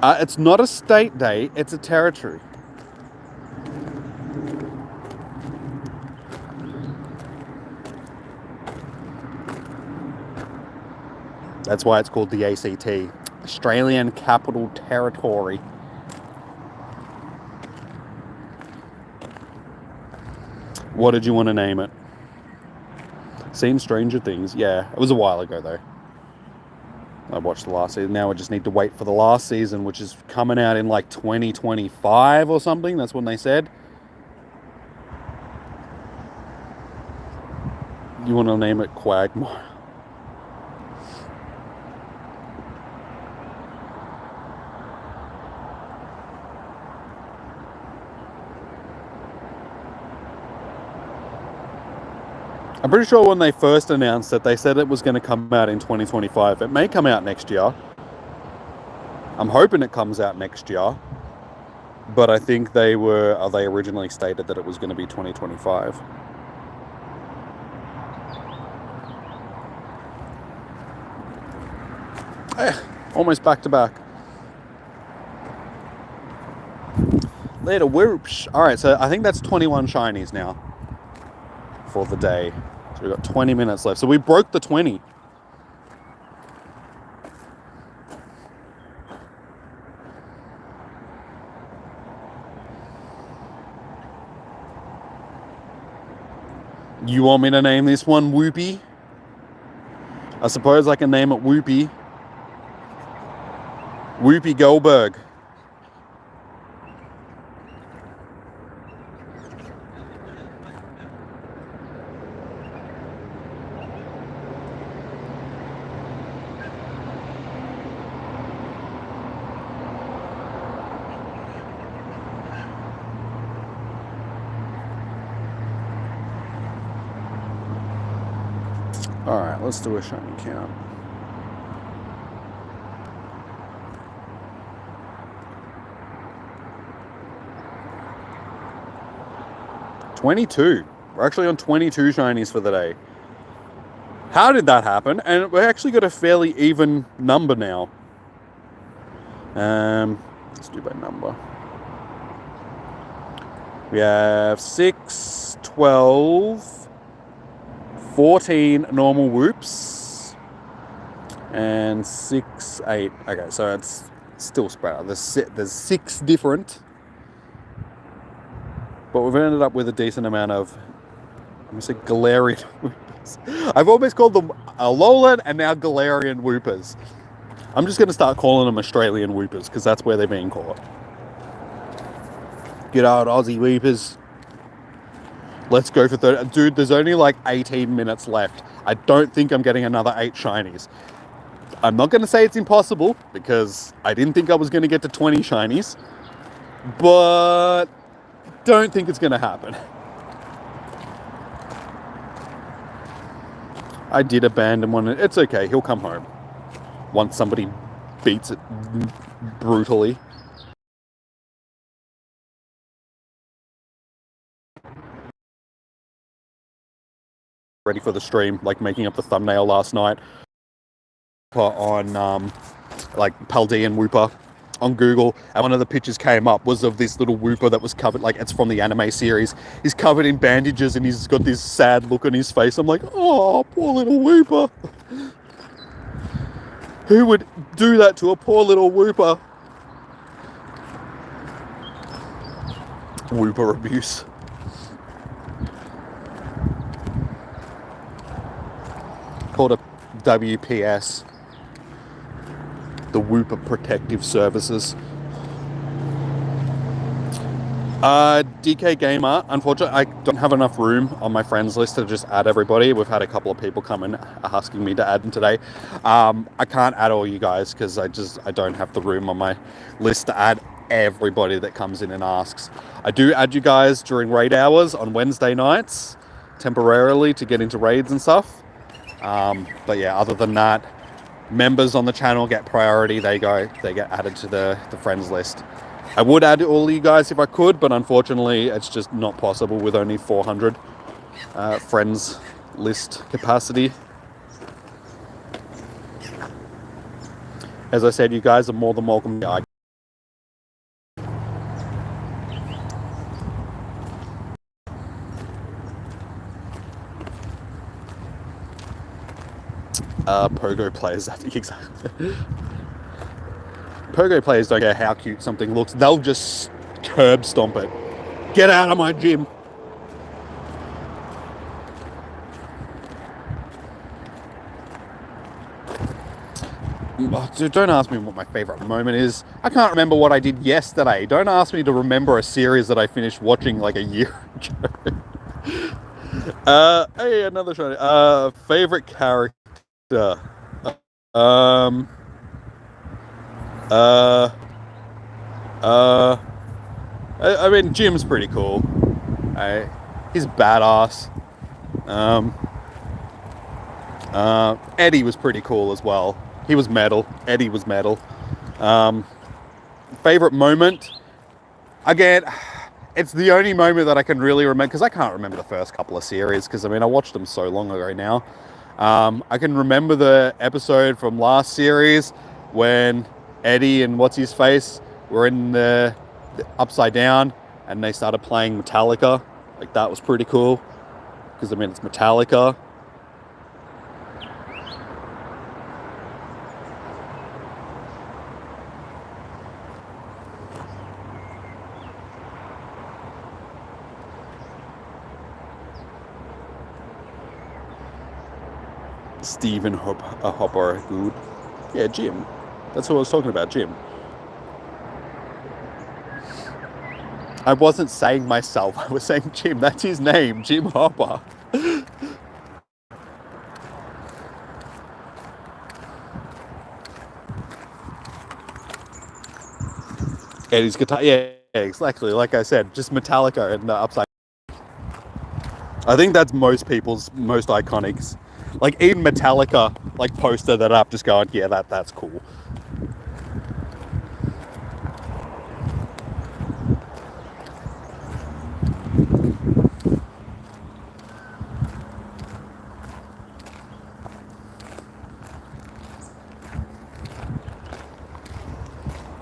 It's not a state day, it's a territory. That's why it's called the ACT, Australian Capital Territory. What did you want to name it? Seen Stranger Things? Yeah, it was a while ago though. I watched the last season. Now I just need to wait for the last season, which is coming out in like 2025 or something. That's when they said. You want to name it Quagmire? I'm pretty sure when they first announced it, they said it was going to come out in 2025. It may come out next year. I'm hoping it comes out next year. But I think they originally stated that it was going to be 2025. Almost back to back. Later, whoops. Alright, so I think that's 21 shinies now for the day. So we've got 20 minutes left. So we broke the 20. You want me to name this one Whoopie? I suppose I can name it Whoopie. Whoopi Goldberg. Alright, let's do a shiny count. $22. We're actually on 22 shinies for the day. How did that happen? And we actually got a fairly even number now. Let's do by number. We have 6, 12, 14 normal whoops, and 6, 8. Okay, so it's still spread out. There's 6 different, but we've ended up with a decent amount of, I'm going to say Galarian whoopers. I've always called them Alolan and now Galarian whoopers. I'm just going to start calling them Australian whoopers because that's where they're being caught. Good old Aussie whoopers. Let's go for 30. Dude, there's only like 18 minutes left. I don't think I'm getting another 8 shinies. I'm not going to say it's impossible because I didn't think I was going to get to 20 shinies, but don't think it's going to happen. I did abandon one. It's okay. He'll come home once somebody beats it brutally. Ready for the stream, like making up the thumbnail last night on like Paldean Wooper on Google, and one of the pictures came up was of this little Wooper that was covered, like it's from the anime series. He's covered in bandages and he's got this sad look on his face. I'm like, oh, poor little Wooper. Who would do that to a poor little Wooper? Wooper abuse. Called a WPS, the Wooper Protective Services. DK Gamer, unfortunately, I don't have enough room on my friends list to just add everybody. We've had a couple of people come in asking me to add them today. I can't add all you guys because I don't have the room on my list to add everybody that comes in and asks. I do add you guys during raid hours on Wednesday nights, temporarily to get into raids and stuff. But yeah, other than that, members on the channel get priority. They get added to the friends list. I would add all of you guys if I could, but unfortunately it's just not possible with only 400 friends list capacity. As I said, you guys are more than welcome. Pogo players, exactly. Pogo players don't care how cute something looks. They'll just curb stomp it. Get out of my gym. Oh, dude, don't ask me what my favorite moment is. I can't remember what I did yesterday. Don't ask me to remember a series that I finished watching like a year ago. Hey, another show. Favorite character. I mean, Jim's pretty cool. He's badass. Eddie was pretty cool as well. He was metal. Eddie was metal. Favorite moment? Again, it's the only moment that I can really remember, because I can't remember the first couple of series, because I mean, I watched them so long ago now. I can remember the episode from last series when Eddie and what's his face were in the upside down and they started playing Metallica. Like, that was pretty cool, because I mean, it's Metallica. Stephen Hopper, good. Yeah, Jim. That's what I was talking about, Jim. I wasn't saying myself, I was saying Jim. That's his name, Jim Hopper. Eddie's guitar, yeah, exactly. Like I said, just Metallica and the upside. I think that's most people's most iconic Like even Metallica like posted that up, just going, yeah, that's cool.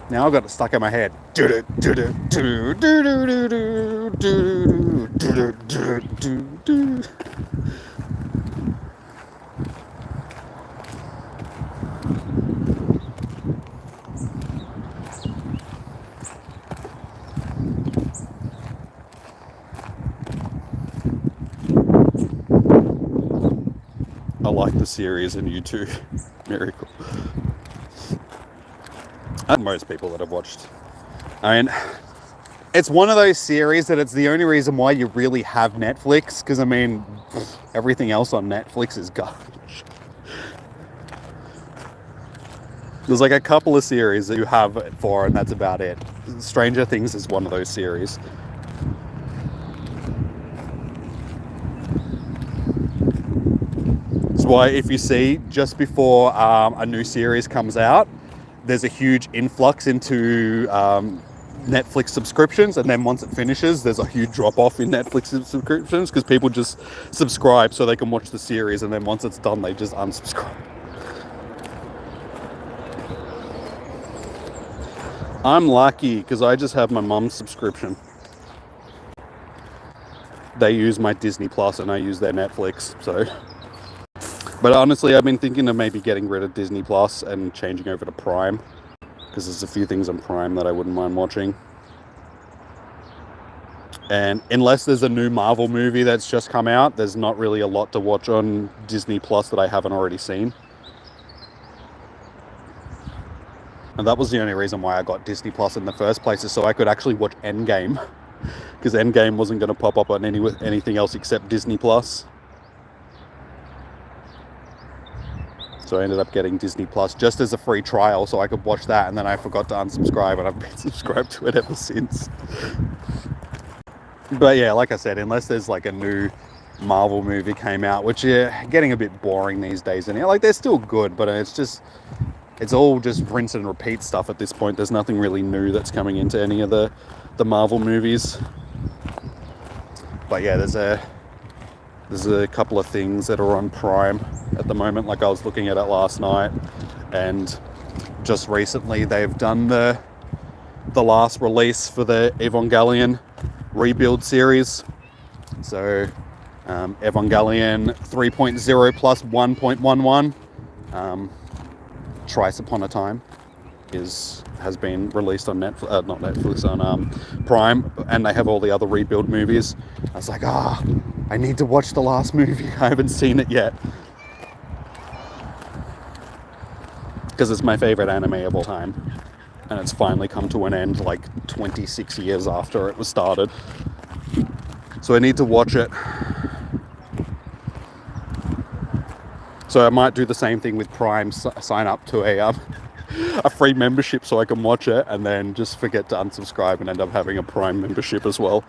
Now I've got it stuck in my head. I like the series and you too. Very cool. And most people that have watched. I mean, it's one of those series that it's the only reason why you really have Netflix, because I mean, everything else on Netflix is garbage. There's like a couple of series that you have it for, and that's about it. Stranger Things is one of those series. That's why if you see just before a new series comes out, there's a huge influx into Netflix subscriptions, and then once it finishes, there's a huge drop off in Netflix subscriptions because people just subscribe so they can watch the series, and then once it's done, they just unsubscribe. I'm lucky because I just have my mum's subscription. They use my Disney Plus and I use their Netflix, so. But honestly, I've been thinking of maybe getting rid of Disney Plus and changing over to Prime, because there's a few things on Prime that I wouldn't mind watching. And unless there's a new Marvel movie that's just come out, there's not really a lot to watch on Disney Plus that I haven't already seen. And that was the only reason why I got Disney Plus in the first place, is so I could actually watch Endgame, because Endgame wasn't going to pop up on anything else except Disney Plus. So I ended up getting Disney Plus just as a free trial so I could watch that, and then I forgot to unsubscribe, and I've been subscribed to it ever since. But yeah, like I said, unless there's like a new Marvel movie came out, which are getting a bit boring these days, and like they're still good, but it's all just rinse and repeat stuff at this point. There's nothing really new that's coming into any of the Marvel movies. But yeah, there's a couple of things that are on Prime at the moment. Like I was looking at it last night, and just recently they've done the last release for the Evangelion rebuild series. So Evangelion 3.0 plus 1.11, Thrice Upon a Time, has been released on Netflix, not Netflix, on Prime, and they have all the other rebuild movies. I was like, I need to watch the last movie. I haven't seen it yet, because it's my favorite anime of all time, and it's finally come to an end like 26 years after it was started. So I need to watch it. So I might do the same thing with Prime, sign up to a free membership so I can watch it, and then just forget to unsubscribe and end up having a Prime membership as well.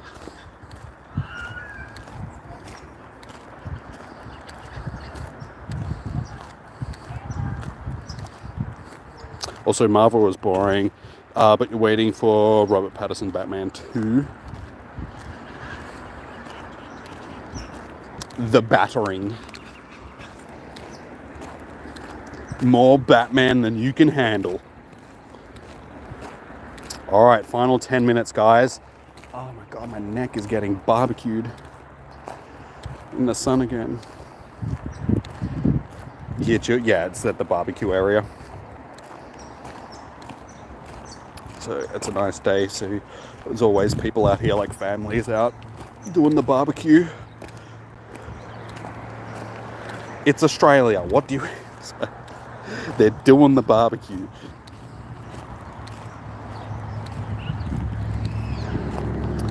Also, Marvel was boring, but you're waiting for Robert Pattinson Batman 2. The Battering. More Batman than you can handle. Alright, final 10 minutes, guys. Oh my god, my neck is getting barbecued in the sun again. Yeah, it's at the barbecue area. So it's a nice day, so there's always people out here, like families out doing the barbecue. It's Australia, what do you expect? They're doing the barbecue.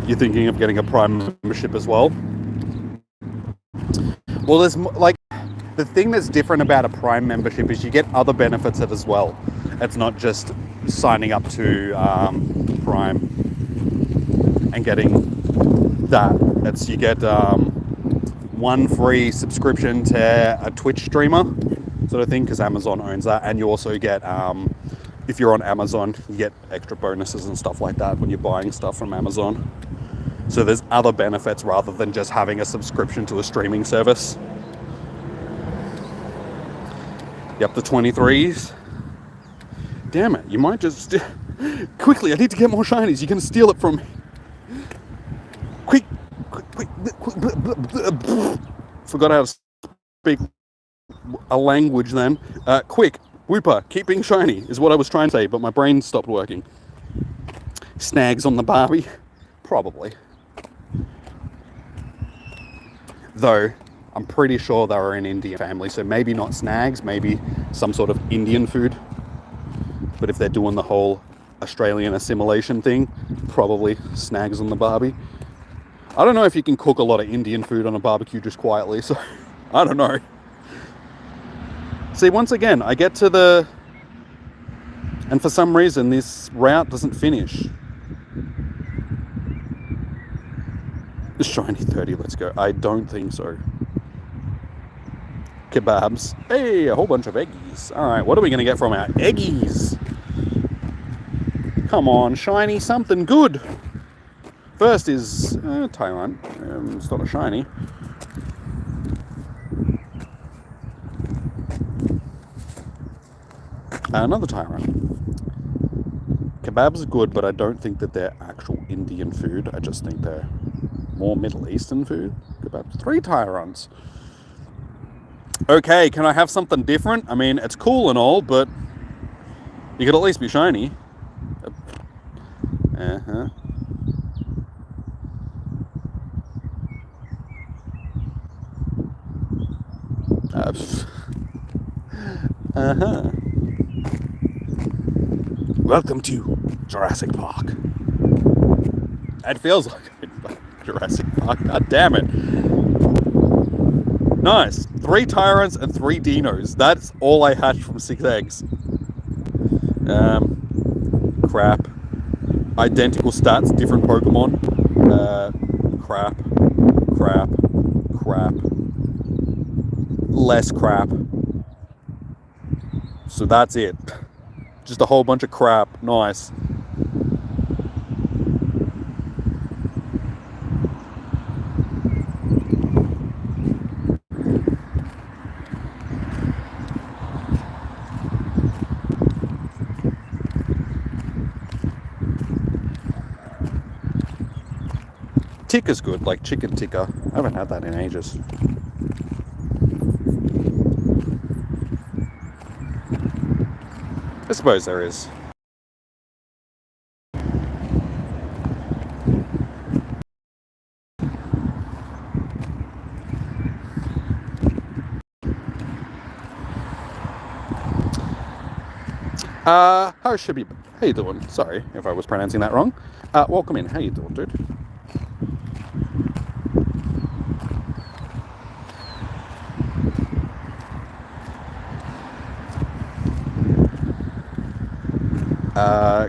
You're thinking of getting a Prime membership as well? Well, there's like, the thing that's different about a Prime membership is you get other benefits as well. It's not just signing up to Prime and getting that. It's you get one free subscription to a Twitch streamer sort of thing, because Amazon owns that, and you also get, if you're on Amazon, you get extra bonuses and stuff like that when you're buying stuff from Amazon. So there's other benefits rather than just having a subscription to a streaming service. Yep, the 23s. Damn it, you might just... Quickly, I need to get more shinies. You're going to steal it from me. Quick. Forgot how to speak a language then. Quick, Wooper, keep being shiny is what I was trying to say, but my brain stopped working. Snags on the Barbie? Probably. Though, I'm pretty sure they were an Indian family, so maybe not snags, maybe some sort of Indian food. But if they're doing the whole Australian assimilation thing, probably snags on the Barbie. I don't know if you can cook a lot of Indian food on a barbecue just quietly, so I don't know. See, once again, I get to the... And for some reason, this route doesn't finish. Shiny 30, let's go. I don't think so. Kebabs. Hey, a whole bunch of eggies. Alright, what are we going to get from our eggies? Come on, shiny something good. First is Tyrant. It's not a shiny. Another Tyrant. Kebabs are good, but I don't think that they're actual Indian food. I just think they're more Middle Eastern food. Kebabs. 3 Tyrants. Okay, can I have something different? I mean, it's cool and all, but you could at least be shiny. Uh-huh. Uh-huh. Welcome to Jurassic Park. It feels like Jurassic Park. God damn it. Nice. 3 Tyrants and 3 Dinos. That's all I hatched from 6 eggs. Crap. Identical stats, different Pokemon. Crap. Less crap. So that's it. Just a whole bunch of crap. Nice. Tikka's good, like chicken tikka. I haven't had that in ages. I suppose there is. How should be? How you doing? Sorry if I was pronouncing that wrong. Welcome in. How you doing, dude?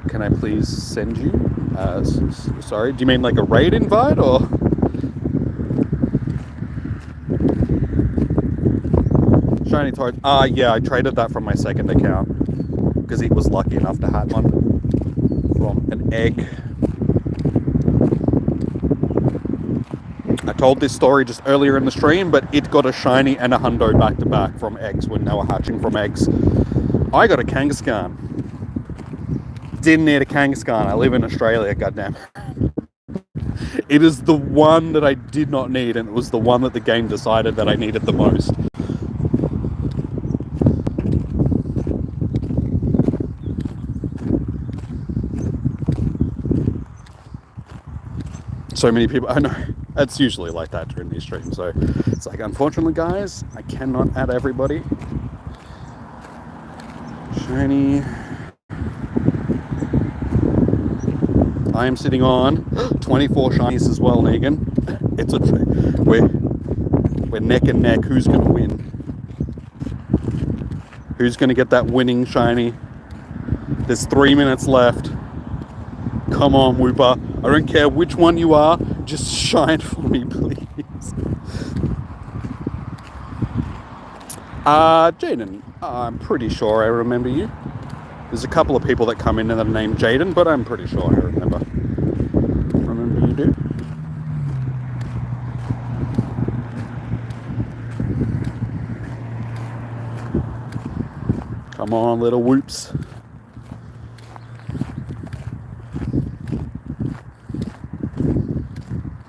Can I please send you? Sorry, do you mean like a raid invite or? Shiny Toad. Yeah, I traded that from my second account because he was lucky enough to have one from an egg. I told this story just earlier in the stream, but it got a shiny and a hundo back to back from eggs when they were hatching from eggs. I got a Kangaskhan. Didn't need a Kangaskhan. I live in Australia, goddamn. It is the one that I did not need, and it was the one that the game decided that I needed the most. So many people, I know, it's usually like that during these streams, so it's like, unfortunately guys, I cannot add everybody. Shiny. I am sitting on 24 shinies as well, Negan. It's a we're neck and neck. Who's gonna win? Who's gonna get that winning shiny? There's 3 minutes left. Come on, Wooper. I don't care which one you are. Just shine for me, please. Jaden, I'm pretty sure I remember you. There's a couple of people that come in that are named Jaden, but I'm pretty sure I remember. Remember you do? Come on, little whoops.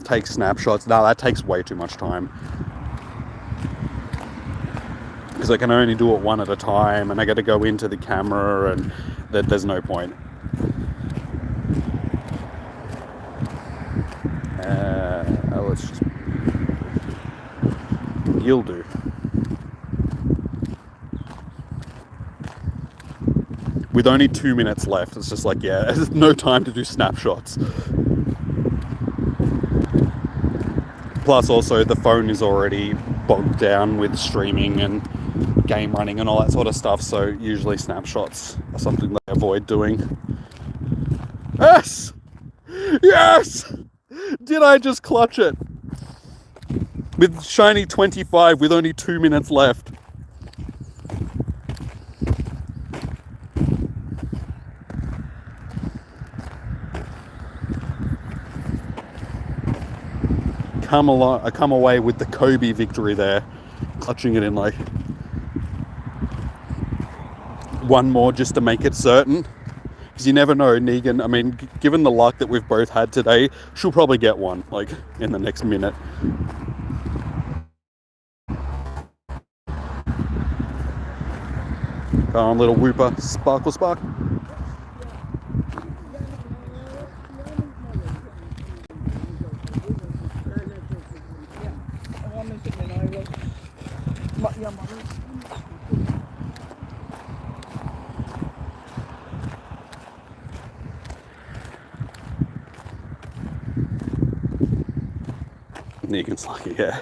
Take snapshots. No, that takes way too much time. Because I can only do it one at a time, and I got to go into the camera, and there's no point. Let's just... You'll do. With only 2 minutes left, it's just like, yeah, there's no time to do snapshots. Plus, also, the phone is already bogged down with streaming and game running and all that sort of stuff, so usually snapshots are something that I avoid doing. Yes! Yes! Did I just clutch it? With shiny 25 with only 2 minutes left. I come away with the Kobe victory there, clutching it in like one more just to make it certain, because you never know. Negan, I mean, given the luck that we've both had today, she'll probably get one like in the next minute. Come on, little Wooper, sparkle spark. Negan's lucky, yeah.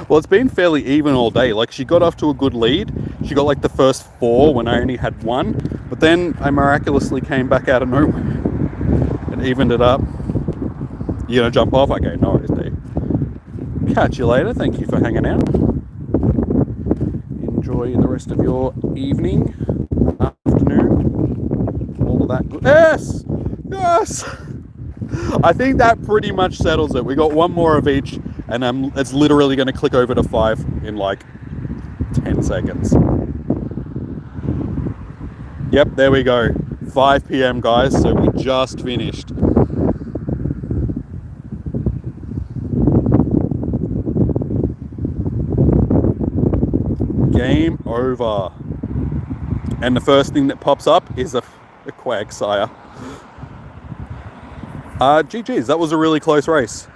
Well, it's been fairly even all day. Like, she got off to a good lead. She got like the first 4 when I only had 1. But then I miraculously came back out of nowhere and evened it up. You gonna jump off? Okay, no worries, Dave. Catch you later. Thank you for hanging out. Enjoy the rest of your evening, afternoon, all of that good. Yes! Yes! I think that pretty much settles it. We got one more of each, and it's literally going to click over to 5 in like 10 seconds. Yep, there we go. 5 p.m. guys, so we just finished. Game over. And the first thing that pops up is a Quagsire. GG's, that was a really close race.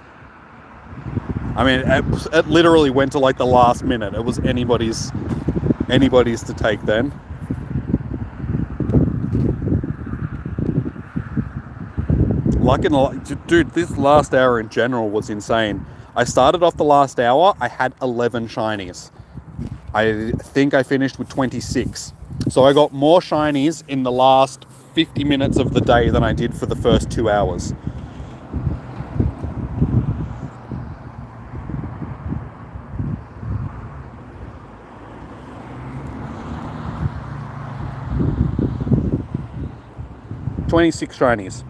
I mean, it literally went to like the last minute. It was anybody's to take then. Dude, this last hour in general was insane. I started off the last hour, I had 11 shinies. I think I finished with 26. So I got more shinies in the last 50 minutes of the day than I did for the first 2 hours. $26 shinies.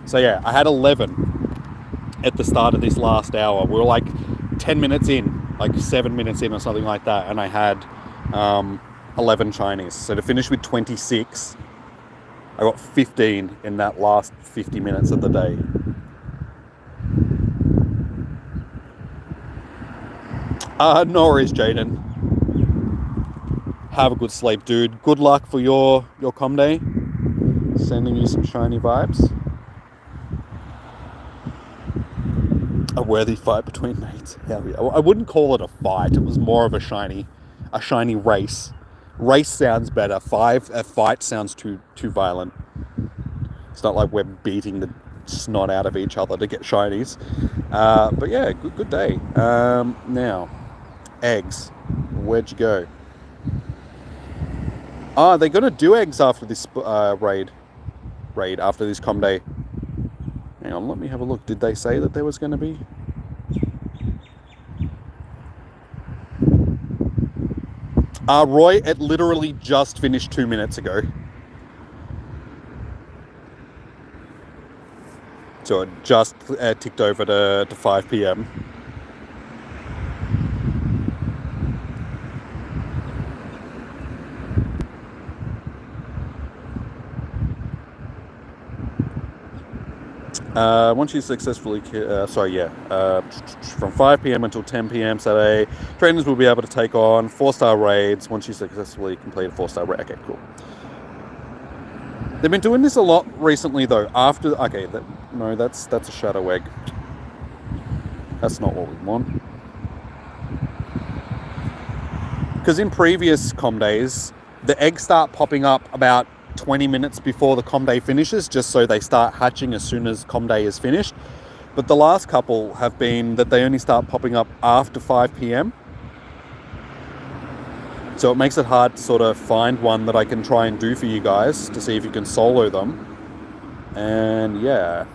So yeah, I had 11 at the start of this last hour. We were like 10 minutes in, like 7 minutes in or something like that, and I had 11 shinies. So to finish with 26, I got 15 in that last 50 minutes of the day. No worries, Jaden. Have a good sleep, dude. Good luck for your com day. Sending you some shiny vibes. A worthy fight between mates. Hell yeah. I wouldn't call it a fight. It was more of a shiny race. Race sounds better. A fight sounds too violent. It's not like we're beating the snot out of each other to get shinies. But yeah, good day. Now, eggs. Where'd you go? They're gonna do eggs after this raid after this com day. Hang on, let me have a look. Did they say that there was going to be? Roy, it literally just finished 2 minutes ago. So it just ticked over to 5 p.m. Once you successfully, from 5 p.m. until 10 p.m. Saturday, trainers will be able to take on 4-star raids once you successfully complete a 4-star raid. Okay, cool. They've been doing this a lot recently, though. That's a shadow egg. That's not what we want. Because in previous com days, the eggs start popping up about 20 minutes before the com day finishes, just so they start hatching as soon as com day is finished. But the last couple have been that they only start popping up after 5 p.m. So it makes it hard to sort of find one that I can try and do for you guys to see if you can solo them. And yeah.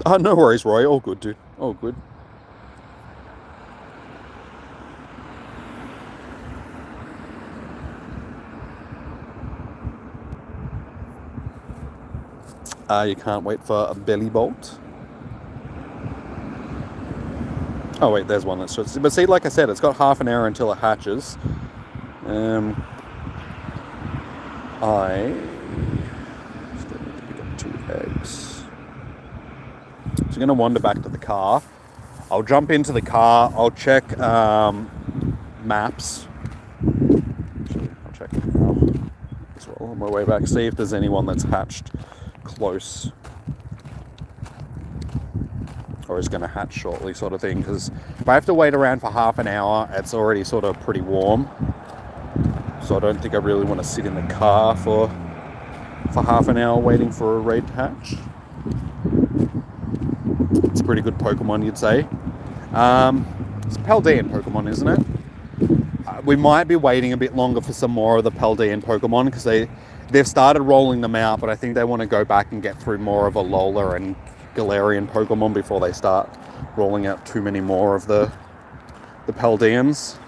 No worries, Roy. All good, dude. All good. You can't wait for a belly bolt. Oh wait, there's one that's just... But see, like I said, it's got half an hour until it hatches. I still need to pick up 2 eggs. So I'm going to wander back to the car. I'll jump into the car. I'll check maps. Actually, I'll check it now as well on my way back. See if there's anyone that's hatched close or is going to hatch shortly, sort of thing. Because if I have to wait around for half an hour, it's already sort of pretty warm. So I don't think I really want to sit in the car for half an hour waiting for a raid to hatch. It's a pretty good Pokemon, you'd say. It's a Paldean Pokemon, isn't it? We might be waiting a bit longer for some more of the Paldean Pokemon because they've started rolling them out, but I think they want to go back and get through more of a Lola and Galarian Pokemon before they start rolling out too many more of the Paldeans.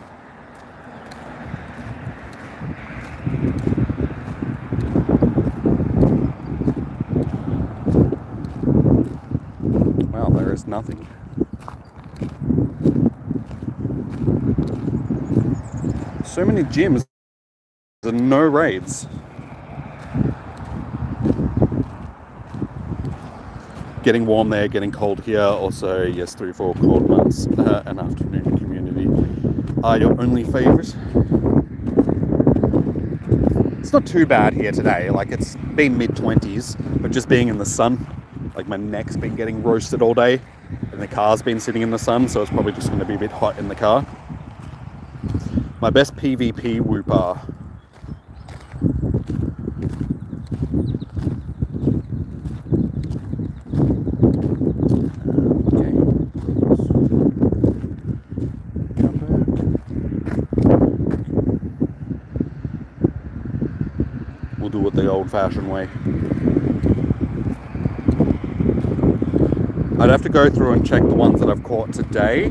Wow, there is nothing. So many gyms and no raids. Getting warm there, getting cold here. Also, yes, 3-4 cold months, an afternoon community are your only favourite. It's not too bad here today. Like, it's been mid-20s, but just being in the sun, like my neck's been getting roasted all day, and the car's been sitting in the sun, so it's probably just going to be a bit hot in the car. My best PvP Wooper. We'll do it the old-fashioned way. I'd have to go through and check the ones that I've caught today,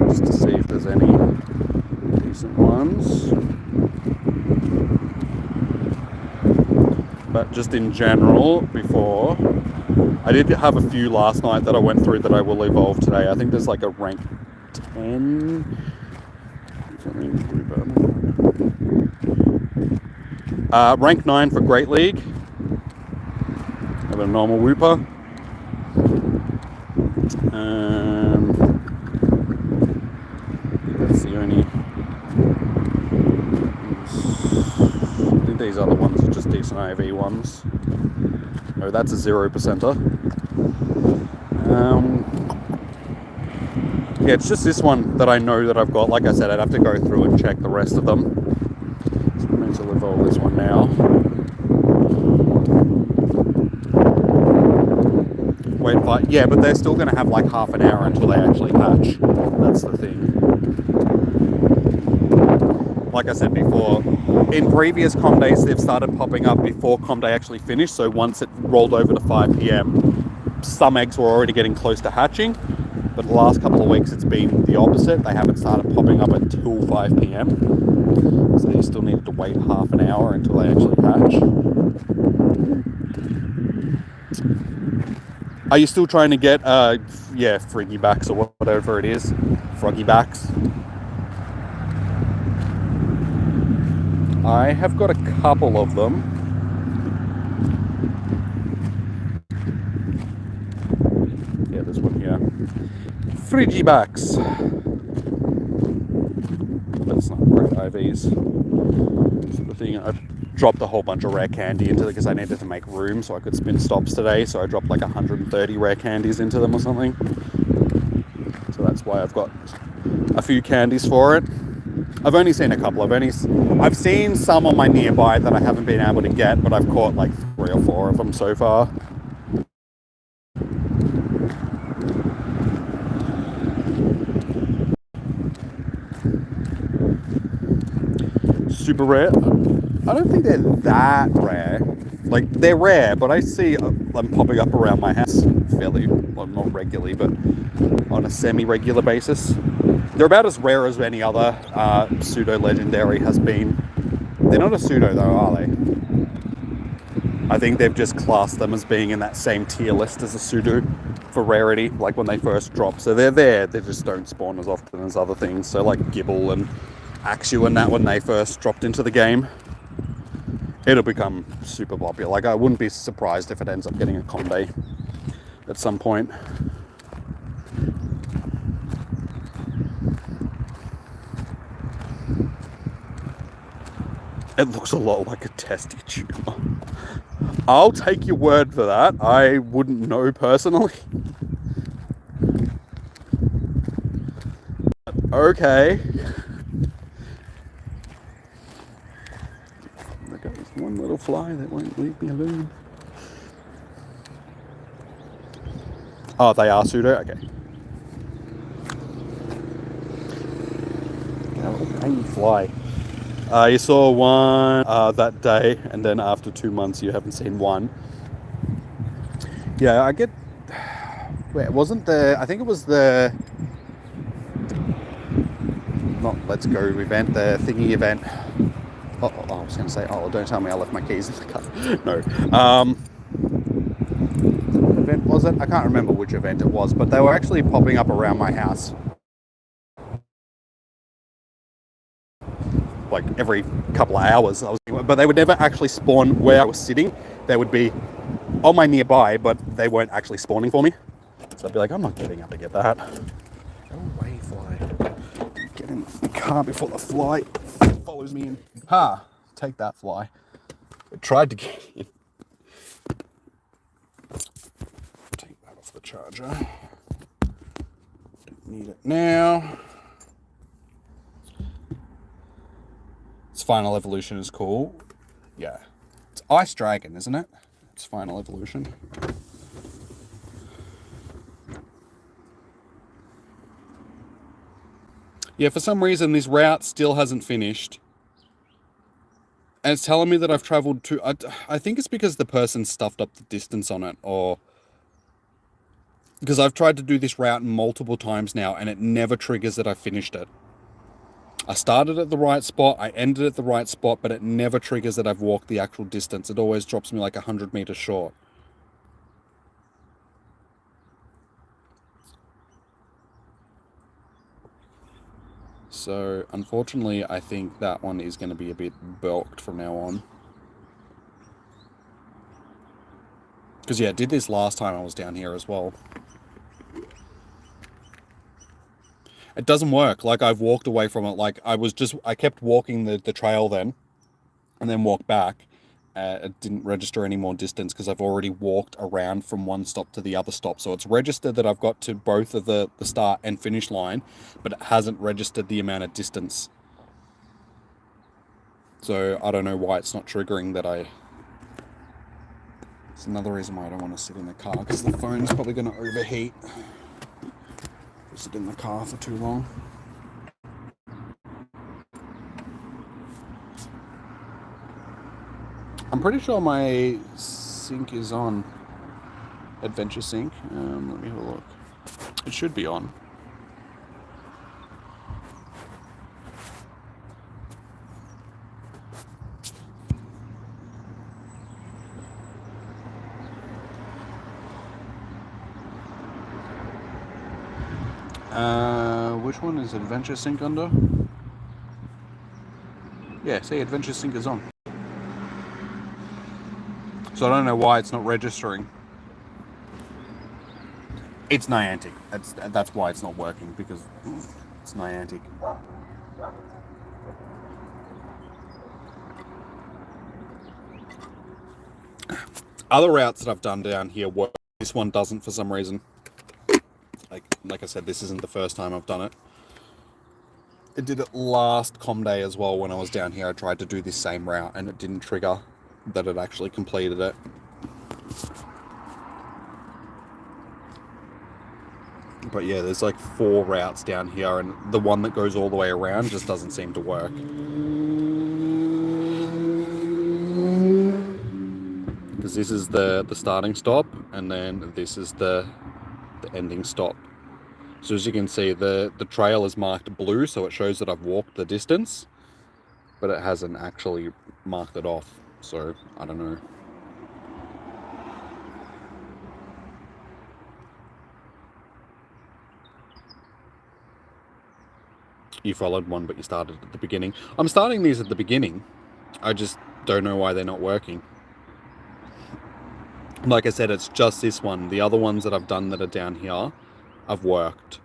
just to see if there's any decent ones. But just in general, before, I did have a few last night that I went through that I will evolve today. I think there's like a rank 10. Rank 9 for Great League. Have a normal Wooper. That's the only. I think these other ones are just decent IV ones. Oh, that's a 0%er. Yeah, it's just this one that I know that I've got. Like I said, I'd have to go through and check the rest of them. So I'm going to level this one now. Wait, yeah, but they're still going to have like half an hour until they actually hatch. That's the thing. Like I said before, in previous com days, they've started popping up before com day actually finished. So once it rolled over to 5 p.m., some eggs were already getting close to hatching, but the last couple of weeks it's been the opposite. They haven't started popping up until 5 p.m. So you still needed to wait half an hour until they actually hatch. Are you still trying to get, friggy backs or whatever it is? Froggy backs? I have got a couple of them. Yeah, this one here. Friggy backs. But it's not great IVs. Sort of thing. I dropped a whole bunch of rare candy into it because I needed to make room so I could spin stops today. So I dropped like 130 rare candies into them or something. So that's why I've got a few candies for it. I've only seen a couple. I've seen some on my nearby that I haven't been able to get, but I've caught like 3 or 4 of them so far. Super rare. I don't think they're that rare. Like, they're rare, but I see them popping up around my house fairly, well, not regularly, but on a semi-regular basis. They're about as rare as any other pseudo-legendary has been. They're not a pseudo, though, are they? I think they've just classed them as being in that same tier list as a pseudo for rarity, like when they first drop. So they're there, they just don't spawn as often as other things. So like Gibble and Axew and that, when they first dropped into the game, it'll become super popular. Like, I wouldn't be surprised if it ends up getting a Conde at some point. It looks a lot like a testy tumor. I'll take your word for that. I wouldn't know personally. Okay. There's one little fly that won't leave me alone. Oh, they are pseudo? Okay. Oh, tiny fly. You saw one that day, and then after 2 months you haven't seen one. Yeah, I get... Wait, it wasn't the... I think it was the... Not Let's Go event, the thingy event. Oh, I was going to say, oh, don't tell me I left my keys in the car. No. What event was it? I can't remember which event it was, but they were actually popping up around my house. Like every couple of hours, but they would never actually spawn where I was sitting. They would be on my nearby, but they weren't actually spawning for me. So I'd be like, I'm not getting up to get that. Go away, fly. Get in the car before the fly follows me in. Ha! Take that, fly. I tried to get in. Take that off the charger. Don't need it now. Its final evolution is cool. Yeah. It's Ice Dragon, isn't it? Its final evolution. Yeah, for some reason this route still hasn't finished. And it's telling me that I've travelled to... I think it's because the person stuffed up the distance on it, or... Because I've tried to do this route multiple times now, and it never triggers that I finished it. I started at the right spot, I ended at the right spot, but it never triggers that I've walked the actual distance. It always drops me like 100 meters short. So, unfortunately, I think that one is going to be a bit bulked from now on. Because, yeah, I did this last time I was down here as well. It doesn't work. Like, I've walked away from it. Like, I kept walking the trail then, and then walked back. It didn't register any more distance because I've already walked around from one stop to the other stop. So it's registered that I've got to both of the start and finish line, but it hasn't registered the amount of distance. So I don't know why it's not triggering that I... It's another reason why I don't want to sit in the car, because the phone's probably going to overheat. Sit in the car for too long. I'm pretty sure my sync is on. Adventure Sync. Let me have a look. It should be on. Which one is Adventure Sync under? Yeah, see, Adventure Sync is on. So I don't know why it's not registering. It's Niantic. That's why it's not working, because it's Niantic. Other routes that I've done down here work. This one doesn't for some reason. Like I said, this isn't the first time I've done it. It did it last com day as well when I was down here. I tried to do this same route and it didn't trigger that it actually completed it. But yeah, there's like 4 routes down here and the one that goes all the way around just doesn't seem to work. Because this is the starting stop and then this is the ending stop. So as you can see, the trail is marked blue, so it shows that I've walked the distance, but it hasn't actually marked it off, so I don't know. You followed one, but you started at the beginning. I'm starting these at the beginning. I just don't know why they're not working. Like I said, it's just this one. The other ones that I've done that are down here, I've worked.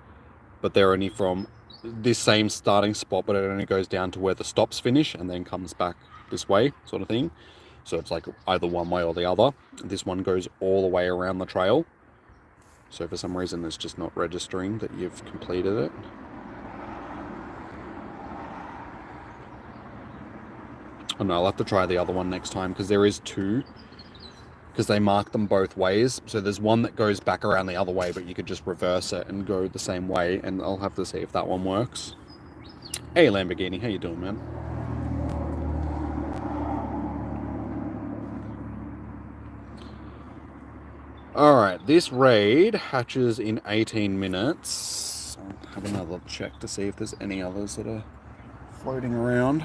But they're only from this same starting spot, but it only goes down to where the stops finish and then comes back this way, sort of thing. So it's like either one way or the other. This one goes all the way around the trail. So for some reason, it's just not registering that you've completed it. Oh no, I'll have to try the other one next time because there is 2. Because they mark them both ways. So there's one that goes back around the other way, but you could just reverse it and go the same way, and I'll have to see if that one works. Hey Lamborghini, how you doing, man? Alright, this raid hatches in 18 minutes. I'll have another check to see if there's any others that are floating around.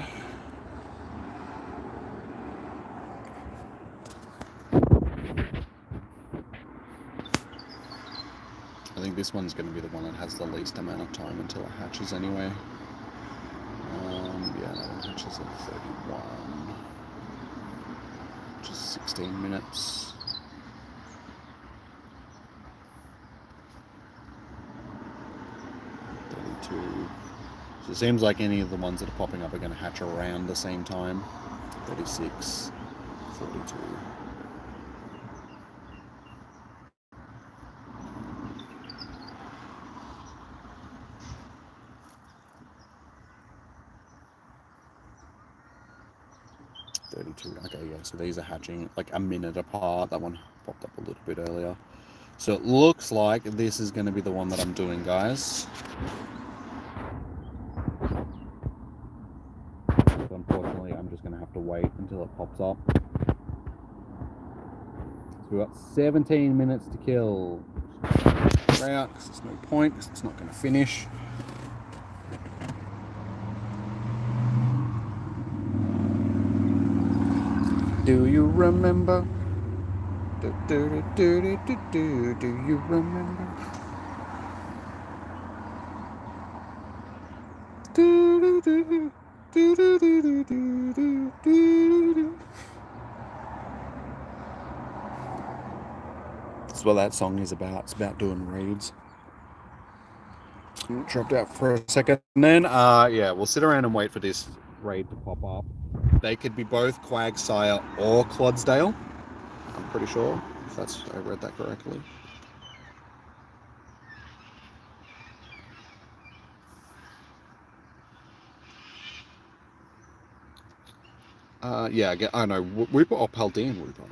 I think this one's going to be the one that has the least amount of time until it hatches anyway. Yeah, that one hatches at 31, which is 16 minutes. So it seems like any of the ones that are popping up are going to hatch around the same time. 36, 42. Okay, yeah, so these are hatching like a minute apart. That one popped up a little bit earlier. So it looks like this is going to be the one that I'm doing, guys. But unfortunately, I'm just going to have to wait until it pops up. So we've got 17 minutes to kill. Out, because there's no point, because it's not going to finish. Do you remember? Do you remember? That's what that song is about. It's about doing raids. Dropped out for a second. And then, yeah, we'll sit around and wait for this raid to pop up. They could be both Quagsire or Clodsdale. I'm pretty sure, if I read that correctly. Yeah, I know, Wooper or Paldean Wooper.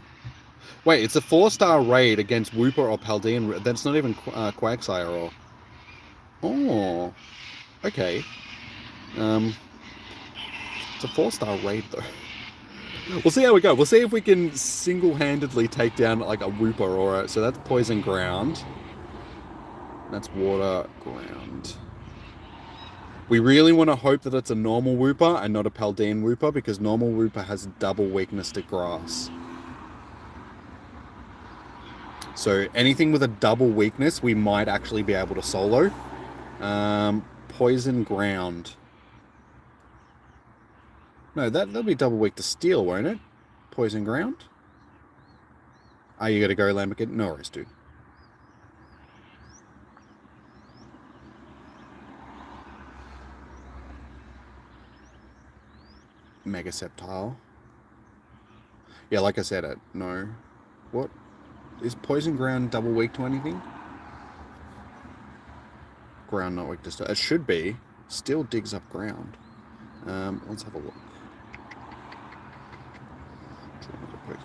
Wait, it's a 4-star raid against Wooper or Paldean. That's not even Quagsire or... Oh, okay. It's a 4-star raid though. We'll see how we go. We'll see if we can single-handedly take down like a Wooper or a... So that's poison ground. That's water ground. We really want to hope that it's a normal Wooper and not a Paldean Wooper, because normal Wooper has double weakness to grass. So anything with a double weakness, we might actually be able to solo. Poison ground. No, that'll be double weak to steel, won't it? Poison ground? Oh, you gotta go Lambic. No worries, dude. Mega Sceptile. Yeah, like I said, no. What? Is poison ground double weak to anything? Ground not weak to steel. It should be. Still digs up ground. Let's have a look. Where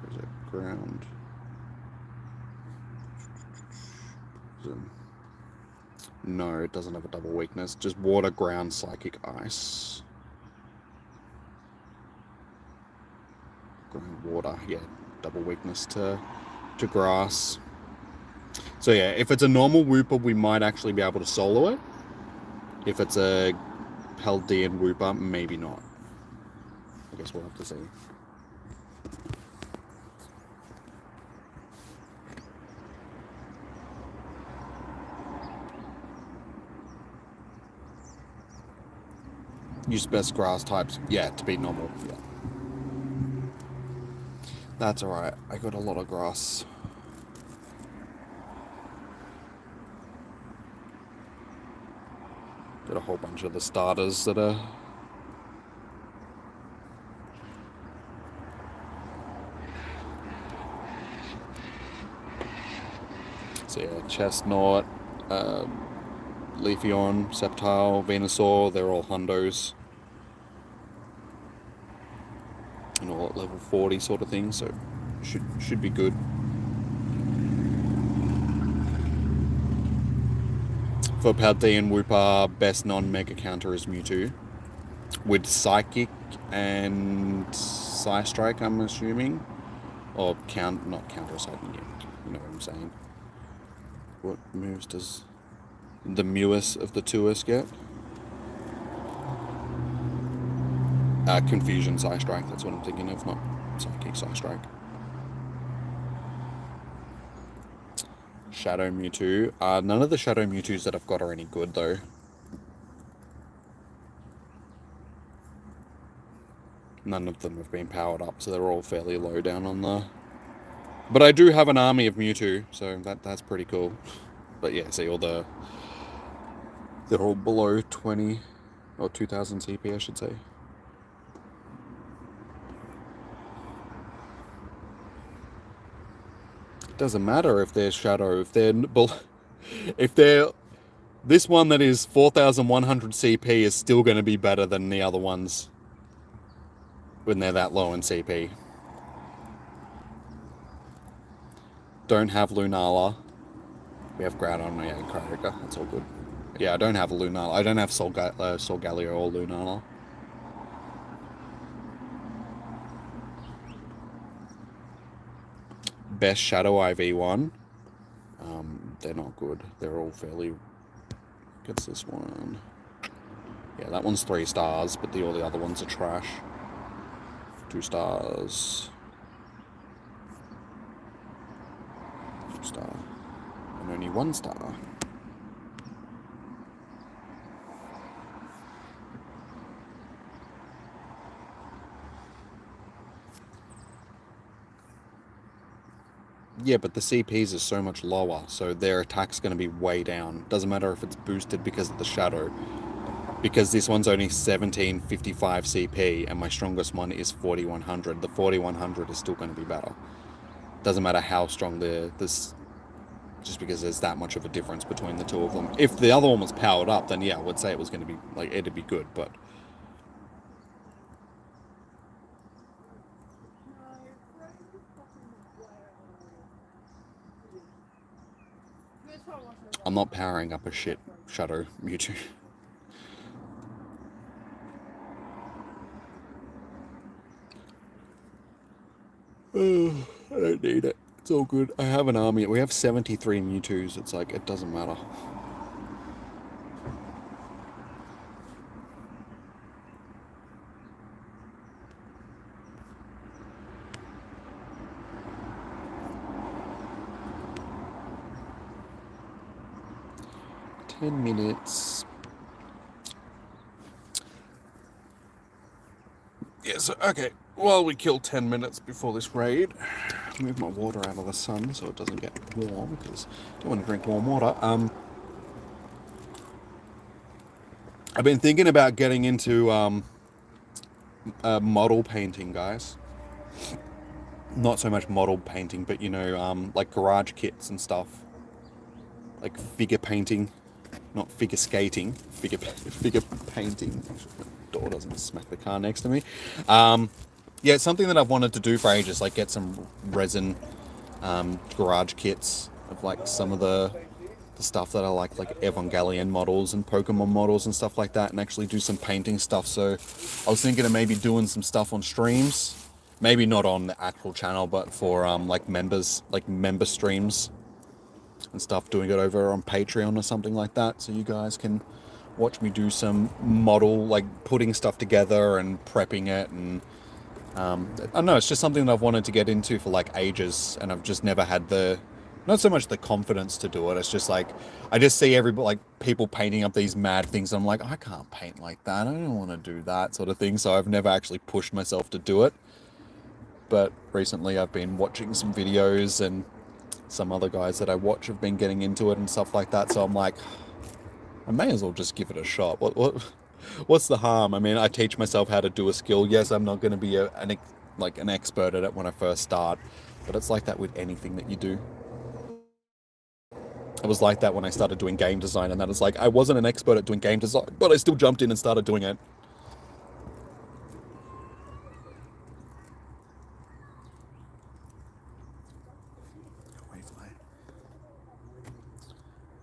is it? Ground. No, it doesn't have a double weakness. Just water, ground, psychic, ice. Ground, water. Yeah, double weakness to grass. So yeah, if it's a normal Wooper, we might actually be able to solo it. If it's a Paldean Wooper, maybe not. I guess we'll have to see. Use best grass types. Yeah, to be normal. Yeah. That's alright. I got a lot of grass. Got a whole bunch of the starters that are... So yeah, Chestnut, Leafeon, Sceptile, Venusaur, they're all hundos. And all at level 40 sort of thing, so should be good. For Paldean Wooper, best non-mega counter is Mewtwo. With Psychic and Psystrike, I'm assuming. Or not counter-assailing, yeah. You know what I'm saying. What moves does the Mewis of the Tuus get? Confusion Psystrike, that's what I'm thinking of, not Psychic Psystrike. Shadow Mewtwo. None of the Shadow Mewtwo's that I've got are any good, though. None of them have been powered up, so they're all fairly low down on the... But I do have an army of Mewtwo, so that's pretty cool. But yeah, see, they're all below 20 or 2000 CP, I should say. It doesn't matter if they're Shadow, if they're this one that is 4100 CP is still going to be better than the other ones when they're that low in CP. Don't have Lunala. We have Groudon, yeah, and Kyogre. That's all good. Yeah, I don't have a Lunala. I don't have Solgaleo or Lunala. Best Shadow IV one. They're not good. They're all fairly... Gets this one. Yeah, that one's 3 stars, but all the other ones are trash. 2 stars. 2 star. And only 1 star. Yeah, but the CPs are so much lower, so their attack's going to be way down. Doesn't matter if it's boosted because of the Shadow. Because this one's only 1755 CP, and my strongest one is 4100. The 4100 is still going to be better. Doesn't matter how strong this... Just because there's that much of a difference between the two of them. If the other one was powered up, then yeah, I would say it was going to be... Like, it'd be good, but... I'm not powering up a shit Shadow Mewtwo. I don't need it. It's all good. I have an army. We have 73 Mewtwo's. It's like, it doesn't matter. $10. Yes, okay. Well, we killed 10 minutes before this raid. Move my water out of the sun so it doesn't get warm, because I don't want to drink warm water. I've been thinking about getting into model painting, guys. Not so much model painting, but you know, like garage kits and stuff. Like figure painting, not figure skating, figure painting. Door doesn't smack the car next to me. Yeah, it's something that I've wanted to do for ages, like get some resin garage kits of like some of the stuff that I like Evangelion models and Pokemon models and stuff like that, and actually do some painting stuff. So I was thinking of maybe doing some stuff on streams, maybe not on the actual channel, but for like members, like member streams and stuff, doing it over on Patreon or something like that, so you guys can watch me do some model, like putting stuff together and prepping it. And I don't know, it's just something that I've wanted to get into for like ages, and I've just never had the, not so much the confidence to do it. It's just like, I just see everybody, like people painting up these mad things. I'm like, I can't paint like that. I don't want to do that sort of thing. So I've never actually pushed myself to do it. But recently I've been watching some videos, and some other guys that I watch have been getting into it and stuff like that. So I'm like, I may as well just give it a shot. What's the harm? I mean, I teach myself how to do a skill. Yes, I'm not going to be an expert at it when I first start, but it's like that with anything that you do. It was like that when I started doing game design, and that is like, I wasn't an expert at doing game design, but I still jumped in and started doing it.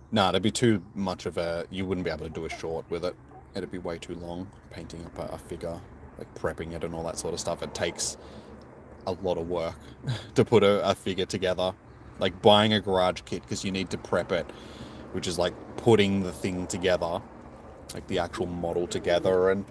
Nah, it'd be too much of a, you wouldn't be able to do a short with it. It'd be way too long, painting up a figure, like prepping it and all that sort of stuff. It takes a lot of work to put a figure together. Like buying a garage kit, because you need to prep it, which is like putting the thing together, like the actual model together, and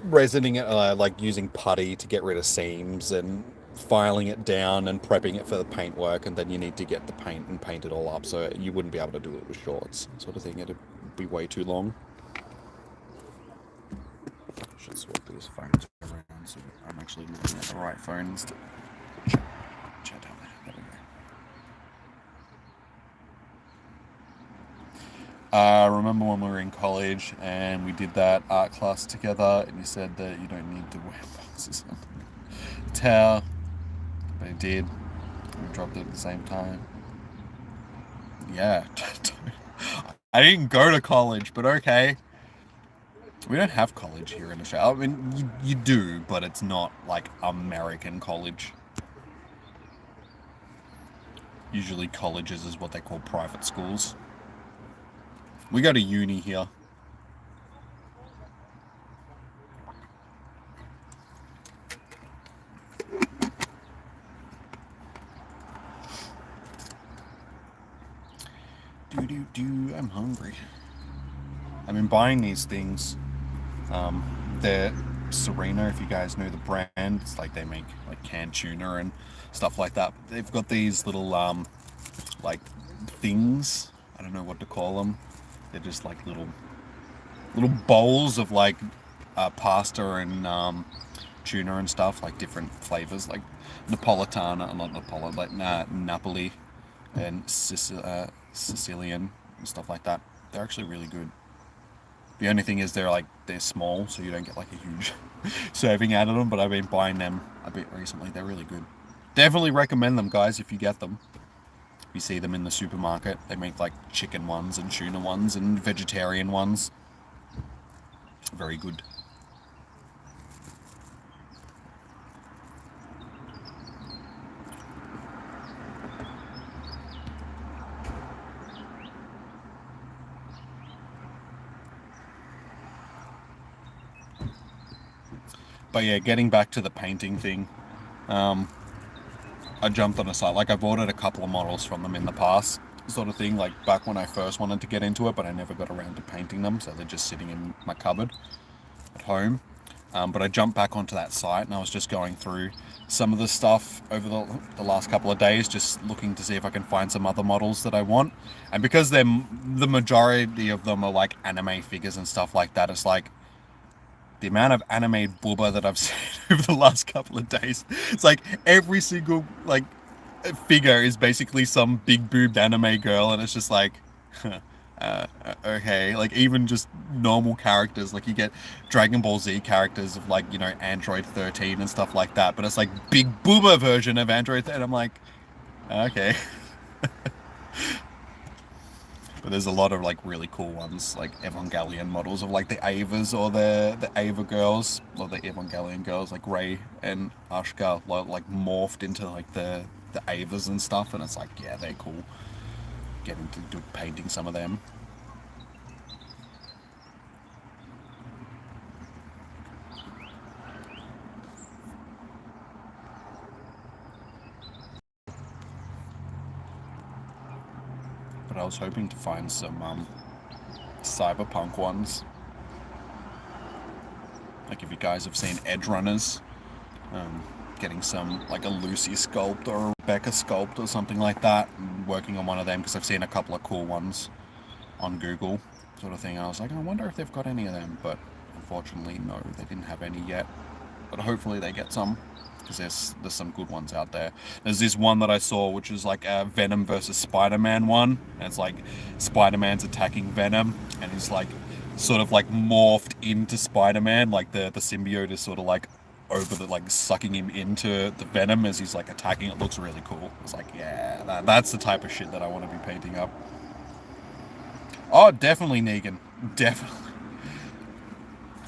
resining it, like using putty to get rid of seams, and filing it down and prepping it for the paint work, and then you need to get the paint and paint it all up. So you wouldn't be able to do it with shorts, sort of thing. It'd be way too long. I should swap these phones around so I'm actually looking at the right phones to chat out there. There we go. Remember when we were in college and we did that art class together, and you said that you don't need to wear boxes on the towel, but I did. We dropped it at the same time. Yeah. I didn't go to college, but okay. We don't have college here in Australia. I mean, you do, but it's not like American college. Usually colleges is what they call private schools. We go to uni here. I'm hungry. I've been buying these things. They're Serena, if you guys know the brand. It's like they make like canned tuna and stuff like that. They've got these little like things. I don't know what to call them. They're just like little bowls of like pasta and tuna and stuff, like different flavors, like Napolitana, not Napolitana, like Napoli and Sicilian and stuff like that. They're actually really good. The only thing is they're small, so you don't get like a huge serving out of them, but I've been buying them a bit recently. They're really good. Definitely recommend them, guys, if you get them. You see them in the supermarket. They make like chicken ones and tuna ones and vegetarian ones. Very good. But yeah, getting back to the painting thing, I jumped on a site, like I've ordered a couple of models from them in the past, sort of thing, like back when I first wanted to get into it, but I never got around to painting them, so they're just sitting in my cupboard at home. But I jumped back onto that site and I was just going through some of the stuff over the last couple of days, just looking to see if I can find some other models that I want. And because the majority of them are like anime figures and stuff like that, it's like the amount of anime booba that I've seen over the last couple of days. It's like every single like figure is basically some big boobed anime girl, and it's just like, okay, like even just normal characters, like you get Dragon Ball Z characters of like, you know, Android 13 and stuff like that, but it's like big booba version of Android 13. I'm like, okay. But there's a lot of like really cool ones, like Evangelion models of like the Avas or the Ava girls, or the Evangelion girls, like Rei and Ashka, like morphed into like the Avas and stuff, and it's like, yeah, they're cool. Getting to do painting some of them. But I was hoping to find some cyberpunk ones. Like if you guys have seen Edge Runners, getting some like a Lucy sculpt or a Rebecca sculpt or something like that, and working on one of them because I've seen a couple of cool ones on Google, sort of thing. I was like, I wonder if they've got any of them, but unfortunately no, they didn't have any yet. But hopefully they get some, because there's some good ones out there. There's this one that I saw which is like a Venom versus Spider-Man one, and it's like Spider-Man's attacking Venom and he's like sort of like morphed into Spider-Man, like the symbiote is sort of like over the like sucking him into the Venom as he's like attacking. It looks really cool. It's like, yeah, that's the type of shit that I want to be painting up. Oh, definitely Negan, definitely.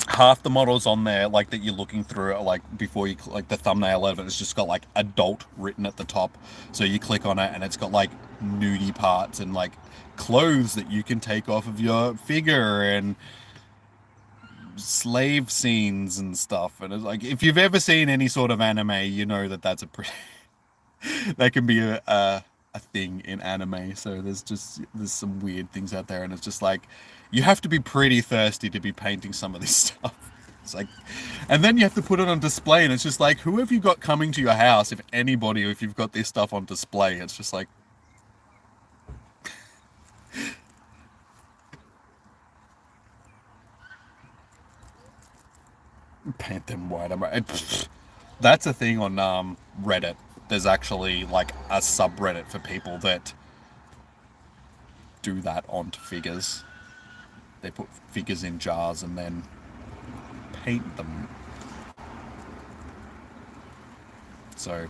Half the models on there, like that you're looking through, like before you like the thumbnail of it, it's just got like adult written at the top. So you click on it and it's got like nudie parts and like clothes that you can take off of your figure and slave scenes and stuff. And it's like, if you've ever seen any sort of anime, you know that that's a pretty that can be a thing in anime. So there's some weird things out there, and it's just like you have to be pretty thirsty to be painting some of this stuff. It's like, and then you have to put it on display, and it's just like, who have you got coming to your house, if anybody, if you've got this stuff on display? It's just like, paint them white. That's a thing on Reddit. There's actually like a subreddit for people that do that onto figures. They put figures in jars and then paint them. So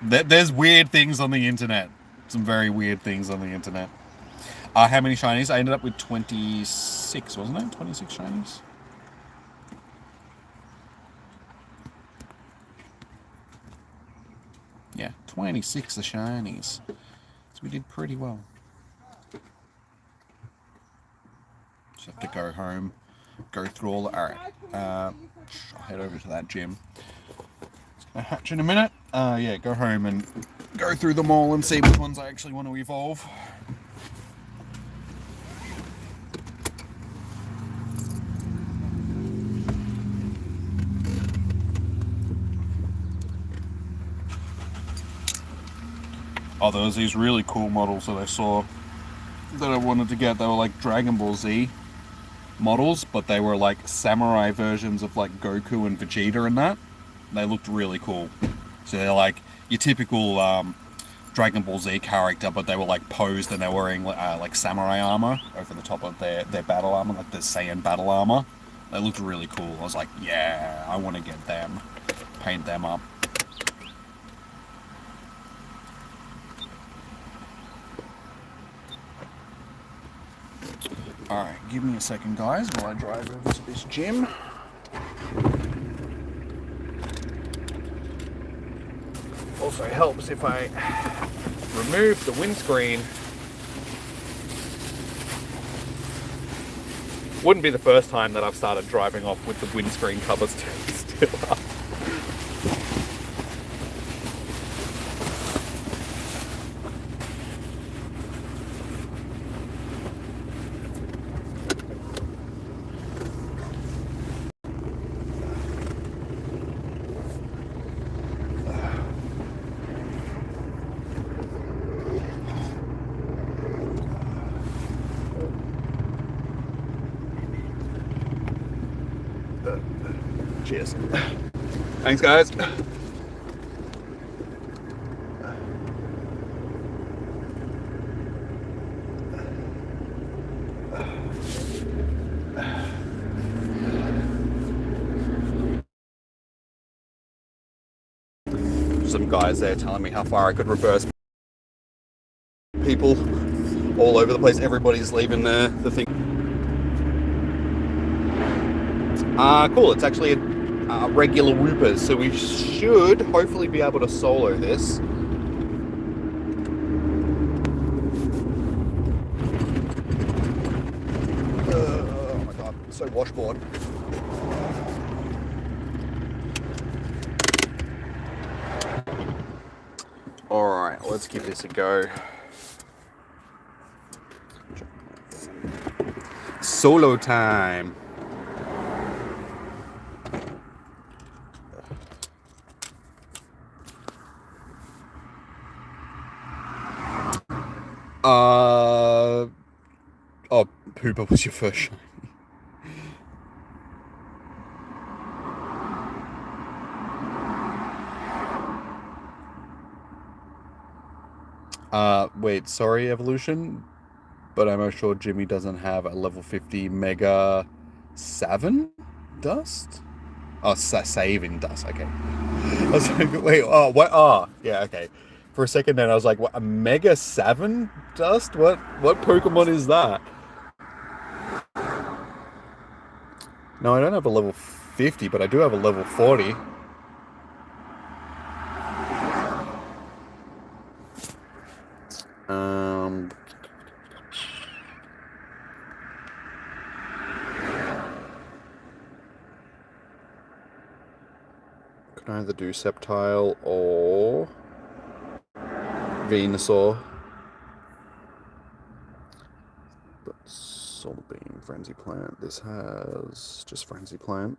there's weird things on the internet. Some very weird things on the internet. How many shinies? I ended up with 26, wasn't it? 26 shinies. Yeah, 26 of shinies. So we did pretty well. Just have to go home, go through all the... Alright, I'll head over to that gym. It's gonna hatch in a minute. Yeah, go home and go through them all and see which ones I actually want to evolve. Oh, there was these really cool models that I saw that I wanted to get. They were like Dragon Ball Z models, but they were like samurai versions of like Goku and Vegeta and that. They looked really cool. So they're like your typical Dragon Ball Z character, but they were like posed and they're wearing like samurai armor over the top of their battle armor, like the Saiyan battle armor. They looked really cool. I was like, yeah, I want to get them, paint them up. Alright, give me a second, guys, while I drive over to this gym. Also helps if I remove the windscreen Wouldn't be the first time that I've started driving off with the windscreen covers still up. Cheers. Thanks, guys. Some guys there telling me how far I could reverse. People all over the place. Everybody's leaving the thing. Cool. It's actually a regular Woopers, so we should hopefully be able to solo this. Oh my god, so washboard. Alright, let's give this a go. Solo time. Oh, Pooper was your first shiny. Wait, sorry, Evolution, but I'm sure Jimmy doesn't have a level 50 Mega Savin Dust? Oh, Saving Dust, okay. I was like, wait, oh, what? Oh, yeah, okay. For a second then I was like, what, a Mega Savin Dust? What Pokemon is that? No, I don't have a level 50, but I do have a level 40. Can either do Sceptile or Venusaur. But Soul Beam, Frenzy Plant. This has just Frenzy Plant.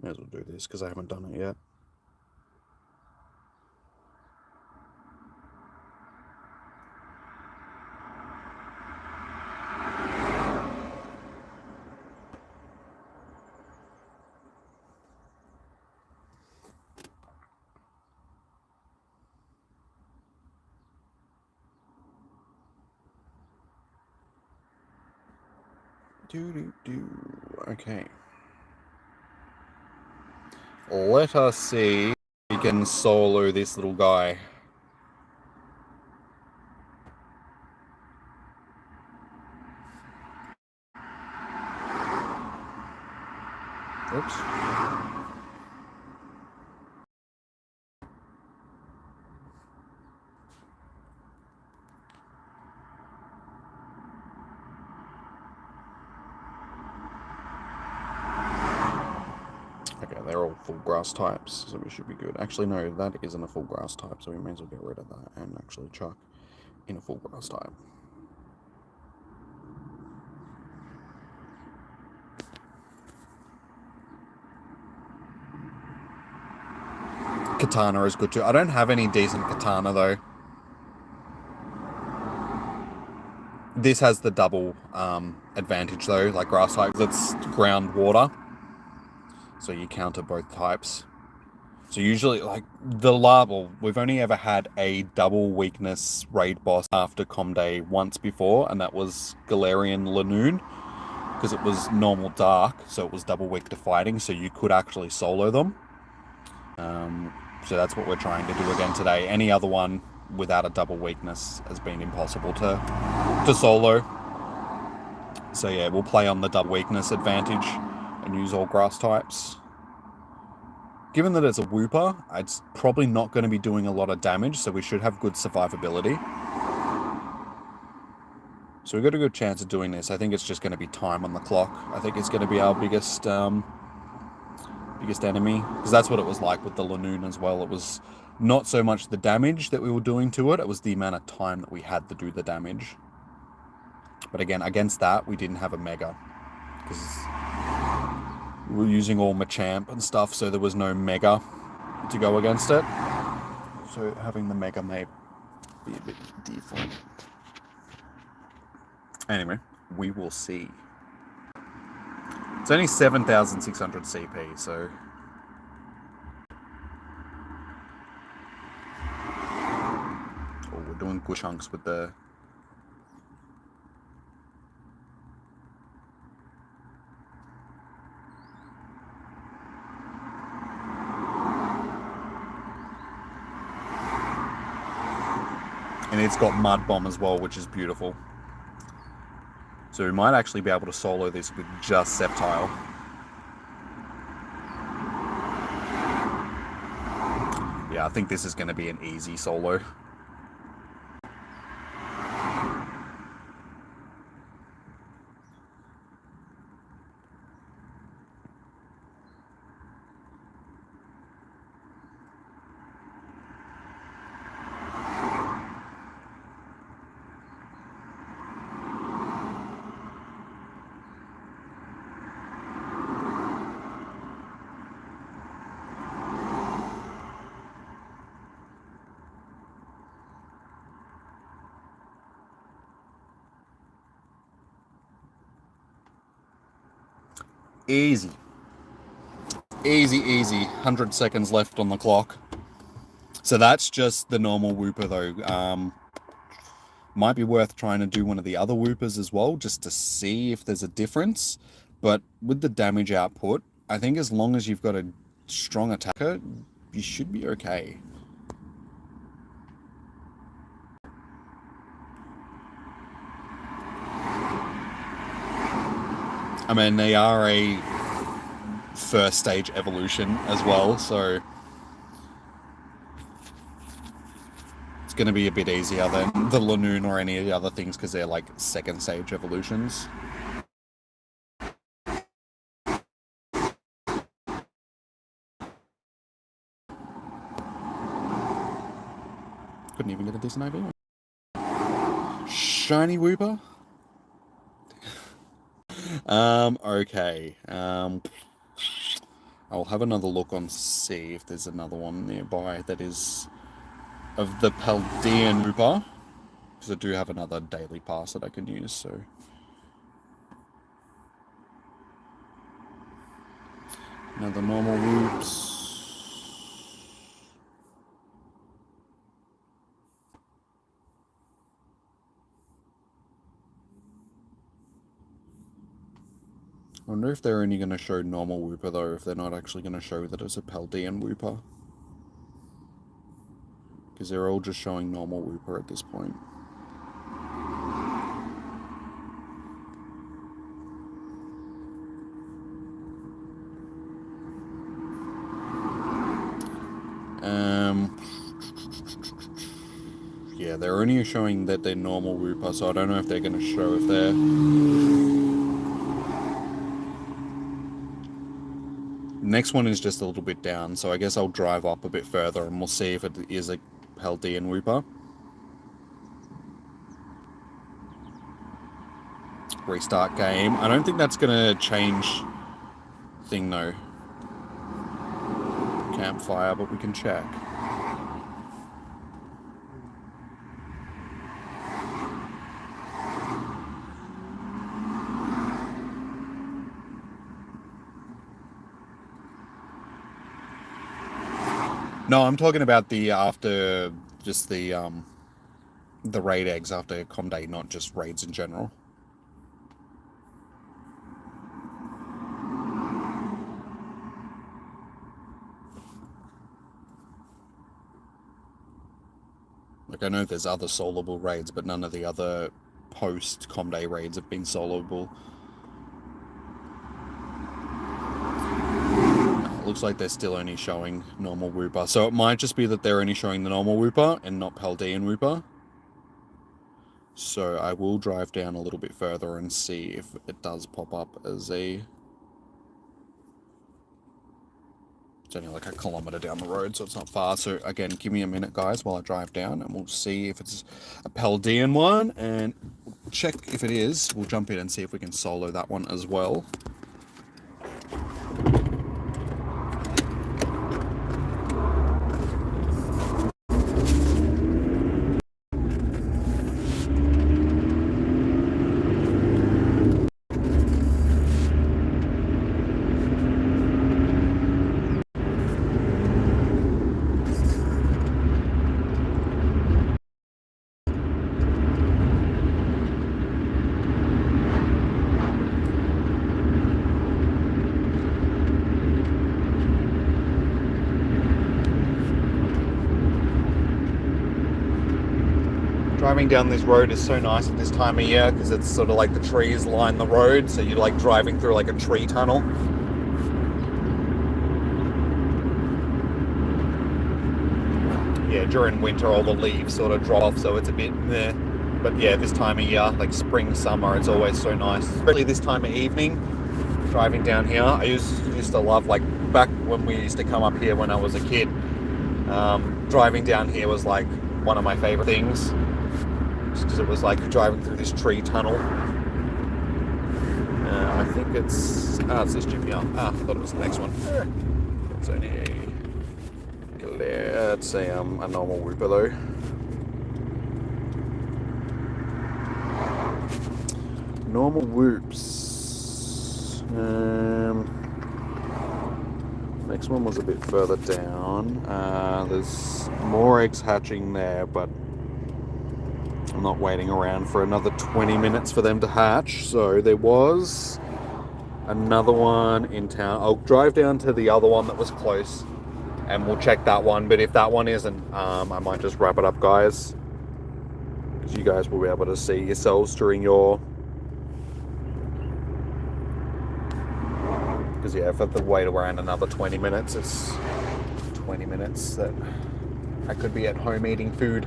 May as well do this because I haven't done it yet. Okay. Let us see if we can solo this little guy. Oops. Okay, they're all full grass types, so we should be good. Actually, no, that isn't a full grass type, so we may as well get rid of that and actually chuck in a full grass type. Katana is good too. I don't have any decent Katana though. This has the double advantage though, like grass type, it's ground water. So you counter both types. So usually, like, we've only ever had a double weakness raid boss after Comday once before, and that was Galarian Lanoon, because it was normal dark, so it was double weak to fighting, so you could actually solo them. So that's what we're trying to do again today. Any other one without a double weakness has been impossible to solo. So yeah, we'll play on the double weakness advantage and use all grass types. given that it's a Wooper, it's probably not going to be doing a lot of damage, so we should have good survivability. So we've got a good chance of doing this. I think it's just going to be time on the clock. I think it's going to be our biggest enemy, because that's what it was like with the Lanoon as well. It was not so much the damage that we were doing to it, it was the amount of time that we had to do the damage. But again, against that, we didn't have a Mega, because we were using all Machamp and stuff, so there was no Mega to go against it. So having the Mega may be a bit different. Anyway, we will see. It's only 7,600 CP, so... Oh, we're doing good chunks with the... And it's got Mud Bomb as well, which is beautiful. So we might actually be able to solo this with just Sceptile. Yeah, I think this is going to be an easy solo. Easy. Easy, easy. 100 seconds left on the clock. So that's just the normal Wooper though. Might be worth trying to do one of the other Woopers as well, just to see if there's a difference. But with the damage output, I think as long as you've got a strong attacker, you should be okay. I mean, they are a first stage evolution as well, so it's going to be a bit easier than the Lanoon or any of the other things, because they're like second stage evolutions. Couldn't even get a decent IV. Shiny Wooper. Okay. I'll have another look on, see if there's another one nearby that is of the Paldean Wooper, because I do have another daily pass that I can use, so... Another normal Woops. I wonder if they're only going to show normal Wooper though, if they're not actually going to show that it's a Paldean Wooper. Because they're all just showing normal Wooper at this point. Yeah, they're only showing that they're normal Wooper, so I don't know if they're going to show if they're... Next one is just a little bit down, so I guess I'll drive up a bit further and we'll see if it is a Paldean Wooper. Restart game. I don't think that's going to change thing though. Campfire, but we can check. No, I'm talking about the after, just the raid eggs after Com Day, not just raids in general. Like, I know there's other soloable raids, but none of the other post-Com Day raids have been soloable. it looks like they're still only showing normal Wooper. So it might just be that they're only showing the normal Wooper and not Paldean Wooper. So I will drive down a little bit further and see if it does pop up as a... It's only like a kilometre down the road, so it's not far. So again, give me a minute, guys, while I drive down, and we'll see if it's a Paldean one, and check if it is. We'll jump in and see if we can solo that one as well. Driving down this road is so nice at this time of year because it's sort of like the trees line the road, so you're like driving through like a tree tunnel. Yeah, during winter all the leaves sort of drop off, so it's a bit meh. But yeah, this time of year, like spring, summer, it's always so nice. Especially this time of evening, driving down here. I used to love, like back when we used to come up here when I was a kid, driving down here was like one of my favorite things. Because it was like driving through this tree tunnel. I think it's this gym here. I thought it was the next one. It's only it's a normal Wooper though. Normal Whoops. Next one was a bit further down. There's more eggs hatching there, but I'm not waiting around for another 20 minutes for them to hatch. So there was another one in town. I'll drive down to the other one that was close and we'll check that one. But if that one isn't, I might just wrap it up, guys, because you guys will be able to see yourselves during your... Because yeah, if I have to wait around another 20 minutes, it's 20 minutes that I could be at home eating food.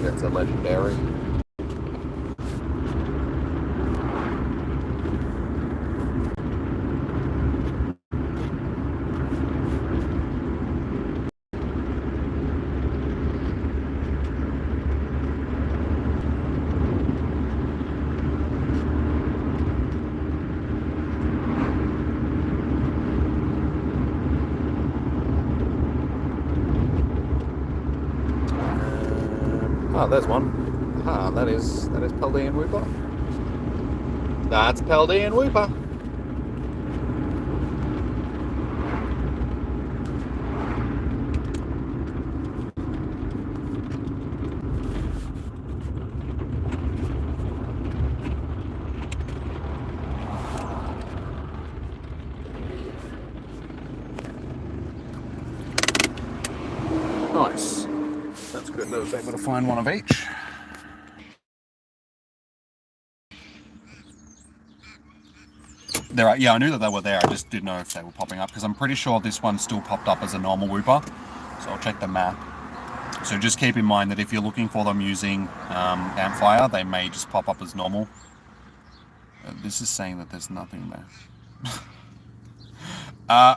That's a legendary. Oh, there's one. That is Paldean Wooper. That's Paldean Wooper. Nice. That's good. I was able to find one of each. Yeah, I knew that they were there. I just didn't know if they were popping up because I'm pretty sure this one still popped up as a normal Wooper. So I'll check the map. So just keep in mind that if you're looking for them using Campfire, they may just pop up as normal. This is saying that there's nothing there.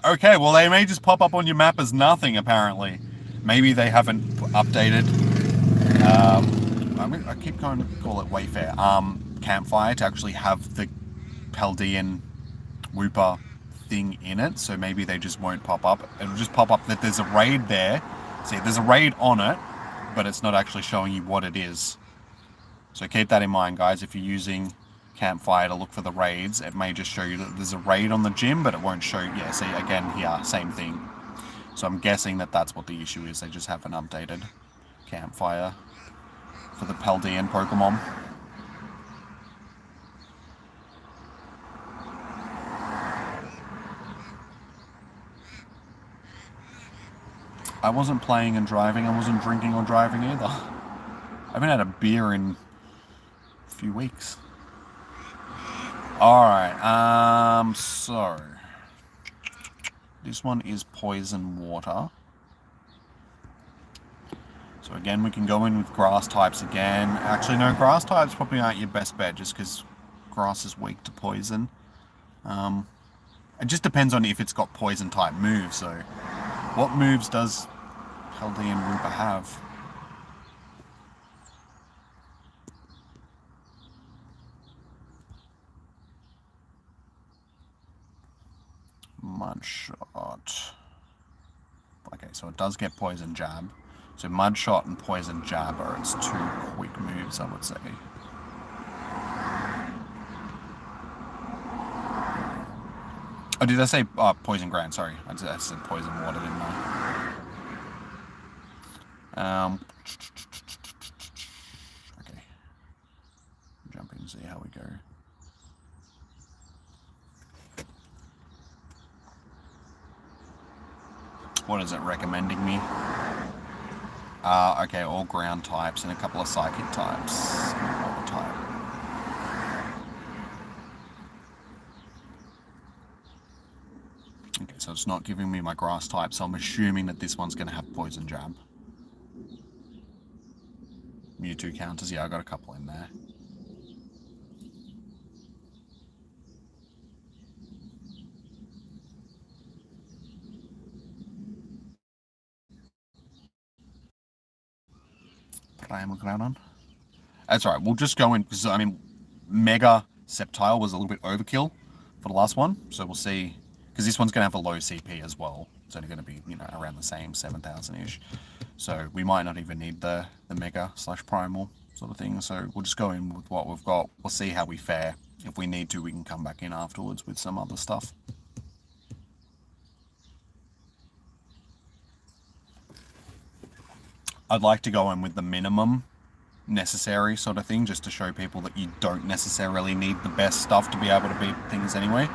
Okay, well they may just pop up on your map as nothing apparently. Maybe they haven't updated. I keep going to call it Wayfair. Campfire to actually have the Paldean Wooper thing in it, so maybe they just won't pop up. It'll just pop up that there's a raid there. See, there's a raid on it, but it's not actually showing you what it is. So keep that in mind, guys, if you're using campfire to look for the raids, it may just show you that there's a raid on the gym, but it won't show, yeah, see, again, here, same thing. So I'm guessing that that's what the issue is, they just haven't updated campfire for the Paldean Pokemon. I wasn't playing and driving, I wasn't drinking or driving either. I haven't had a beer in a few weeks. Alright, so this one is poison water. So again, we can go in with grass types again. Actually, no, grass types probably aren't your best bet just because grass is weak to poison. It just depends on if it's got poison type moves, so what moves does Paldean Wooper have? Mud Shot. Okay, so it does get Poison Jab. So Mud Shot and Poison Jab are its two quick moves, I would say. Oh, did I say Poison Ground? Sorry, I said Poison Water, didn't I? Okay. Jump in and see how we go. What is it recommending me? Okay, all ground types and a couple of psychic types. Water type. Okay, so it's not giving me my grass type, so I'm assuming that this one's going to have Poison Jab. Mewtwo counters, yeah, I got a couple in there. Primal Groudon. That's alright, we'll just go in, because, I mean, Mega Sceptile was a little bit overkill for the last one, so we'll see, because this one's going to have a low CP as well. It's only going to be, you know, around the same 7,000-ish. So we might not even need the Mega / Primal sort of thing, so we'll just go in with what we've got. We'll see how we fare. If we need to, we can come back in afterwards with some other stuff. I'd like to go in with the minimum necessary sort of thing, just to show people that you don't necessarily need the best stuff to be able to beat things anyway.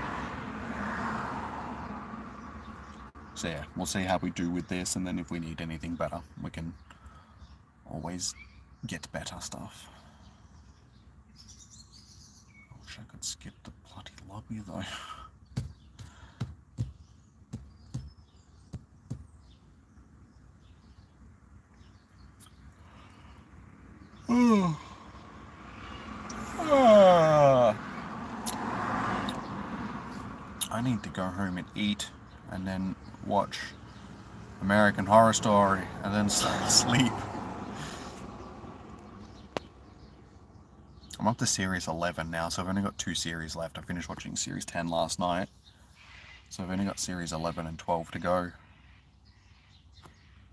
So yeah, we'll see how we do with this, and then if we need anything better, we can always get better stuff. I wish I could skip the bloody lobby though. I need to go home and eat, and then watch American Horror Story, and then sleep. I'm up to series 11 now, so I've only got 2 series left. I finished watching series 10 last night, so I've only got series 11 and 12 to go.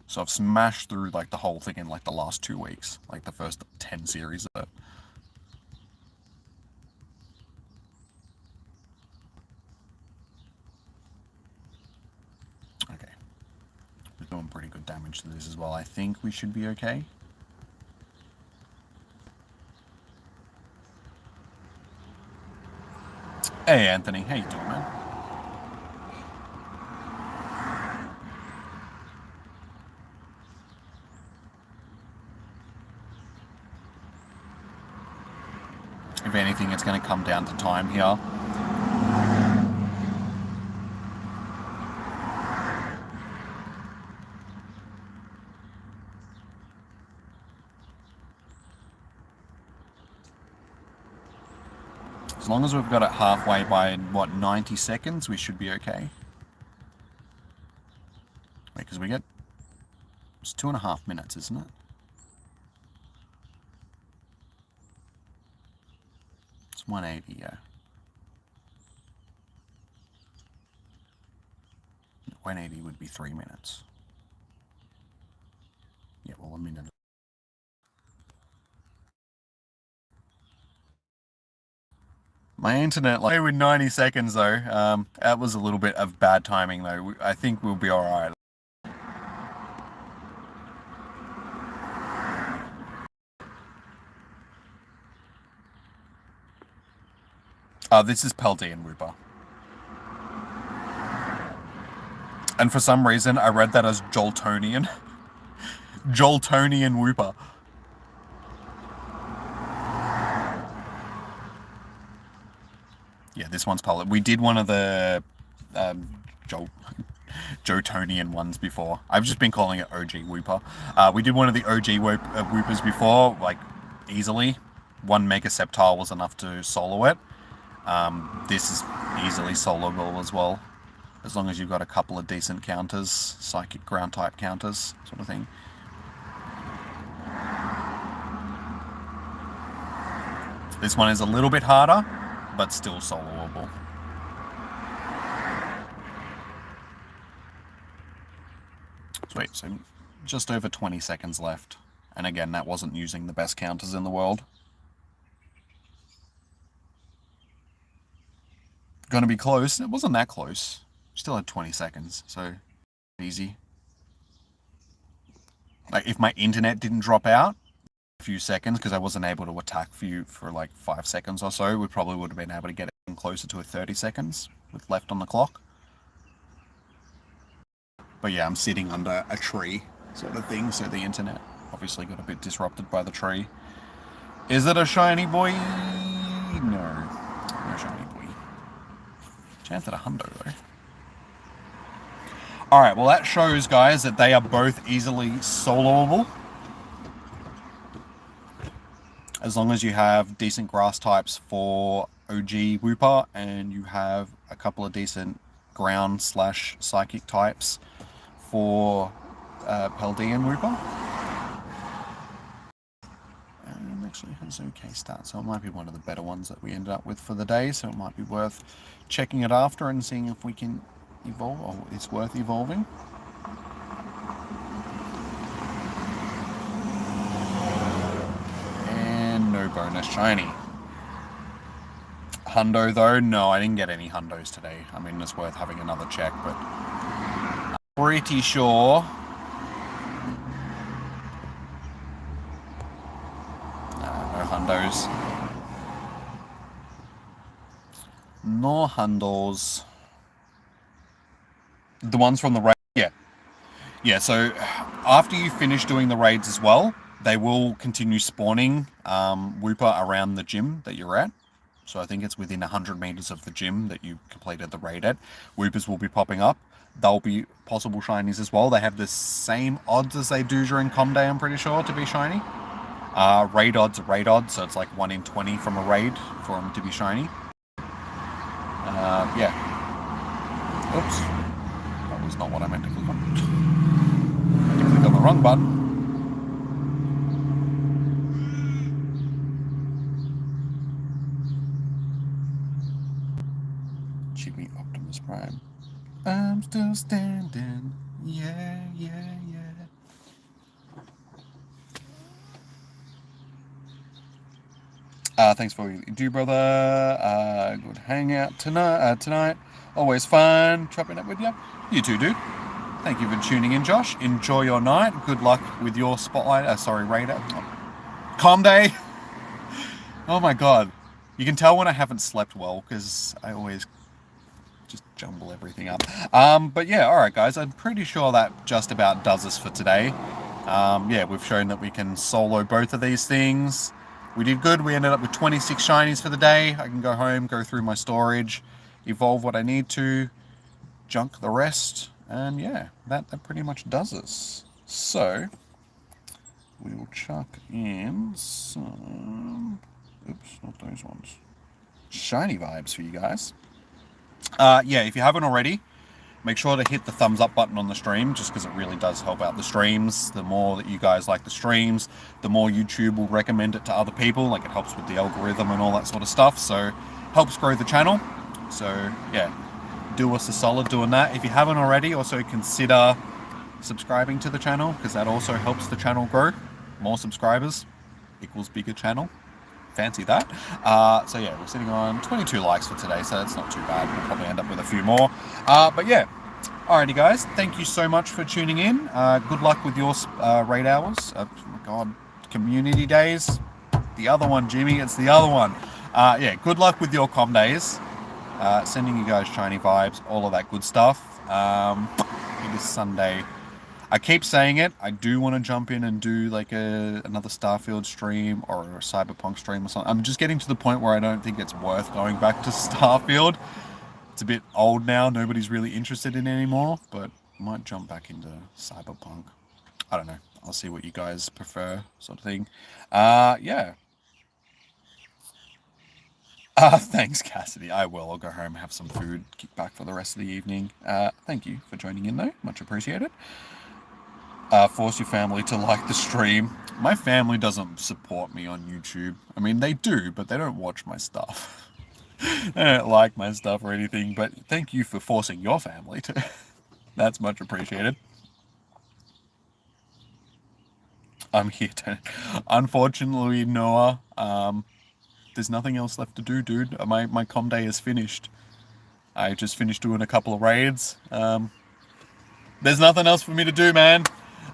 So I've smashed through like the whole thing in like the last 2 weeks, like the first 10 series of it. Okay. We're doing pretty good damage to this as well. I think we should be okay. Hey Anthony, how you doing, man? If anything, it's going to come down to time here. As long as we've got it halfway by, what, 90 seconds, we should be okay. Wait, because we get... It's 2.5 minutes, isn't it? It's 180, yeah. 180 would be 3 minutes. Yeah, well, a minute. My internet, like with 90 seconds though, that was a little bit of bad timing though. I think we'll be alright. This is Paldean Wooper. And for some reason, I read that as Joltonian. Joltonian Wooper. Yeah, this one's Paldean. We did one of the Jotonian ones before. I've just been calling it OG Wooper. We did one of the OG Woopers before, like, easily. One Mega Sceptile was enough to solo it. This is easily soloable as well, as long as you've got a couple of decent counters, psychic ground type counters, sort of thing. This one is a little bit harder, but still soloable. Sweet, so just over 20 seconds left. And again, that wasn't using the best counters in the world. Gonna be close. It wasn't that close. Still had 20 seconds, so easy. Like, if my internet didn't drop out a few seconds because I wasn't able to attack for like 5 seconds or so, we probably would have been able to get it closer to a 30 seconds with left on the clock. But yeah, I'm sitting under a tree sort of thing, so the internet obviously got a bit disrupted by the tree. Is it a shiny boy? No. No shiny boy. Chance at a hundo though. Alright, well that shows, guys, that they are both easily soloable. As long as you have decent grass types for OG Wooper and you have a couple of decent ground / psychic types for Paldean Wooper. Actually has okay stats, so it might be one of the better ones that we ended up with for the day, so it might be worth checking it after and seeing if we can evolve, or it's worth evolving. And no bonus shiny. Hundo though, no, I didn't get any hundos today. I mean, it's worth having another check, but I'm pretty sure hundos. No hundos. The ones from the raid? Yeah. Yeah, so after you finish doing the raids as well, they will continue spawning Wooper around the gym that you're at. So I think it's within 100 meters of the gym that you completed the raid at. Woopers will be popping up. They'll be possible shinies as well. They have the same odds as they do during Com Day, I'm pretty sure, to be shiny. Raid odds are raid odds, so it's like 1 in 20 from a raid for them to be shiny. Yeah. Oops. That was not what I meant to click on. I had to click on the wrong button. Chibi Optimus Prime. I'm still standing. Yeah, yeah, yeah. Thanks for what you do, brother. Good hangout tonight. Always fun chopping up with you. You too, dude. Thank you for tuning in, Josh. Enjoy your night. Good luck with your spotlight. Raider. Com Day. Oh my god. You can tell when I haven't slept well because I always just jumble everything up. But yeah, alright guys. I'm pretty sure that just about does us for today. Yeah, we've shown that we can solo both of these things. We did good. We ended up with 26 shinies for the day. I can go home, go through my storage, evolve what I need to, junk the rest, and yeah, that pretty much does us. So, we will chuck in some, oops, not those ones, shiny vibes for you guys. Yeah, if you haven't already, make sure to hit the thumbs up button on the stream, just because it really does help out the streams. The more that you guys like the streams, the more YouTube will recommend it to other people. Like, it helps with the algorithm and all that sort of stuff. So, helps grow the channel. So, yeah, do us a solid doing that. If you haven't already, also consider subscribing to the channel, because that also helps the channel grow. More subscribers equals bigger channel. fancy that. So yeah, we're sitting on 22 likes for today, so that's not too bad. We'll probably end up with a few more. But yeah, alrighty guys, thank you so much for tuning in. Good luck with your raid hours. Oh my god, community days. The other one, Jimmy, it's the other one. Yeah, good luck with your com days. Sending you guys shiny vibes, all of that good stuff. It is Sunday. I keep saying it. I do want to jump in and do like another Starfield stream or a Cyberpunk stream or something. I'm just getting to the point where I don't think it's worth going back to Starfield. It's a bit old now. Nobody's really interested in it anymore. But I might jump back into Cyberpunk. I don't know. I'll see what you guys prefer, sort of thing. Yeah. Thanks, Cassidy. I will. I'll go home, have some food, kick back for the rest of the evening. Thank you for joining in, though. Much appreciated. Force your family to like the stream. My family doesn't support me on YouTube. I mean, they do, but they don't watch my stuff. They don't like my stuff or anything, but thank you for forcing your family to. That's much appreciated. I'm here to. Unfortunately, Noah, there's nothing else left to do, dude. My com day is finished. I just finished doing a couple of raids. There's nothing else for me to do, man.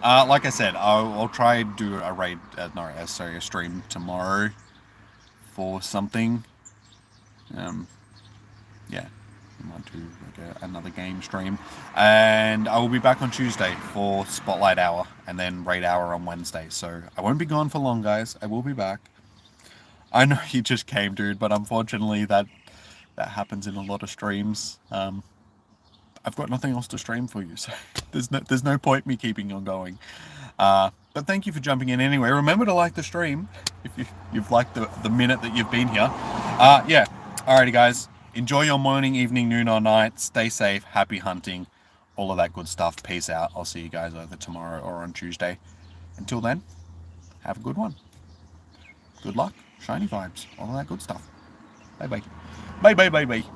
Like I said, I'll try and do a raid, a stream tomorrow for something. Yeah, I might do like another game stream, and I will be back on Tuesday for Spotlight Hour, and then Raid Hour on Wednesday. So I won't be gone for long, guys. I will be back. I know you just came, dude, but unfortunately that happens in a lot of streams. I've got nothing else to stream for you, so there's no point me keeping on going. But thank you for jumping in anyway. Remember to like the stream if you've liked the minute that you've been here. Yeah, alrighty guys. Enjoy your morning, evening, noon, or night. Stay safe. Happy hunting. All of that good stuff. Peace out. I'll see you guys either tomorrow or on Tuesday. Until then, have a good one. Good luck. Shiny vibes. All of that good stuff. Bye bye. Bye bye bye bye. Bye.